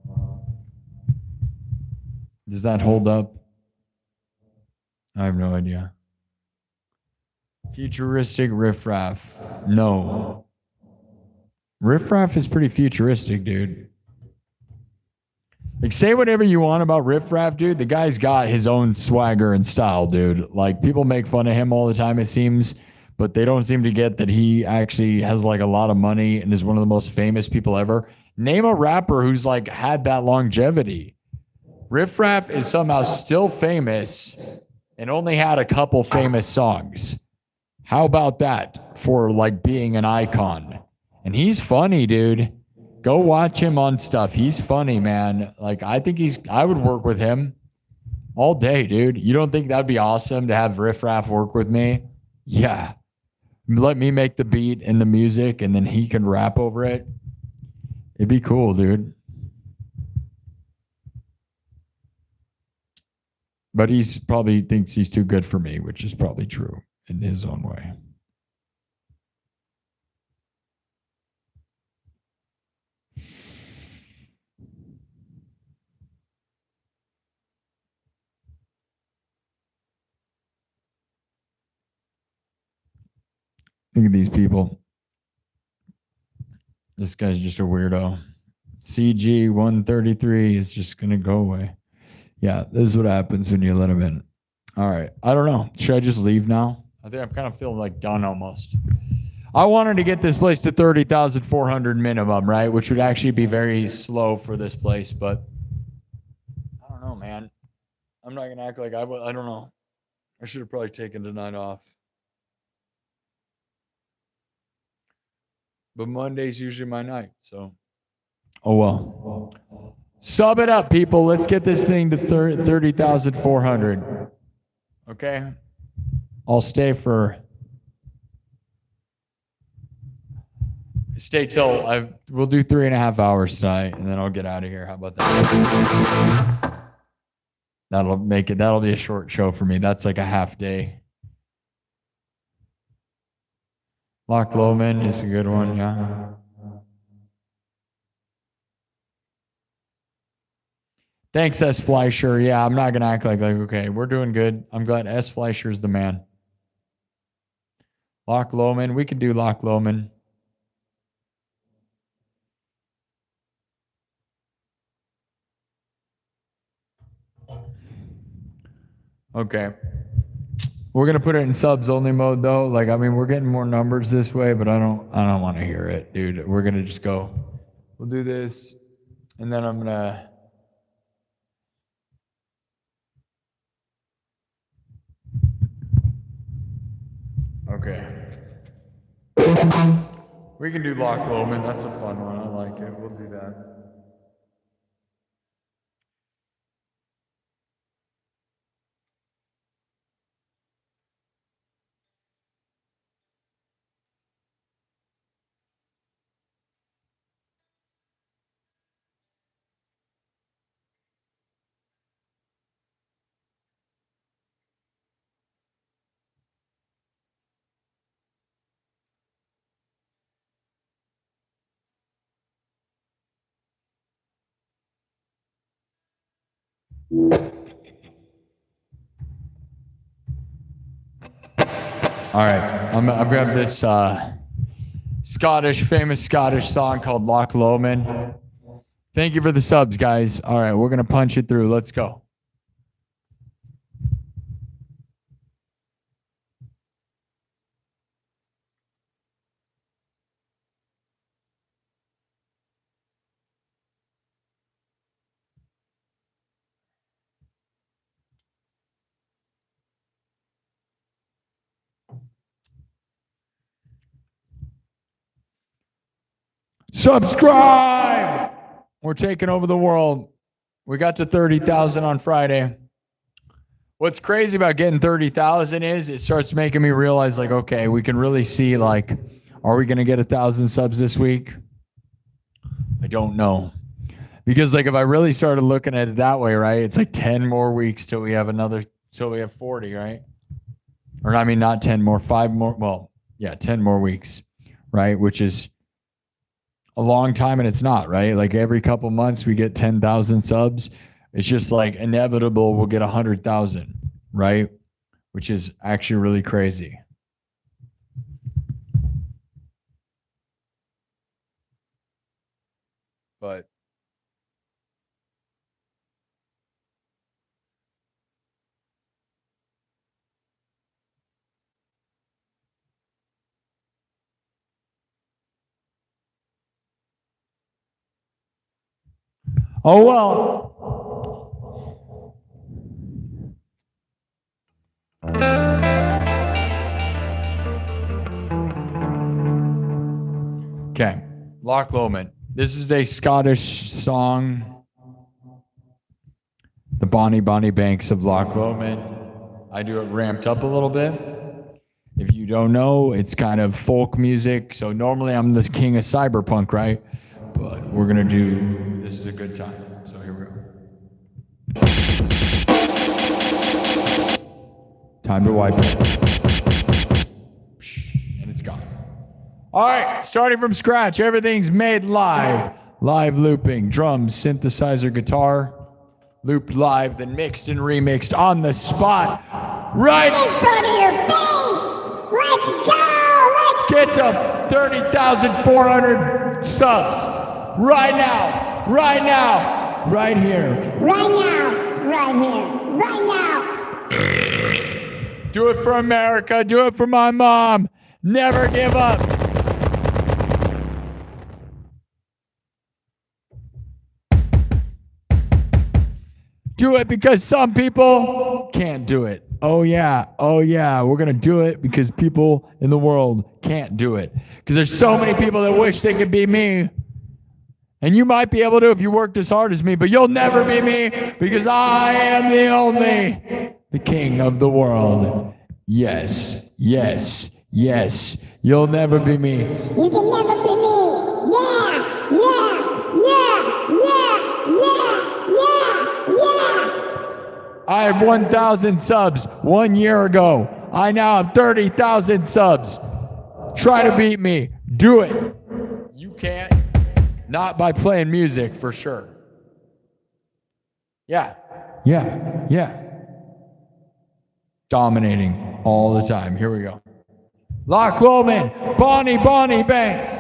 Does that hold up? I have no idea. Futuristic riffraff. No. Riffraff is pretty futuristic, dude. Like, say whatever you want about riffraff, dude. The guy's got his own swagger and style, dude. Like, people make fun of him all the time, it seems, but they don't seem to get that he actually has like a lot of money and is one of the most famous people ever. Name a rapper who's like had that longevity. Riffraff is somehow still famous and only had a couple famous songs. How about that for like being an icon? And he's funny, dude. Go watch him on stuff. He's funny, man. Like, I would work with him all day, dude. You don't think that'd be awesome to have Riff Raff work with me? Yeah. Let me make the beat and the music and then he can rap over it. It'd be cool, dude. But he's probably thinks he's too good for me, which is probably true in his own way. Look at these people. This guy's just a weirdo. CG 133 is just going to go away. Yeah, this is what happens when you let him in. All right. I don't know. Should I just leave now? I think I'm kind of feeling like done almost. I wanted to get this place to 30,400 minimum, right? Which would actually be very slow for this place, but I don't know, man. I'm not going to act like I don't know. I should have probably taken tonight off. But Monday's usually my night, so. Oh, well. Sub it up, people. Let's get this thing to 30,400. Okay? I'll stay till we'll do 3.5 hours tonight, and then I'll get out of here. How about that? That'll be a short show for me. That's like a half day. Loch Lomond is a good one, yeah. Thanks, S. Fleischer. Yeah, I'm not going to act like, okay, we're doing good. I'm glad S. Fleischer's the man. Loch Lomond. We can do Loch Lomond. Okay. We're gonna put it in subs only mode though. Like, I mean, we're getting more numbers this way, but I don't want to hear it, dude. We're gonna just go. We'll do this, and then I'm gonna. Okay. We can do Loch Lomond. That's a fun one. I like it. We'll do that. All right, I've got this famous Scottish song called Loch Lomond. Thank you for the subs, guys. All right, we're gonna punch it through. Let's go. Subscribe! We're taking over the world. We got to 30,000 on Friday. What's crazy about getting 30,000 is it starts making me realize, like, okay, we can really see, like, are we going to get 1,000 subs this week? I don't know. Because, like, if I really started looking at it that way, right, it's like 10 more weeks till we have 40, right? Or, I mean, not 10 more, 5 more. Well, yeah, 10 more weeks, right? Which is a long time, and it's not, right? Like, every couple months we get 10,000 subs. It's just like inevitable we'll get 100,000, right? Which is actually really crazy. But oh well. Okay, Loch Lomond. This is a Scottish song. The Bonnie Banks of Loch Lomond. I do it ramped up a little bit. If you don't know, it's kind of folk music. So normally I'm the king of cyberpunk, right? But we're gonna do, this is a good time. So here we go. Time to wipe it. And it's gone. All right, starting from scratch, everything's made live. Live looping, drums, synthesizer, guitar, looped live, then mixed and remixed on the spot. Right in front of your face. Let's go. Let's get to 30,400 subs. Right now. Right now. Right here. Right now. Right here. Right now. Do it for America. Do it for my mom. Never give up. Do it because some people can't do it. Oh yeah, we're gonna do it because people in the world can't do it. Because there's so many people that wish they could be me. And you might be able to if you worked as hard as me, but you'll never be me because I am the king of the world. Yes. You'll never be me. You can never be me. I had 1,000 subs 1 year ago. I now have 30,000 subs. Try to beat me. Do it. You can't. Not by playing music, for sure. Yeah. Dominating all the time. Here we go. Loch Lomond, Bonnie Banks.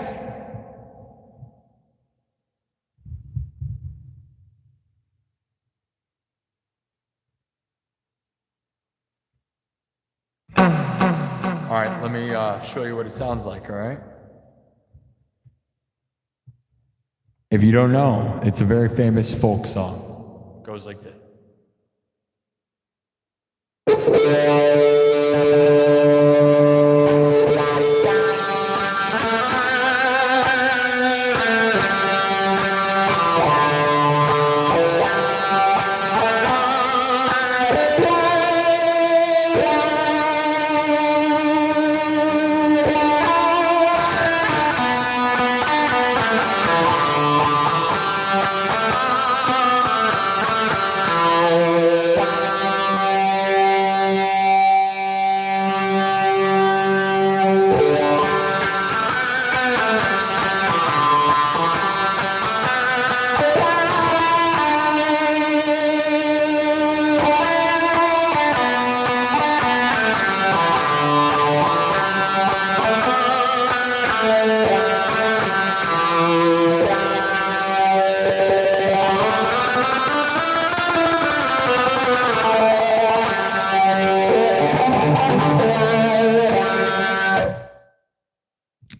me show you what it sounds like, all right? If you don't know, it's a very famous folk song. It goes like this.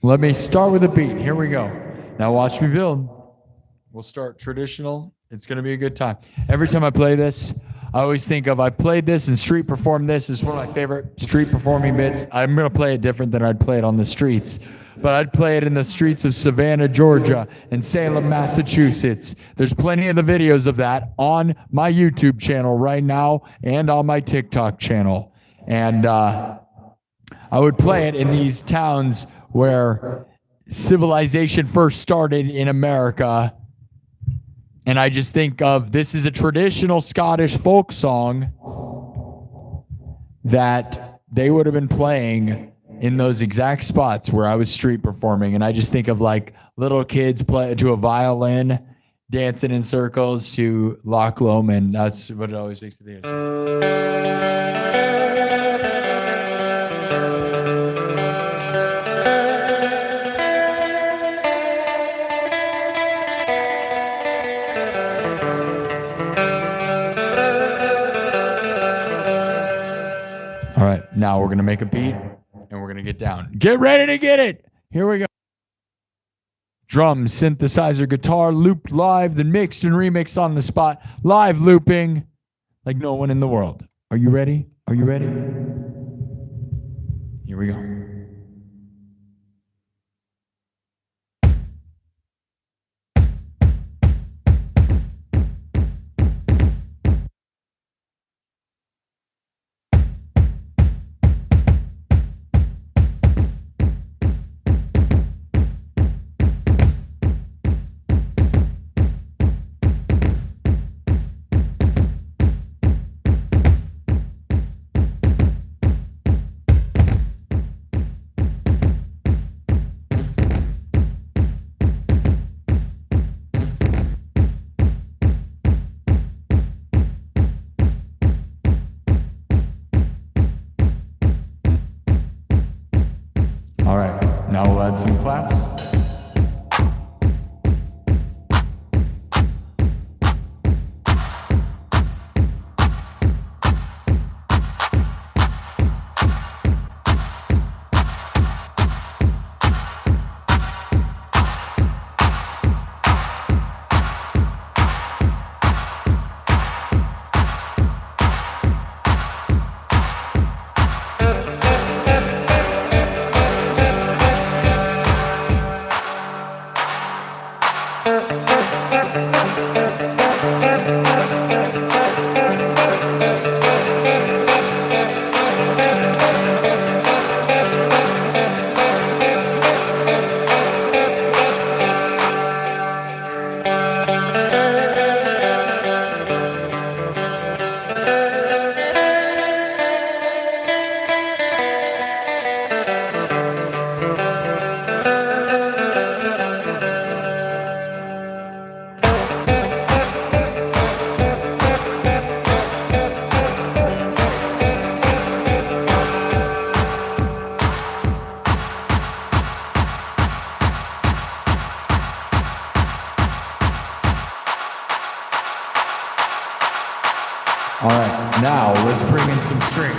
Let me start with a beat. Here we go. Now watch me build. We'll start traditional. It's going to be a good time. Every time I play this, I always think of I played this and street performed this. It's one of my favorite street performing bits. I'm going to play it different than I'd play it on the streets. But I'd play it in the streets of Savannah, Georgia, and Salem, Massachusetts. There's plenty of the videos of that on my YouTube channel right now and on my TikTok channel. And I would play it in these towns where civilization first started in America. And I just think of this is a traditional Scottish folk song that they would have been playing in those exact spots where I was street performing. And I just think of like little kids play to a violin, dancing in circles to Loch Lomond. That's what it always makes me think of. All right, now we're going to make a beat and we're going to get down. Get ready to get it. Here we go. Drums, synthesizer, guitar, looped live, then mixed and remixed on the spot. Live looping like no one in the world. Are you ready? Are you ready? Here we go. All right, now we'll add some claps. All right, now let's bring in some strings.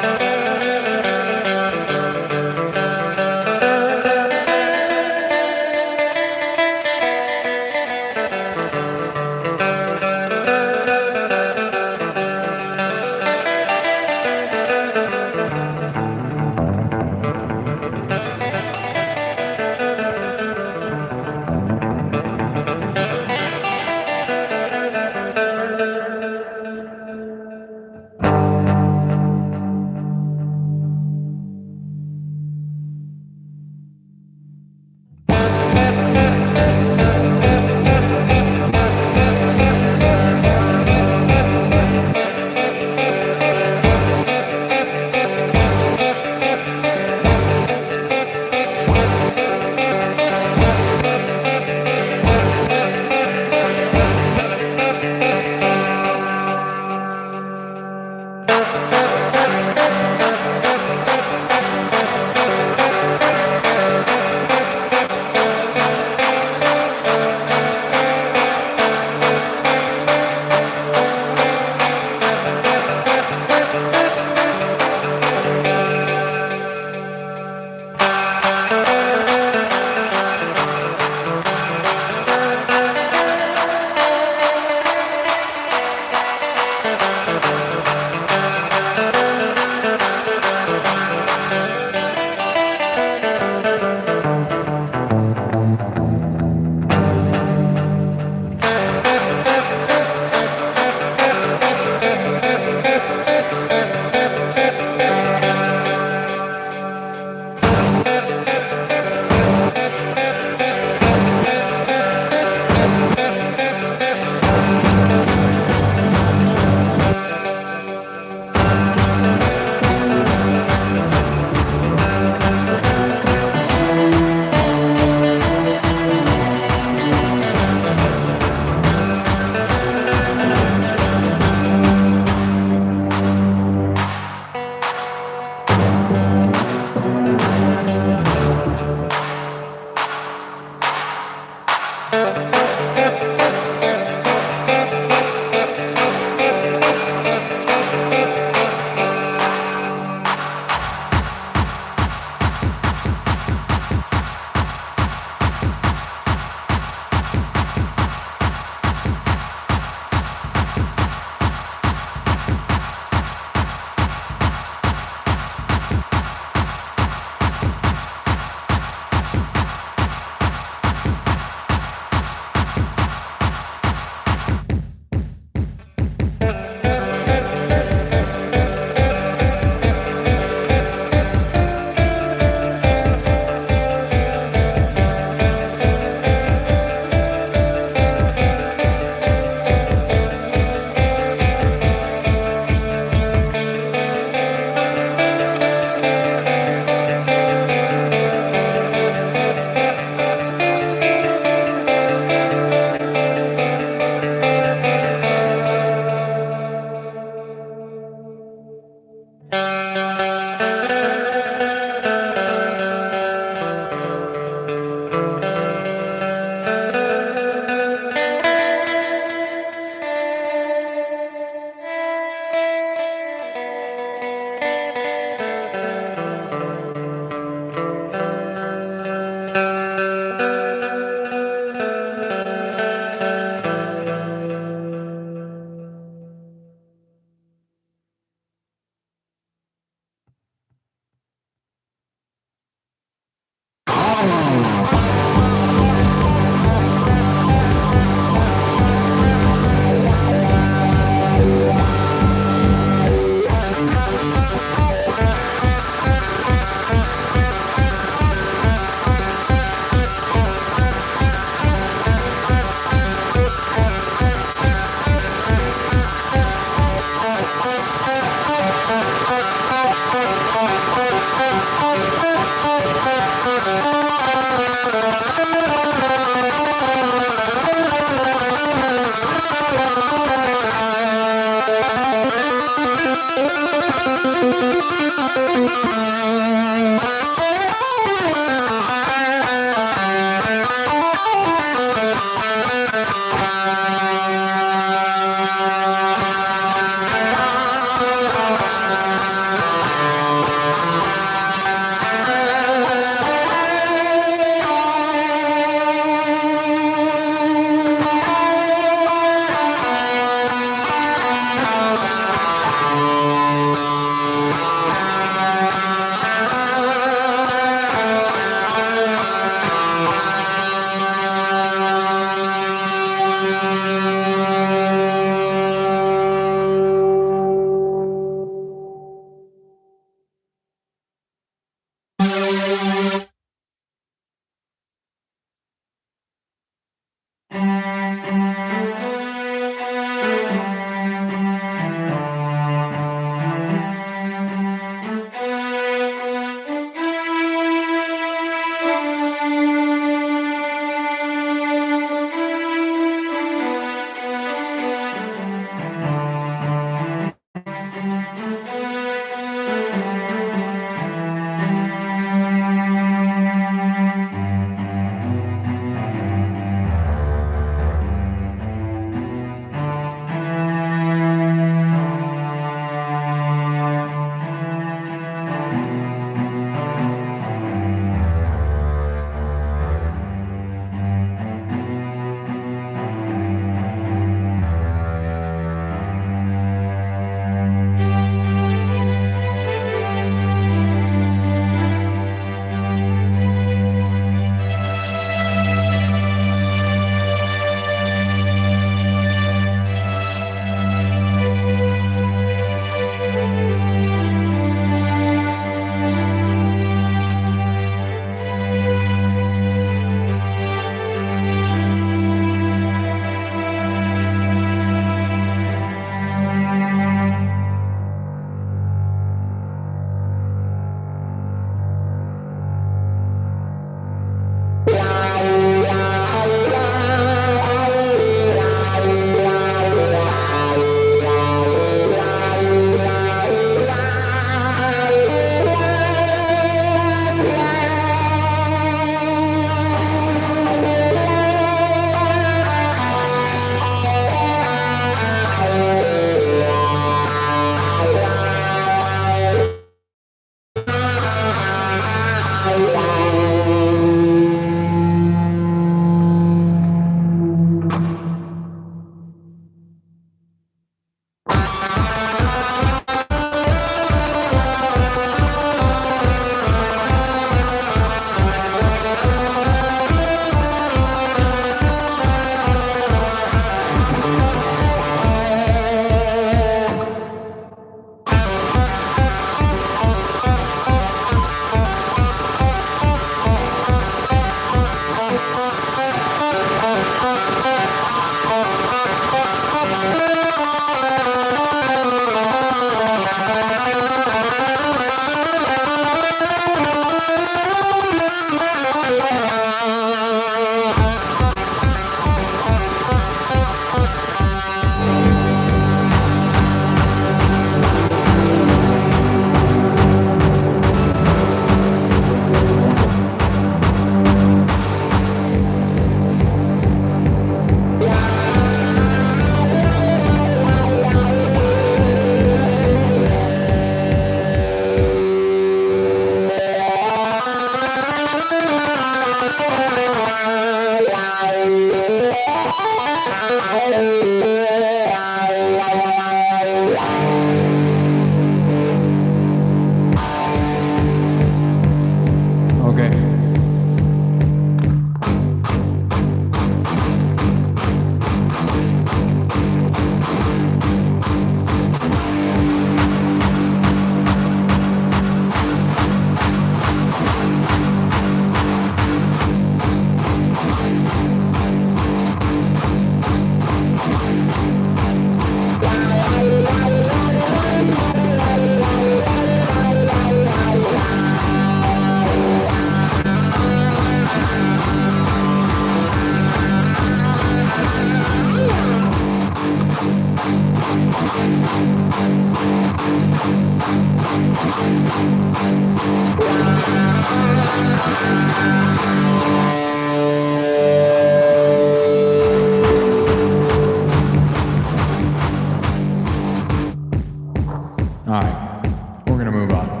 All right, we're gonna move on.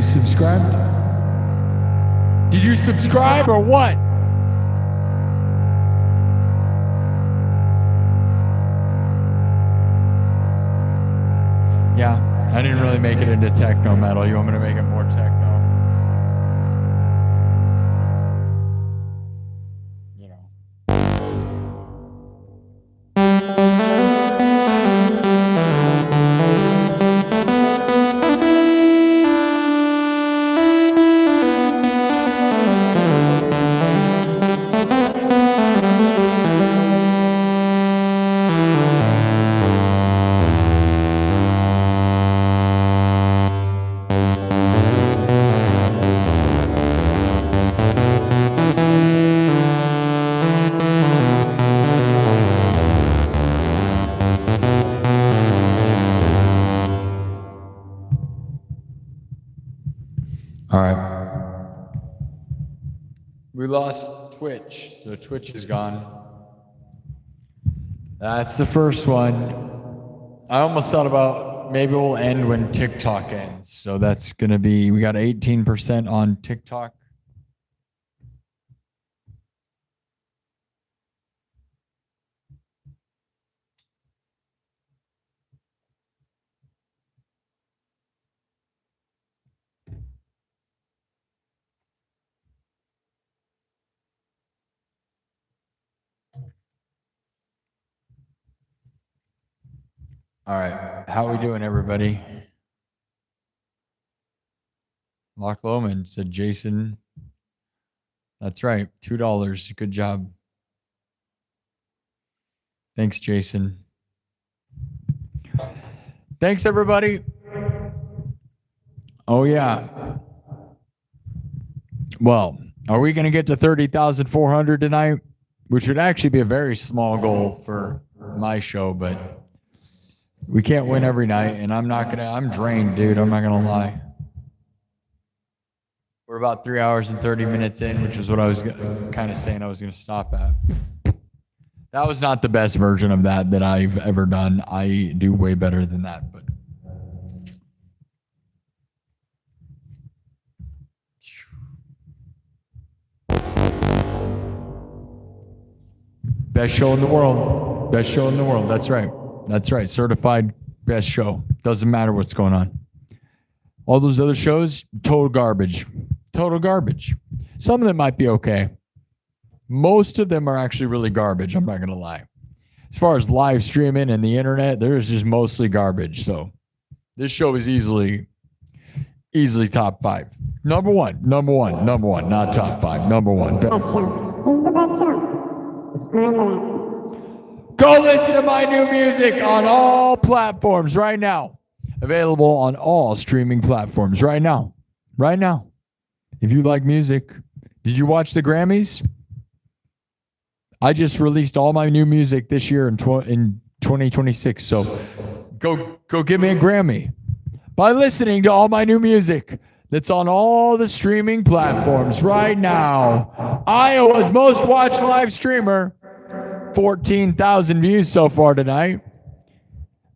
Subscribed? Did you subscribe or what? Yeah, I didn't really make it into techno metal. You want me to make it more techno? You know. All right. We lost Twitch, so Twitch is gone. That's the first one. I almost thought about maybe we'll end when TikTok ends. So that's going to be, we got 18% on TikTok. All right, how are we doing, everybody? Loch Lomond said, Jason. That's right, $2. Good job. Thanks, Jason. Thanks, everybody. Oh, yeah. Well, are we going to get to 30,400 tonight? Which would actually be a very small goal for my show, but we can't win every night, and I'm drained, dude. I'm not going to lie. We're about 3 hours and 30 minutes in, which is what I was kind of saying I was going to stop at. That was not the best version of that I've ever done. I do way better than that, but. Best show in the world. Best show in the world. That's right. That's right. Certified best show. Doesn't matter what's going on. All those other shows, total garbage. Total garbage. Some of them might be okay. Most of them are actually really garbage. I'm not going to lie. As far as live streaming and the internet, there's just mostly garbage. So this show is easily top 5. Number one, not top 5. Number one. Best show. This is the best show. Remember that. Go listen to my new music on all platforms right now. Available on all streaming platforms right now. Right now. If you like music, did you watch the Grammys? I just released all my new music this year in 2026. So go give me a Grammy by listening to all my new music that's on all the streaming platforms right now. Iowa's most watched live streamer, 14,000 views so far tonight.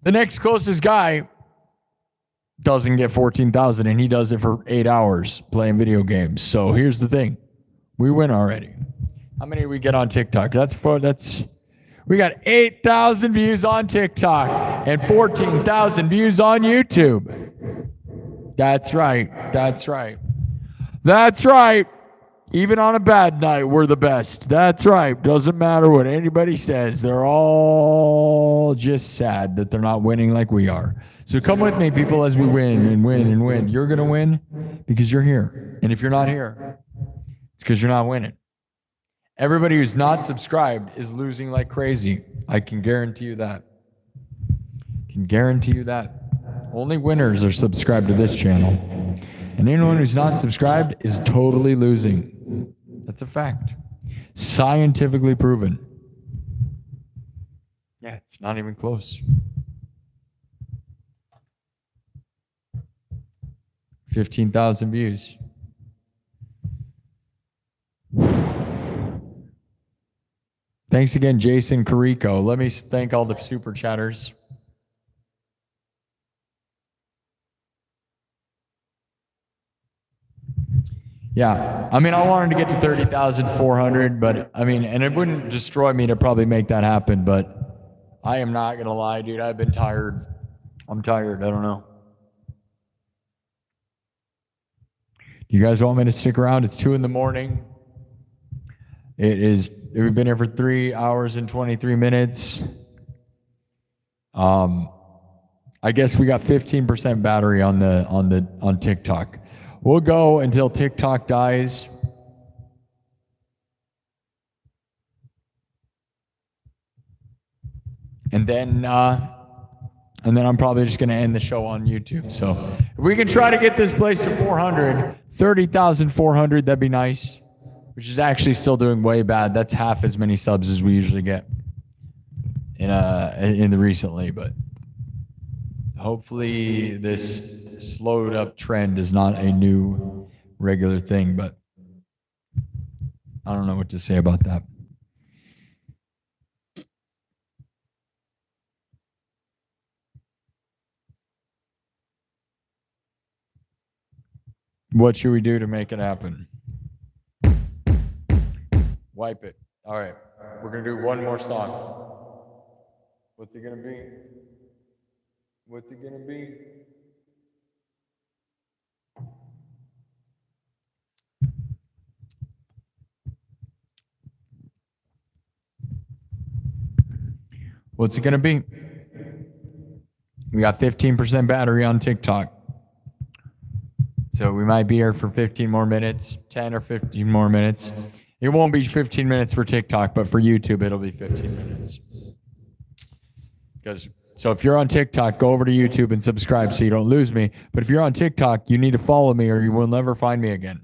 The next closest guy doesn't get 14,000, and he does it for 8 hours playing video games. So here's the thing. We win already. How many we get on TikTok? We got 8,000 views on TikTok and 14,000 views on YouTube. That's right. That's right. That's right. Even on a bad night, we're the best. That's right. Doesn't matter what anybody says. They're all just sad that they're not winning like we are. So come with me, people, as we win and win and win. You're going to win because you're here. And if you're not here, it's because you're not winning. Everybody who's not subscribed is losing like crazy. I can guarantee you that. Only winners are subscribed to this channel. And anyone who's not subscribed is totally losing. That's a fact. Scientifically proven. Yeah, it's not even close. 15,000 views. Thanks again, Jason Carrico. Let me thank all the super chatters. Yeah, I mean, I wanted to get to 30,400, but I mean, and it wouldn't destroy me to probably make that happen, but I am not going to lie, dude. I've been tired. I'm tired. I don't know. You guys want me to stick around? It's 2 a.m. We've been here for 3 hours and 23 minutes. I guess we got 15% battery on TikTok. We'll go until TikTok dies. And then I'm probably just going to end the show on YouTube. So if we can try to get this place to 30,400, that'd be nice. Which is actually still doing way bad. That's half as many subs as we usually get in the recently. But hopefully this slowed up trend is not a new regular thing. But I don't know what to say about that. What should we do to make it happen? Wipe it. All right. We're going to do one more song. What's it going to be? What's it going to be? What's it going to be? We got 15% battery on TikTok. So we might be here for 15 more minutes, 10 or 15 more minutes. It won't be 15 minutes for TikTok, but for YouTube, it'll be 15 minutes. So if you're on TikTok, go over to YouTube and subscribe so you don't lose me. But if you're on TikTok, you need to follow me or you will never find me again.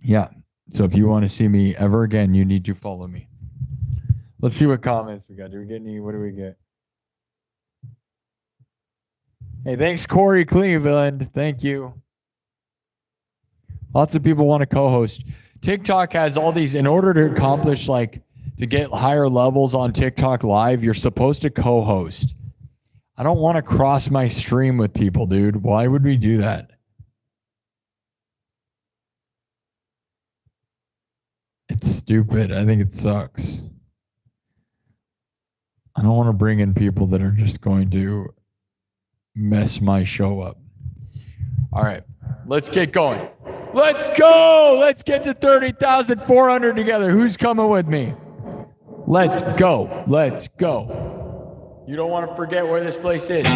Yeah. So if you want to see me ever again, you need to follow me. Let's see what comments we got. Do we get any? What do we get? Hey, thanks, Corey Cleveland. Thank you. Lots of people want to co-host. TikTok has all these, in order to accomplish, like, to get higher levels on TikTok Live, you're supposed to co-host. I don't want to cross my stream with people, dude. Why would we do that? It's stupid. I think it sucks. I don't want to bring in people that are just going to mess my show up. All right, let's get going. Let's go. Let's get to 30,400 together. Who's coming with me? Let's go. Let's go. You don't want to forget where this place is.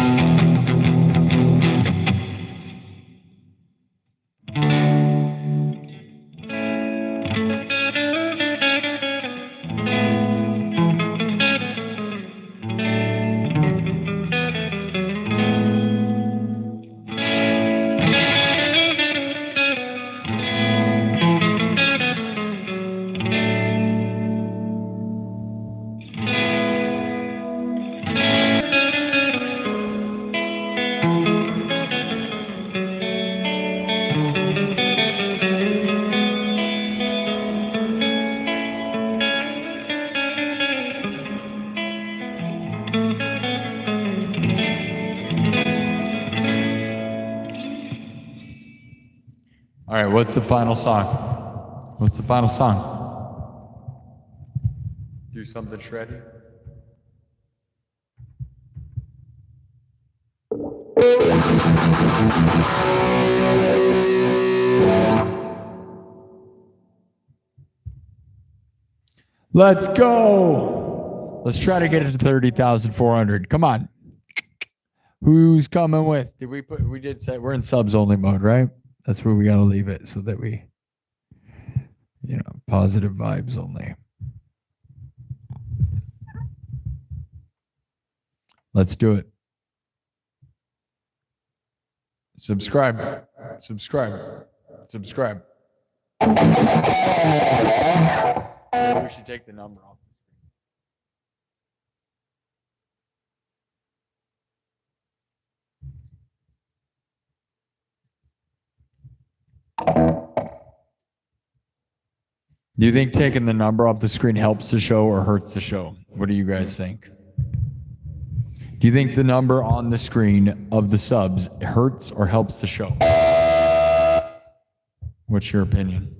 All right, what's the final song? What's the final song? Do something shreddy. Let's go. Let's try to get it to 30,400. Come on. Who's coming with? We did say we're in subs only mode, right? That's where we got to leave it so that we, positive vibes only. Let's do it. Subscribe. Subscribe. Subscribe. Maybe we should take the number off. Do you think taking the number off the screen helps the show or hurts the show? What do you guys think? Do you think the number on the screen of the subs hurts or helps the show? What's your opinion?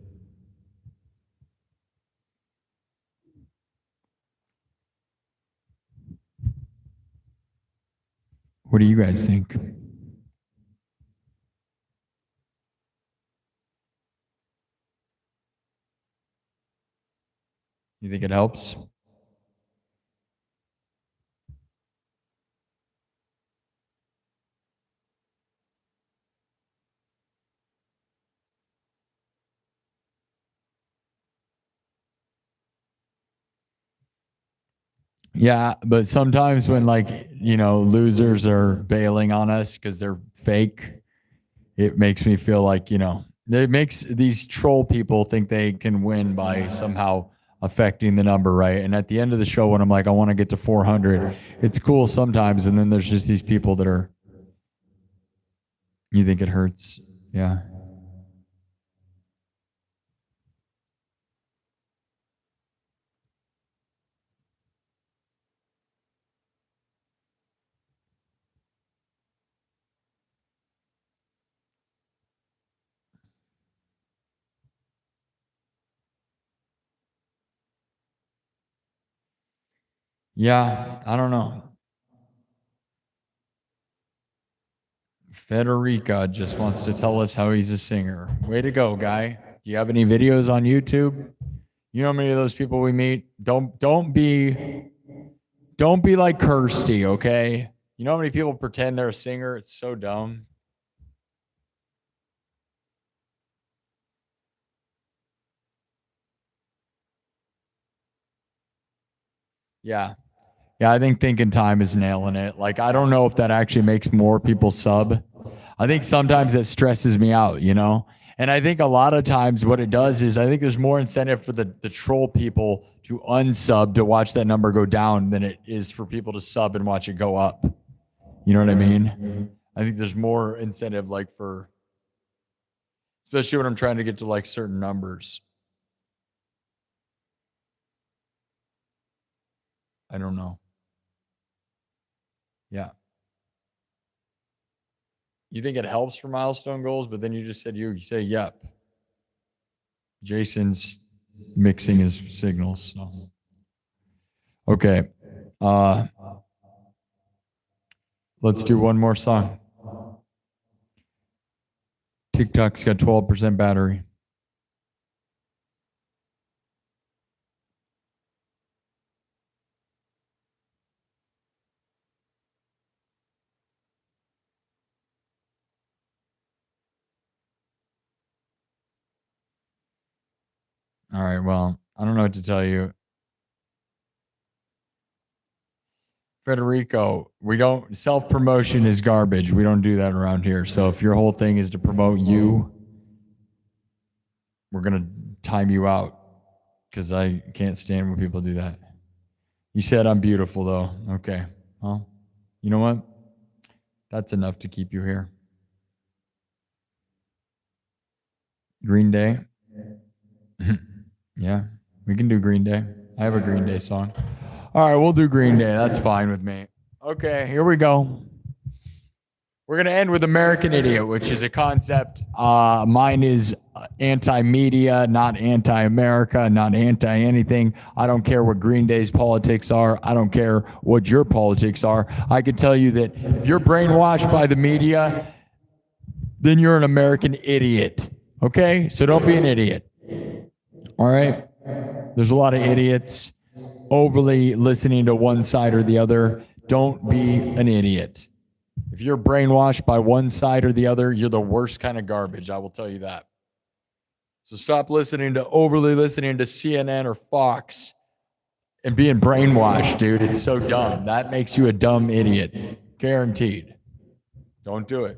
What do you guys think? You think it helps? Yeah, but sometimes when losers are bailing on us because they're fake, it makes me feel like, it makes these troll people think they can win by somehow affecting the number, right? And at the end of the show, when I'm like, I want to get to 400, it's cool sometimes. And then there's just these people that are, you think it hurts? Yeah. Yeah, I don't know. Federica just wants to tell us how he's a singer. Way to go, guy. Do you have any videos on YouTube? You know how many of those people we meet? Don't be like Kirsty, okay? You know how many people pretend they're a singer? It's so dumb. Yeah. Yeah, I think Thinking Time is nailing it. Like, I don't know if that actually makes more people sub. I think sometimes it stresses me out, And I think a lot of times what it does is I think there's more incentive for the troll people to unsub to watch that number go down than it is for people to sub and watch it go up. You know what I mean? I think there's more incentive especially when I'm trying to get to certain numbers. I don't know. Yeah. You think it helps for milestone goals, but then you just said you say, yep. Jason's mixing his signals. So. Okay. Let's do one more song. TikTok's got 12% battery. All right, well, I don't know what to tell you. Federico, self-promotion is garbage. We don't do that around here. So if your whole thing is to promote you, we're going to time you out because I can't stand when people do that. You said I'm beautiful, though. Okay. Well, you know what? That's enough to keep you here. Green Day. Yeah, we can do Green Day. I have a Green Day song. All right, we'll do Green Day. That's fine with me. Okay, here we go. We're going to end with American Idiot, which is a concept. Mine is anti-media, not anti-America, not anti-anything. I don't care what Green Day's politics are. I don't care what your politics are. I can tell you that if you're brainwashed by the media, then you're an American idiot. Okay? So don't be an idiot. All right? There's a lot of idiots overly listening to one side or the other. Don't be an idiot. If you're brainwashed by one side or the other, you're the worst kind of garbage. I will tell you that. So stop overly listening to CNN or Fox and being brainwashed, dude. It's so dumb. That makes you a dumb idiot. Guaranteed. Don't do it.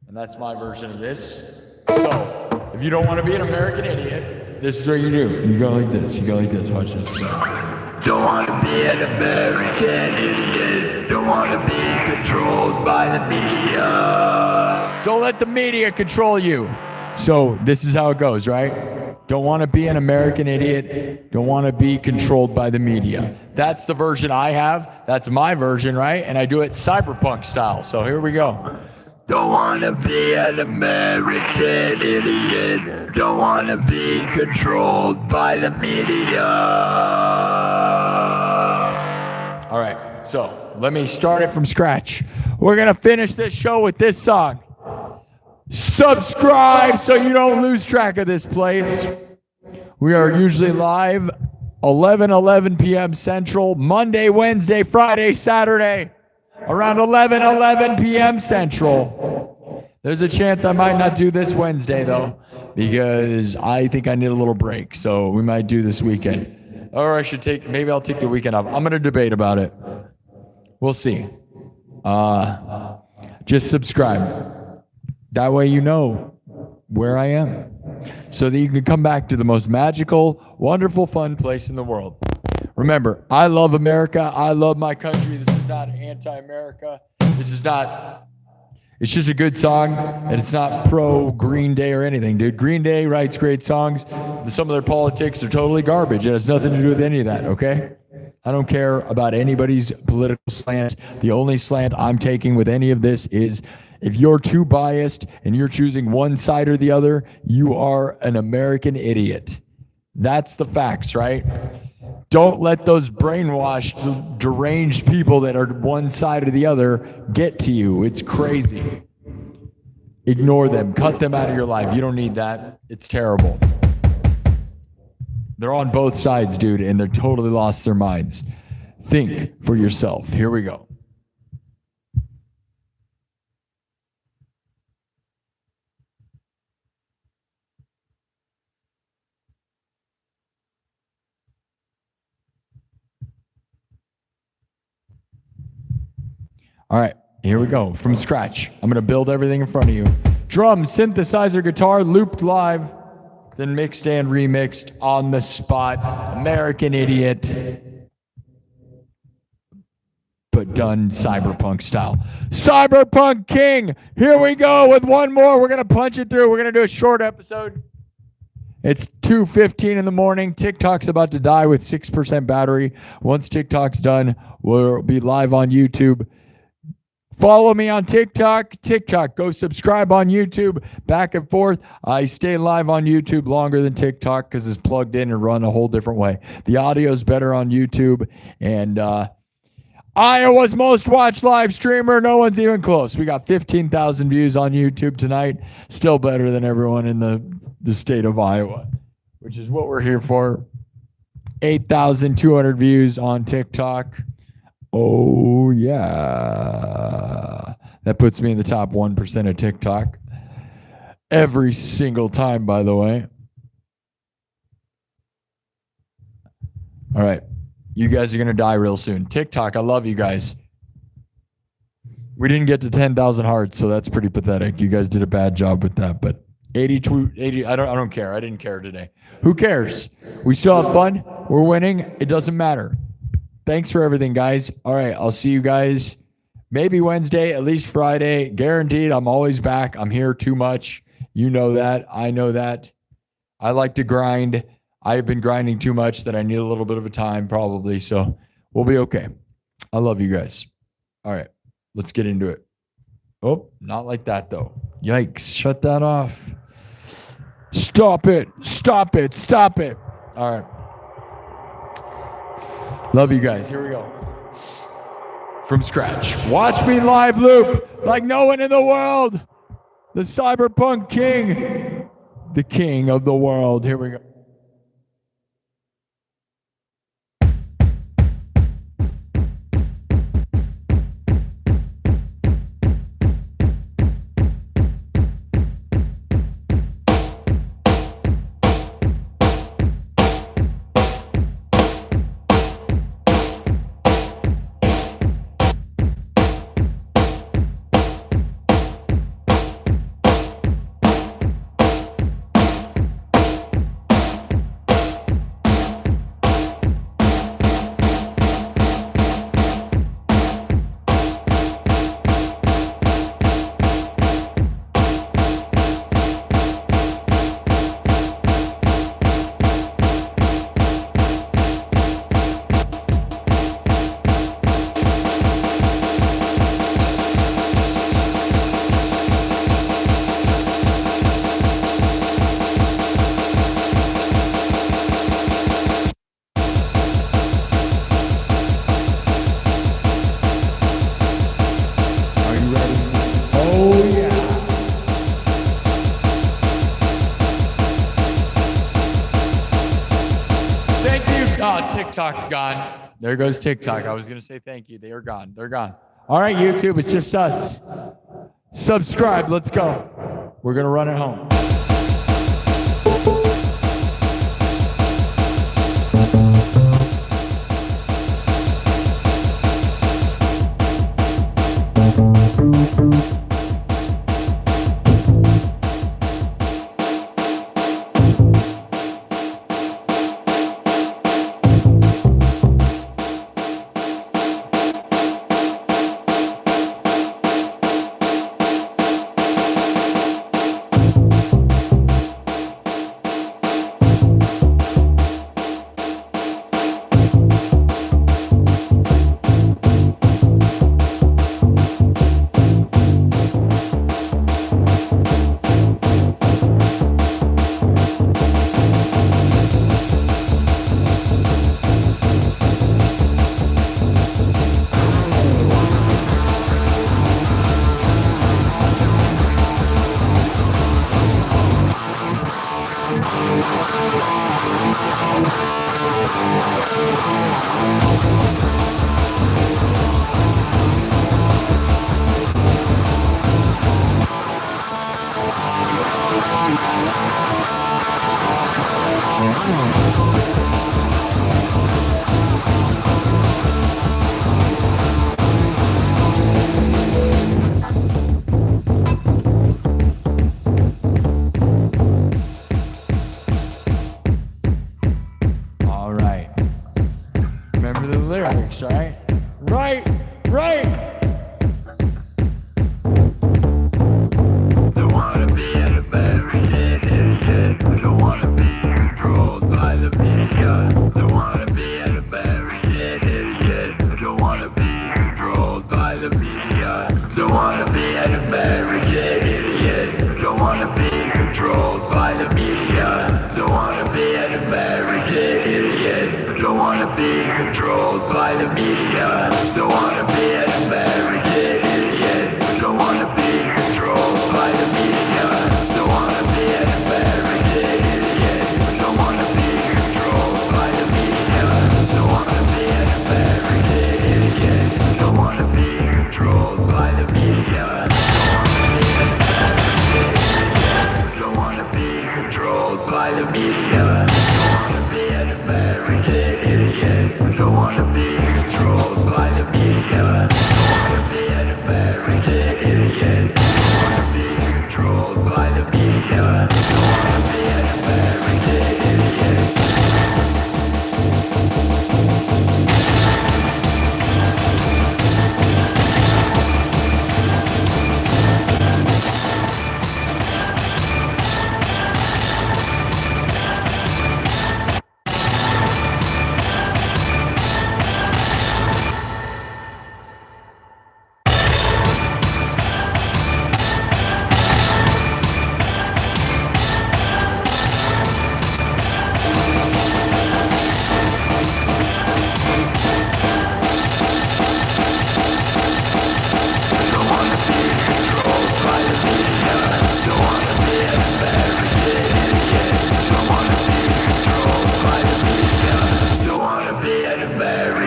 And that's my version of this. So if you don't want to be an American idiot, this is what you do. You go like this. You go like this. Watch this. Don't want to be an American idiot. Don't want to be controlled by the media. Don't let the media control you. So this is how it goes, right? Don't want to be an American idiot. Don't want to be controlled by the media. That's the version I have. That's my version, right? And I do it Cyberpunk style. So here we go. Don't want to be an American idiot. Don't want to be controlled by the media. All right, so let me start it from scratch. We're going to finish this show with this song. Subscribe so you don't lose track of this place. We are usually live 11 p.m. Central, Monday, Wednesday, Friday, Saturday, around 11 p.m. Central. There's a chance I might not do this Wednesday, though, because I think I need a little break, so we might do this weekend. Or maybe I'll take the weekend off. I'm going to debate about it. We'll see. Just subscribe. That way you know where I am, so that you can come back to the most magical, wonderful, fun place in the world. Remember, I love America. I love my country. This is not anti-America. It's just a good song, and it's not pro Green Day or anything, dude. Green Day writes great songs. Some of their politics are totally garbage. It has nothing to do with any of that, okay? I don't care about anybody's political slant. The only slant I'm taking with any of this is if you're too biased and you're choosing one side or the other, you are an American idiot. That's the facts, right? Don't let those brainwashed, deranged people that are one side or the other get to you. It's crazy. Ignore them. Cut them out of your life. You don't need that. It's terrible. They're on both sides, dude, and they're totally lost their minds. Think for yourself. Here we go. All right, here we go. From scratch. I'm going to build everything in front of you. Drum, synthesizer, guitar, looped live, then mixed and remixed on the spot. American Idiot, but done Cyberpunk style. Cyberpunk King. Here we go with one more. We're going to punch it through. We're going to do a short episode. It's 2:15 in the morning. TikTok's about to die with 6% battery. Once TikTok's done, we'll be live on YouTube. Follow me on TikTok. Go subscribe on YouTube. Back and forth. I stay live on YouTube longer than TikTok because it's plugged in and run a whole different way. The audio's better on YouTube. And Iowa's most watched live streamer. No one's even close. We got 15,000 views on YouTube tonight. Still better than everyone in the state of Iowa, which is what we're here for. 8,200 views on TikTok. Oh, yeah. That puts me in the top 1% of TikTok. Every single time, by the way. All right. You guys are going to die real soon. TikTok, I love you guys. We didn't get to 10,000 hearts, so that's pretty pathetic. You gues did a bad job with that, but 80, I don't care. I didn't care today. Who cares? We still have fun. We're winning. It doesn't matter. Thanks for everything, guys. All right, I'll see you guys maybe Wednesday, at least Friday. Guaranteed, I'm always back. I'm here too much. You know that. I know that. I like to grind. I've been grinding too much that I need a little bit of a time probably, so we'll be okay. I love you guys. All right, let's get into it. Oh, not like that though. Yikes. Shut that off. Stop it. Stop it. Stop it. All right. Love you guys. Here we go. From scratch. Watch me live loop like no one in the world. The Cyberpunk King. The king of the world. Here we go. TikTok's gone. There goes TikTok. I was going to say thank you. They are gone. They're gone. All right, YouTube, it's just us. Subscribe. Let's go. We're going to run it home.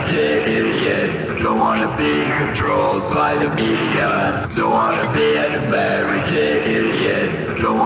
American idiot. Don't wanna be controlled by the media. Don't wanna be an American idiot. Don't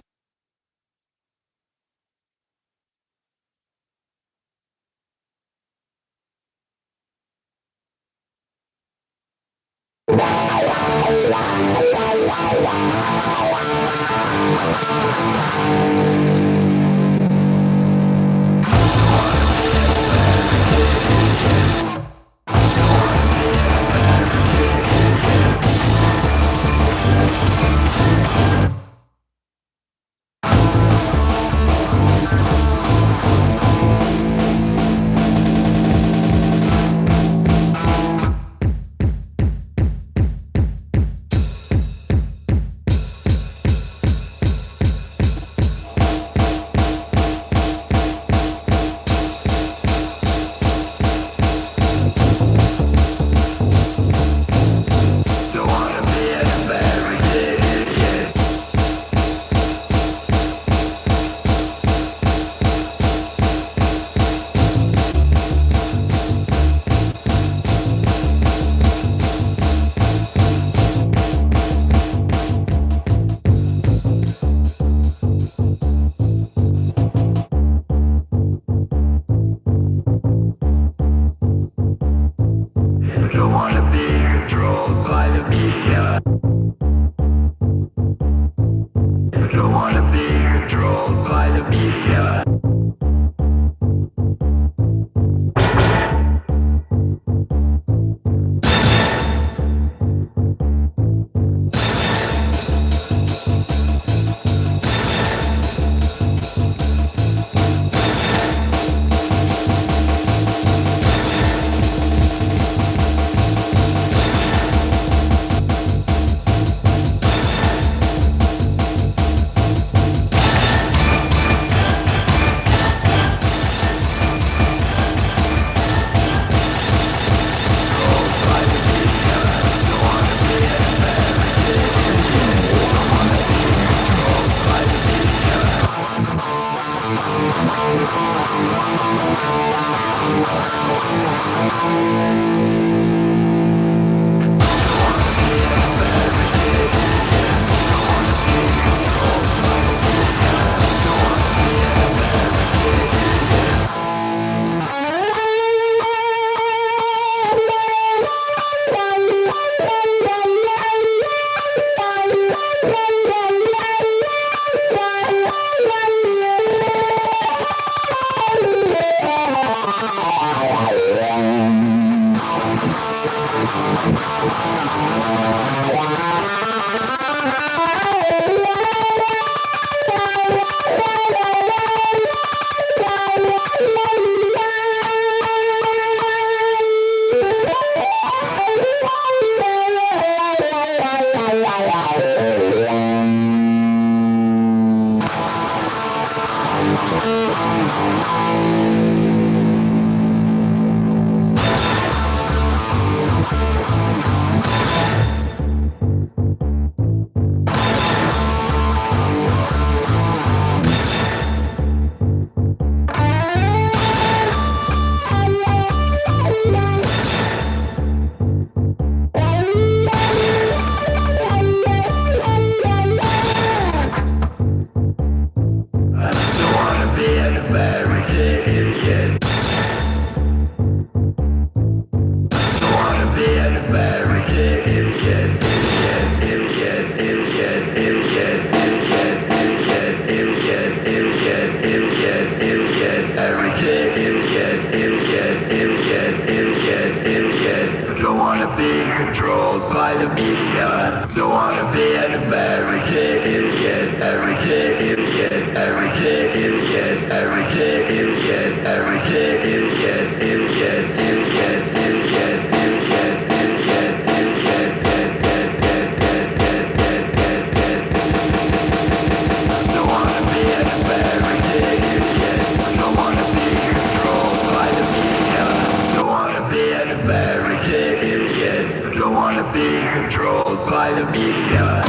wanna be controlled by the media.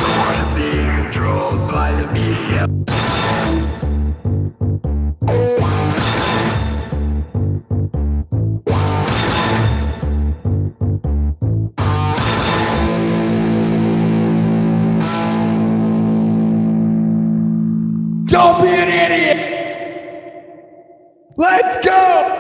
Don't wanna be controlled by the media. Let's go!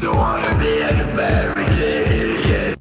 Don't wanna be an American idiot.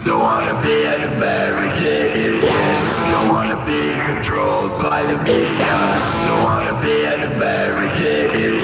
Don't wanna be an American idiot. Don't wanna be controlled by the media. Don't wanna be an American idiot.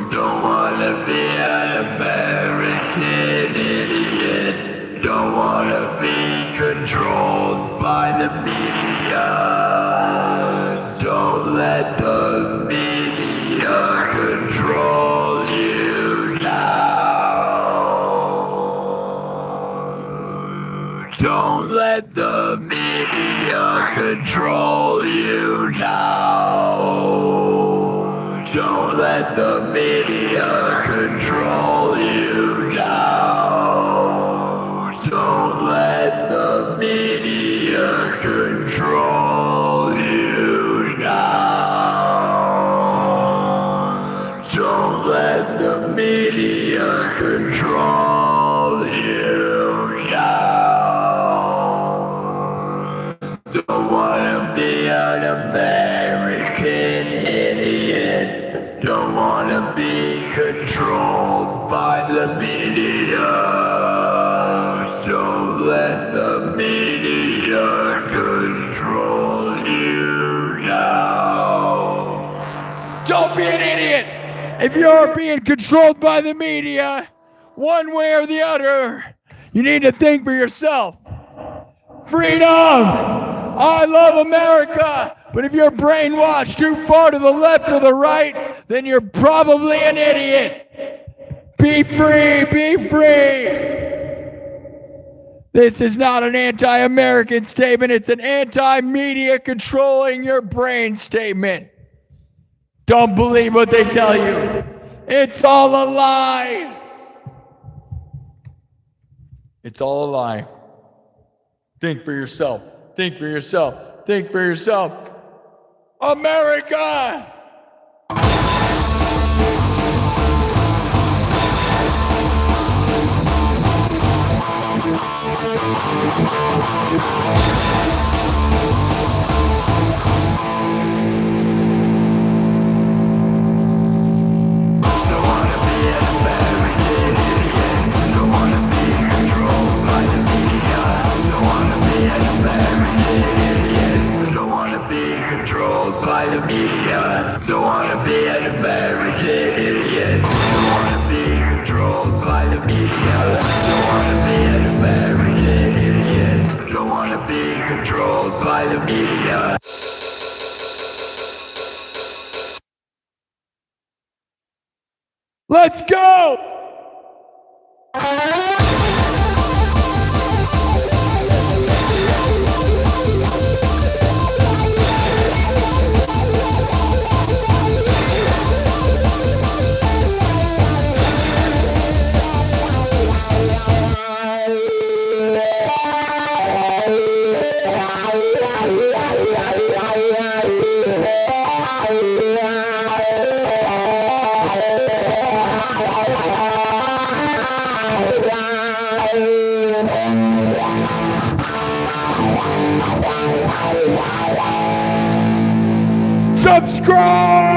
Don't wanna be an American idiot. Don't wanna be controlled by the media. Don't let the media control you now. Don't let the media control you now. Don't let the media control you now. Don't let the media control you now. Don't let the media control you now. Don't wanna be an American idiot. Don't wanna be controlled by the media. Don't let the media control you now. Don't be an idiot! If you're being controlled by the media, one way or the other, you need to think for yourself. Freedom! I love America! But if you're brainwashed too far to the left or the right, then you're probably an idiot. Be free, be free. This is not an anti-American statement, it's an anti-media controlling your brain statement. Don't believe what they tell you. It's all a lie. It's all a lie. Think for yourself. Think for yourself. Think for yourself. America! By the media, don't wanna be an American idiot. Don't wanna be controlled by the media. Don't wanna be an American idiot. Don't wanna be controlled by the media. Let's go! Subscribe!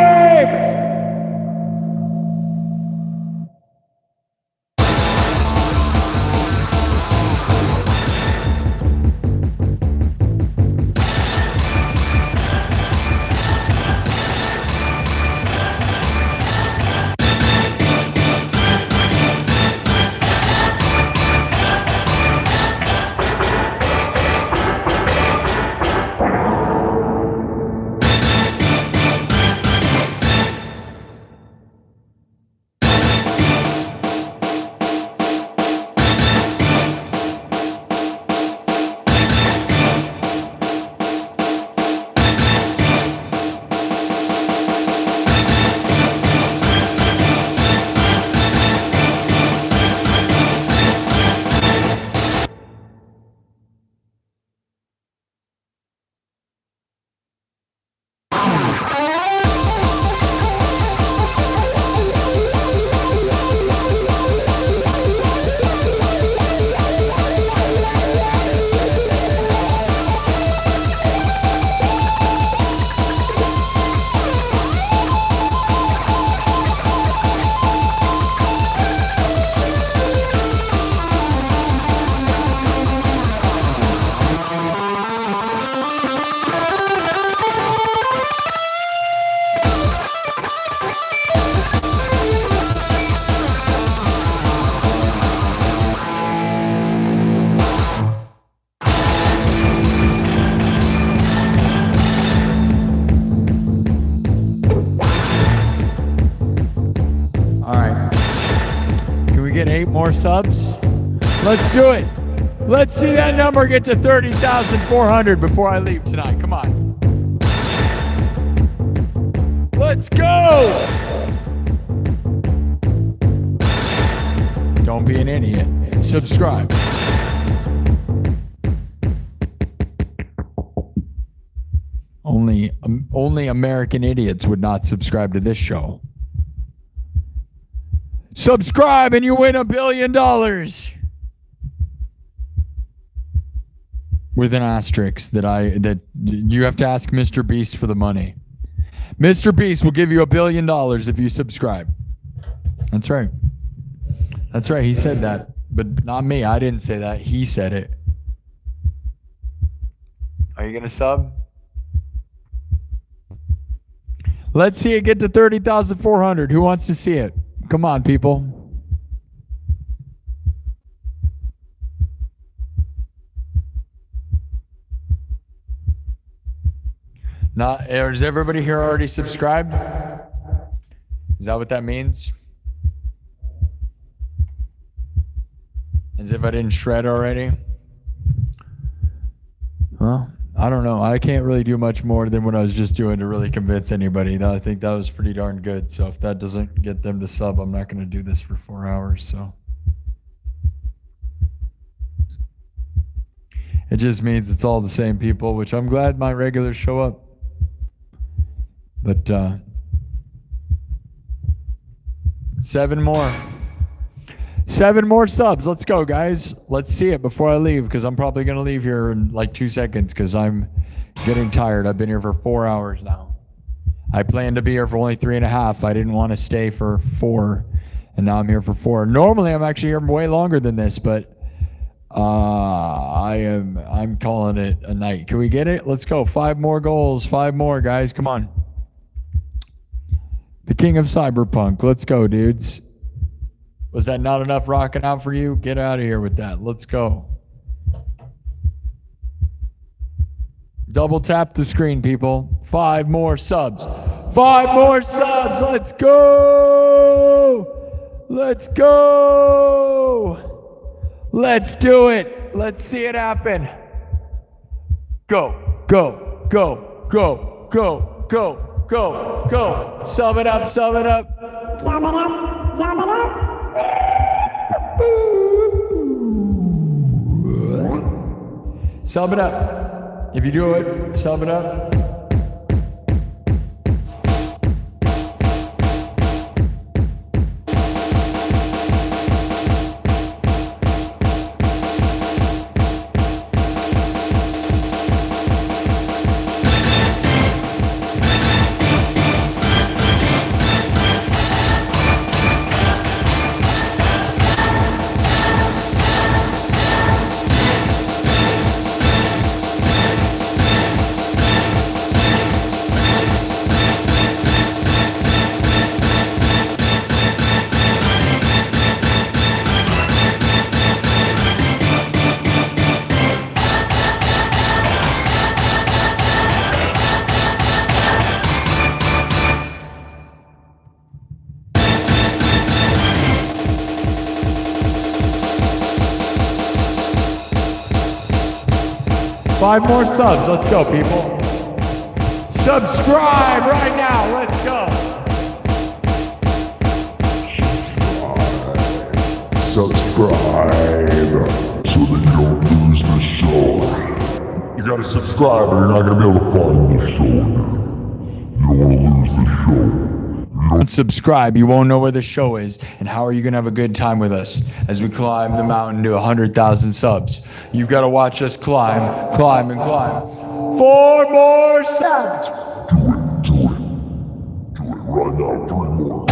8 more subs? Let's do it. Let's see that number get to 30,400 before I leave tonight. Come on. Let's go! Don't be an idiot. Subscribe. Only American idiots would not subscribe to this show. Subscribe and you win $1 billion. With an asterisk that you have to ask Mr. Beast for the money. Mr. Beast will give you $1 billion if you subscribe. That's right. That's right. He said that, but not me. I didn't say that. He said it. Are you gonna sub? Let's see it get to 30,400. Who wants to see it? Come on, people. Is everybody here already subscribed? Is that what that means? As if I didn't shred already? Well, I don't know. I can't really do much more than what I was just doing to really convince anybody. I think that was pretty darn good. So if that doesn't get them to sub, I'm not going to do this for 4 hours. So it just means it's all the same people, which I'm glad my regulars show up. But 7 more. 7 more subs. Let's go, guys. Let's see it before I leave, because I'm probably going to leave here in like 2 seconds because I'm getting tired. I've been here for 4 hours now. I planned to be here for only 3.5. I didn't want to stay for 4, and now I'm here for 4. Normally, I'm actually here way longer than this, but I'm calling it a night. Can we get it? Let's go. 5 more goals. 5 more, guys. Come on. The king of Cyberpunk. Let's go, dudes. Was that not enough rocking out for you? Get out of here with that. Let's go. Double tap the screen, people. 5 more subs. 5 more subs. Let's go. Let's go. Let's do it. Let's see it happen. Go, go, go, go, go, go. Go, go. Sum it up, sum it up. Sum it up, sum it up. Sum it up. If you do it, sum it up. Five more subs. Let's go, people. Subscribe right now. Let's go. Subscribe so that you don't lose the show. You gotta subscribe or you're not gonna be able to find the show. You don't wanna lose the show. Subscribe, you won't know where the show is, and how are you gonna have a good time with us as we climb the mountain to 100,000 subs? You've got to watch us climb, climb, and climb. 4 more subs. Do it right now. 3 more.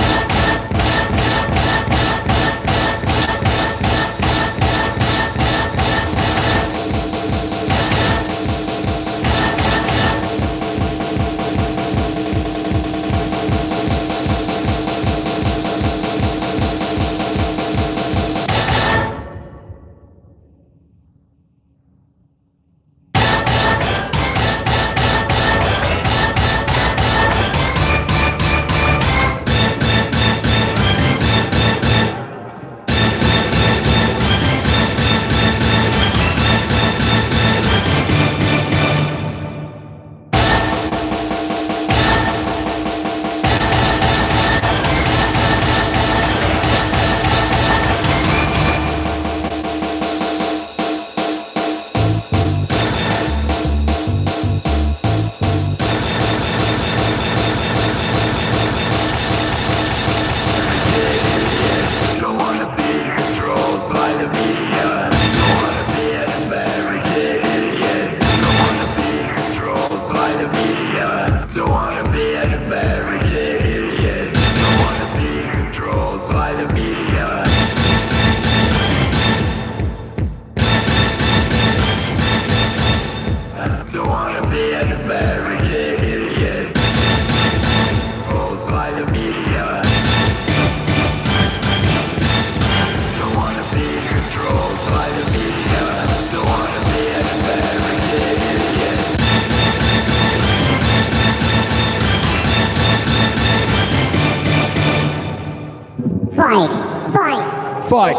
Fight.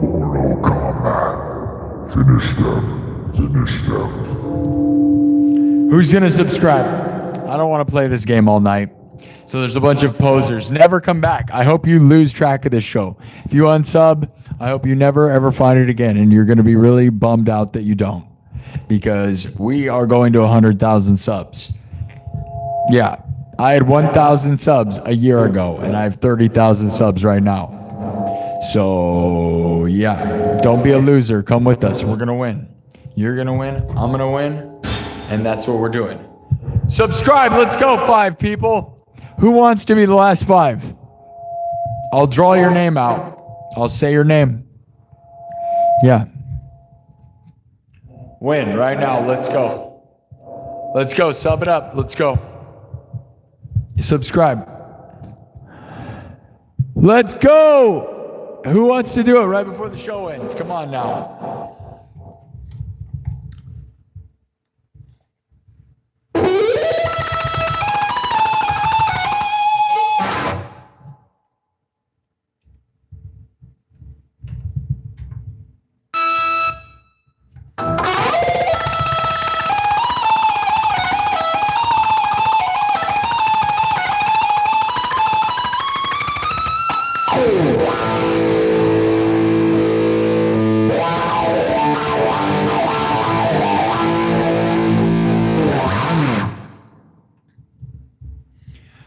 Mortal Kombat. Finish them. Finish them. Who's gonna subscribe? I don't want to play this game all night. So there's a bunch of posers. Never come back. I hope you lose track of this show. If you unsub, I hope you never ever find it again, and you're gonna be really bummed out that you don't, because we are going to 100,000 subs. Yeah, I had 1,000 subs a year ago, and I have 30,000 subs right now. So yeah, don't be a loser. Come with us. We're gonna win. You're gonna win. I'm gonna win, and that's what we're doing. Subscribe. Let's go, 5 people. Who wants to be the last 5? I'll draw your name out. I'll say your name. Yeah. Win right now. Let's go. Let's go. Sub it up. Let's go. Subscribe. Let's go. Who wants to do it right before the show ends? Come on now.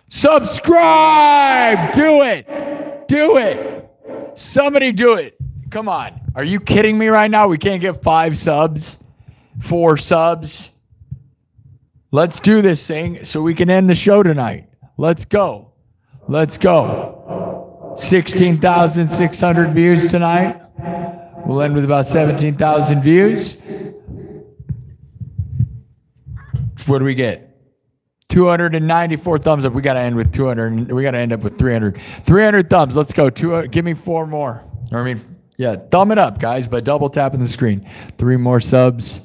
Subscribe! Do it! Do it! Somebody do it. Come on. Are you kidding me right now? We can't get 5 subs? 4 subs? Let's do this thing so we can end the show tonight. Let's go. Let's go. 16,600 views tonight. We'll end with about 17,000 views. What do we get? 294 thumbs up. We got to end with 200. We got to end up with 300. 300 thumbs. Let's go. Give me 4 more. Thumb it up, guys, by double tapping the screen. 3 more subs.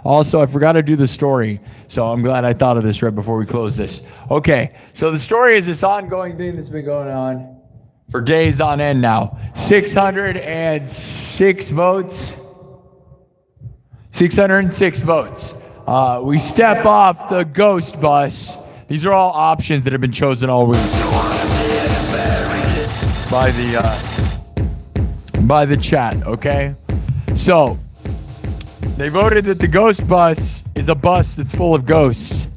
Also, I forgot to do the story, so I'm glad I thought of this right before we close this. Okay, so the story is this ongoing thing that's been going on for days on end now. 606 votes. 606 votes. We step off the ghost bus. These are all options that have been chosen all week by the chat, okay? So, they voted that the ghost bus is a bus that's full of ghosts.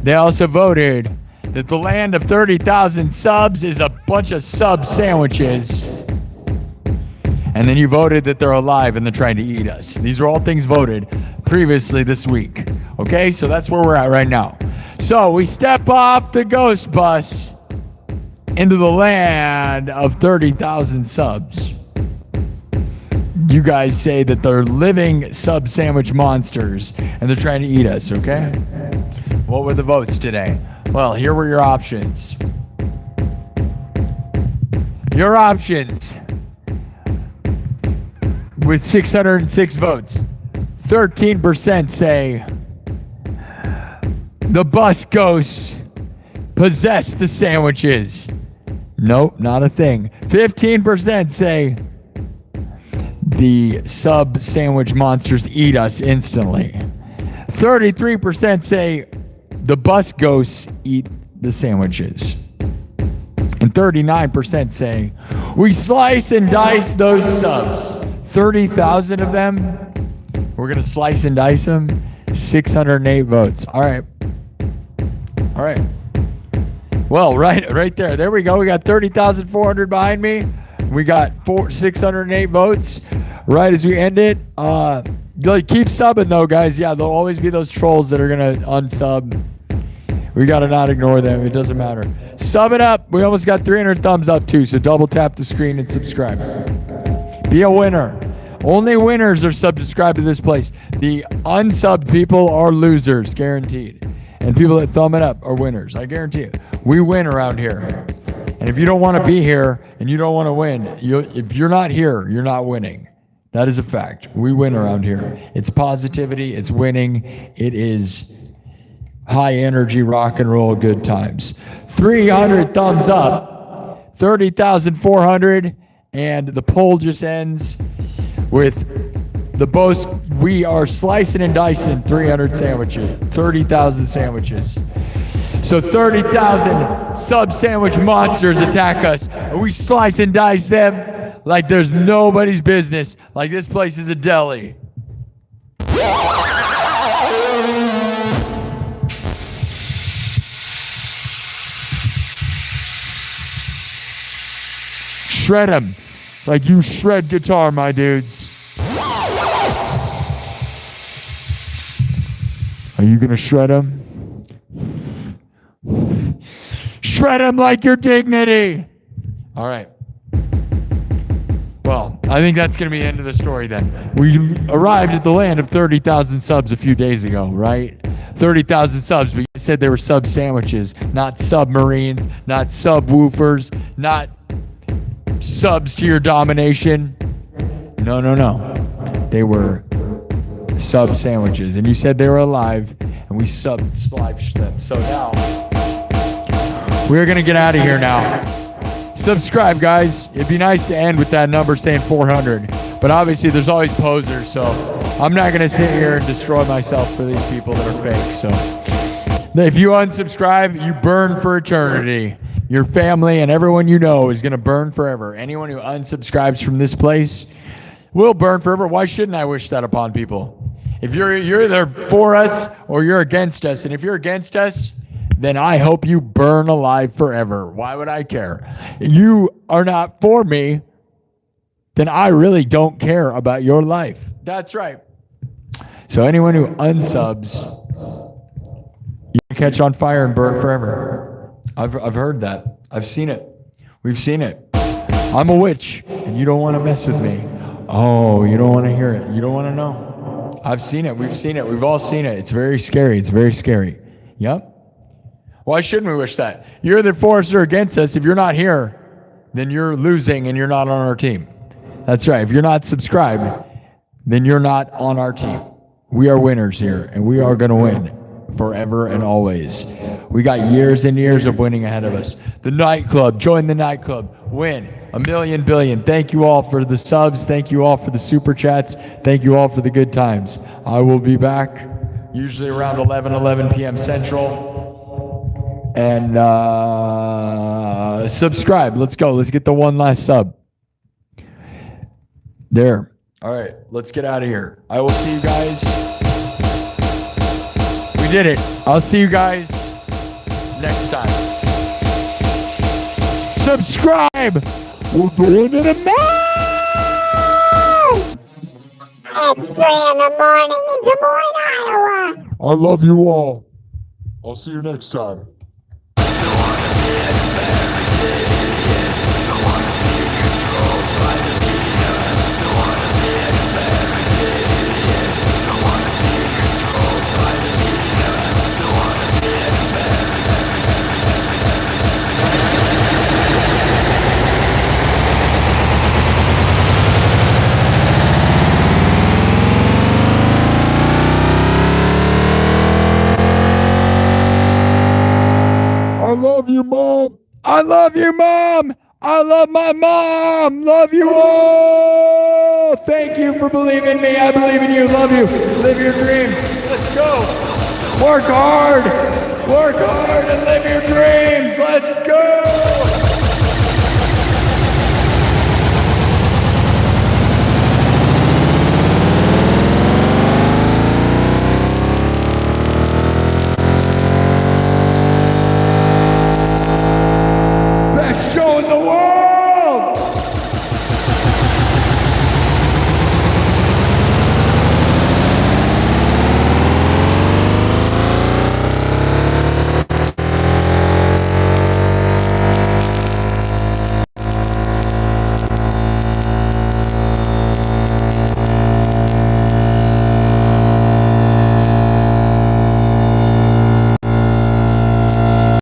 They also voted that the land of 30,000 subs is a bunch of sub sandwiches. And then you voted that they're alive and they're trying to eat us. These are all things voted previously this week. Okay, so that's where we're at right now. So we step off the ghost bus into the land of 30,000 subs. You guys say that they're living sub sandwich monsters and they're trying to eat us, okay? What were the votes today? Well, here were your options. Your options with 606 votes. 13% say the bus ghosts possess the sandwiches. Nope, not a thing. 15% say the sub sandwich monsters eat us instantly. 33% say the bus ghosts eat the sandwiches. And 39% say we slice and dice those subs. 30,000 of them. We're going to slice and dice them. 608 votes. All right. All right. Well, right there. There we go. We got 30,400 behind me. We got 608 votes right as we end it. Keep subbing, though, guys. Yeah, there'll always be those trolls that are going to unsub. We got to not ignore them. It doesn't matter. Sub it up. We almost got 300 thumbs up, too, so double tap the screen and subscribe. Be a winner. Only winners are subscribed to this place. The unsubbed people are losers, guaranteed. And people that thumb it up are winners. I guarantee it. We win around here. And if you don't want to be here and you don't want to win, if you're not here, you're not winning. That is a fact. We win around here. It's positivity. It's winning. It is high energy, rock and roll, good times. 300 thumbs up. 30,400. And the poll just ends with the boast. We are slicing and dicing 300 sandwiches, 30,000 sandwiches. So 30,000 sub-sandwich monsters attack us, and we slice and dice them like there's nobody's business, like this place is a deli. Shred them like you shred guitar, my dudes. Are you gonna shred them? Shred them like your dignity. All right. Well, I think that's going to be the end of the story then. We arrived at the land of 30,000 subs a few days ago, right? 30,000 subs, but you said they were sub sandwiches, not submarines, not subwoofers, not subs to your domination. No. They were sub sandwiches, and you said they were alive, and we sliced them. So now we're going to get out of here now. Subscribe, guys. It'd be nice to end with that number saying 400. But obviously, there's always posers, so I'm not going to sit here and destroy myself for these people that are fake. So if you unsubscribe, you burn for eternity. Your family and everyone you know is going to burn forever. Anyone who unsubscribes from this place will burn forever. Why shouldn't I wish that upon people? If you're either for us or you're against us, and if you're against us, then I hope you burn alive forever. Why would I care? You are not for me, then I really don't care about your life. That's right. So anyone who unsubs, you can catch on fire and burn forever. I've heard that. I've seen it. We've seen it. I'm a witch, and you don't want to mess with me. Oh, you don't want to hear it. You don't want to know. I've seen it. We've seen it. We've all seen it. It's very scary. It's very scary. Yep. Why shouldn't we wish that? You're either for us or against us. If you're not here, then you're losing and you're not on our team. That's right. If you're not subscribed, then you're not on our team. We are winners here, and we are going to win forever and always. We got years and years of winning ahead of us. The nightclub. Join the nightclub. Win. 1,000,000 billion. Thank you all for the subs. Thank you all for the super chats. Thank you all for the good times. I will be back usually around 11 p.m. Central. And subscribe. Let's go. Let's get the one last sub. There. All right. Let's get out of here. I will see you guys. We did it. I'll see you guys next time. Subscribe. We're going to the moon. It's 3 in the morning in Des Moines, Iowa. I love you all. I'll see you next time. I love you, Mom. I love you, Mom. I love my mom. Love you all. Thank you for believing in me. I believe in you. Love you. Live your dreams. Let's go. Work hard. Work hard and live your dreams. Let's go.